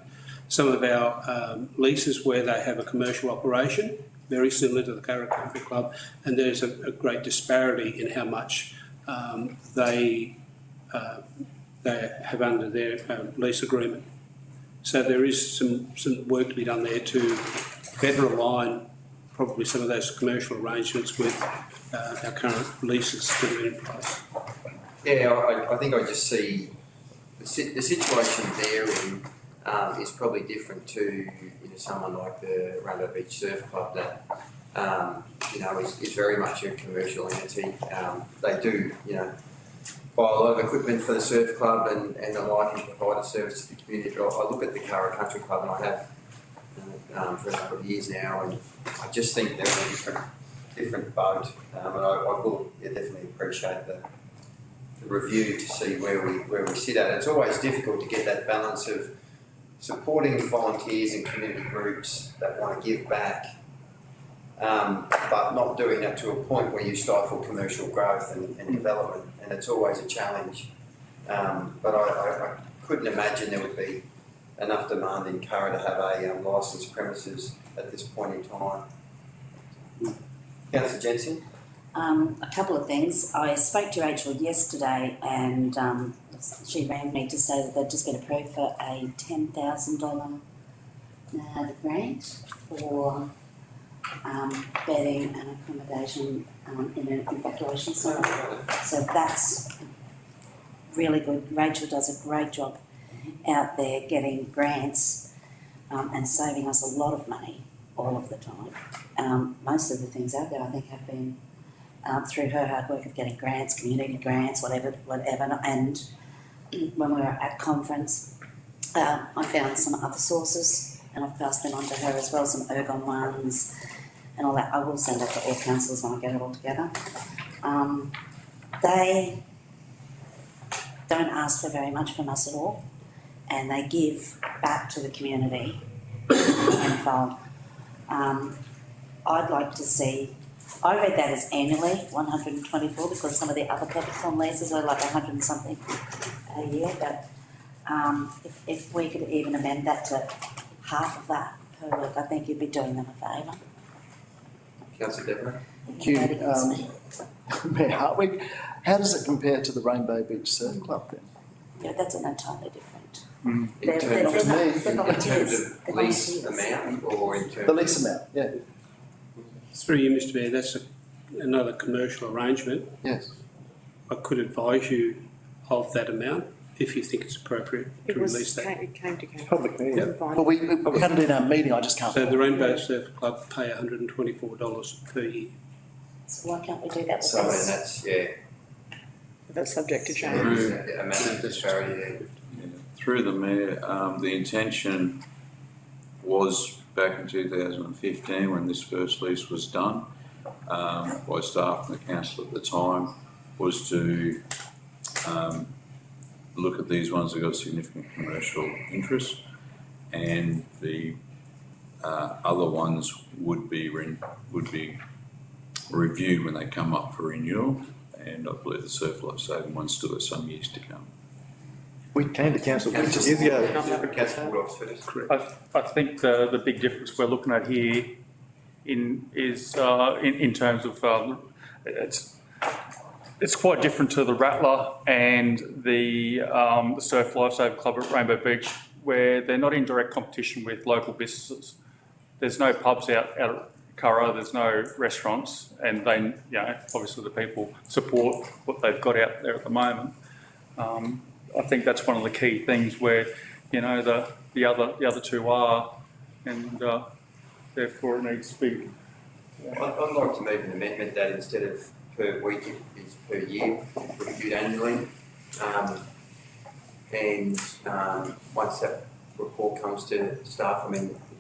some of our leases where they have a commercial operation, very similar to the Curra Country Club, and there's a great disparity in how much they have under their lease agreement. So there is some work to be done there to better align probably some of those commercial arrangements with our current leases that are in place. Yeah, I think I just see the situation there is probably different to someone like the Rainbow Beach Surf Club that is very much a commercial entity. They do buy a lot of equipment for the surf club and the like, and provide a service to the community. I look at the Curra Country Club and I have for a number of years now, and I just think they're in a different boat. And I will definitely appreciate the review to see where we sit at. It's always difficult to get that balance of supporting volunteers and community groups that want to give back, but not doing that to a point where you stifle commercial growth and development, and it's always a challenge. But I couldn't imagine there would be enough demand in Curra to have a licensed premises at this point in time. Councillor Jensen? A couple of things. I spoke to Rachel yesterday and she rang me to say that they'd just been approved for a $10,000 grant for bedding and accommodation in an evacuation centre. So that's really good. Rachel does a great job out there getting grants and saving us a lot of money all of the time. Most of the things out there I think have been through her hard work of getting grants, community grants, whatever. And when we were at conference, I found some other sources and I've passed them on to her as well, some ergon ones and all that. I will send it to all councillors when I get it all together. They don't ask for very much from us at all, and they give back to the community tenfold. I'd like to see, I read that as annually, 124, because some of the other Peppercorn leases are like 100 and something a year, but if we could even amend that to half of that per week, I think you'd be doing them a favour. Councillor Deborah? Thank you. Mayor Hartwig, how does it compare to the Rainbow Beach Surf Club then? Yeah, that's an entirely different. In terms of lease amount or in terms the lease amount, yeah. Through you, Mr Mayor, that's another commercial arrangement. Yes. I could advise you of that amount if you think it's appropriate to release that. It came to council. Public meeting. Yeah. But we had it in our meeting, I just can't. So the Rainbow Surf Club pay $124 per year. So why can't we do that with So, and this? that's, yeah. That's subject to change. A massive disparity there. Through the Mayor, the intention was back in 2015 when this first lease was done by staff and the council at the time, was to look at these ones that got significant commercial interest, and the other ones would be reviewed when they come up for renewal, and I believe the surf life saving ones still have some years to come. We came to council years ago. I think the big difference we're looking at here is in terms of it's quite different to the Rattler and the Surf Lifesaver Club at Rainbow Beach, where they're not in direct competition with local businesses. There's no pubs out at Curra, there's no restaurants, and they, obviously the people support what they've got out there at the moment. I think that's one of the key things where, the other two are, and therefore it needs to be. I'd like to move an amendment that instead of per week, it is per year, reviewed annually. Once that report comes to staff,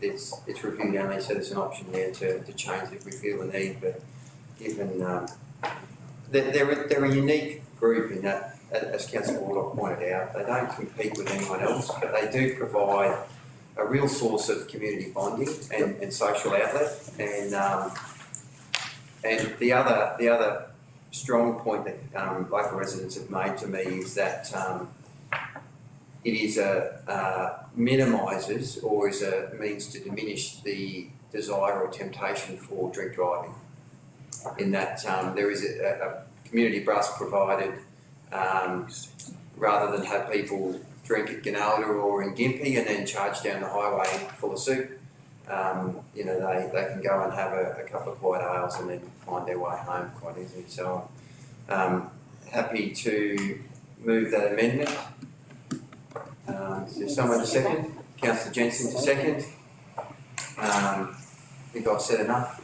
it's reviewed annually, so there's an option there to change if we feel the need. But given they're a unique group in that, as Councillor Warlock pointed out, they don't compete with anyone else, but they do provide a real source of community bonding and social outlet. And the other strong point that local residents have made to me is that it is minimises or is a means to diminish the desire or temptation for drink driving. In that there is a community bus provided. Rather than have people drink at Granada or in Gympie and then charge down the highway full of soup, they can go and have a couple of quiet ales and then find their way home quite easily. So I'm happy to move that amendment. Is there someone to second? Councillor Jensen to second. I think I've said enough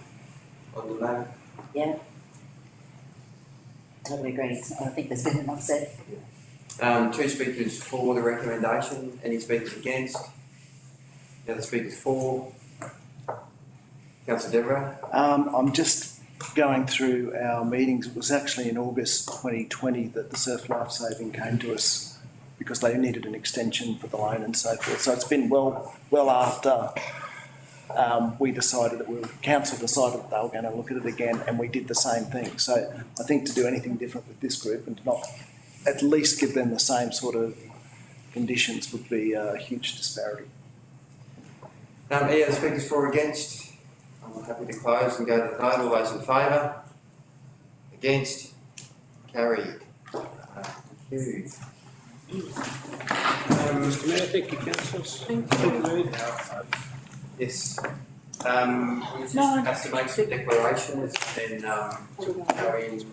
on the matter. Yeah. Totally agree. I think there's been enough said. Two speakers for the recommendation. Any speakers against? The other speakers for? Councillor Devereux? I'm just going through our meetings. It was actually in August 2020 that the Surf Life Saving came to us because they needed an extension for the loan and so forth. So it's been well after we decided council decided that they were going to look at it again, and we did the same thing. So I think to do anything different with this group and to not at least give them the same sort of conditions would be a huge disparity. Any other speakers for or against? I'm happy to close and go to the vote. All those in favour? Against? Carried. Thank you. Mr Mayor, thank you, councillors. Yes. We just have to make some declarations and then go in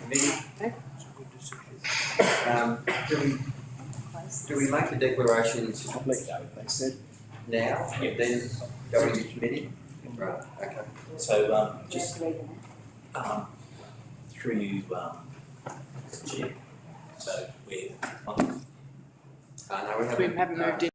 committee. Do we make the declarations now and then go into committee? Right, okay. So, just, through you, Chair, so we're on. No, we We haven't moved in.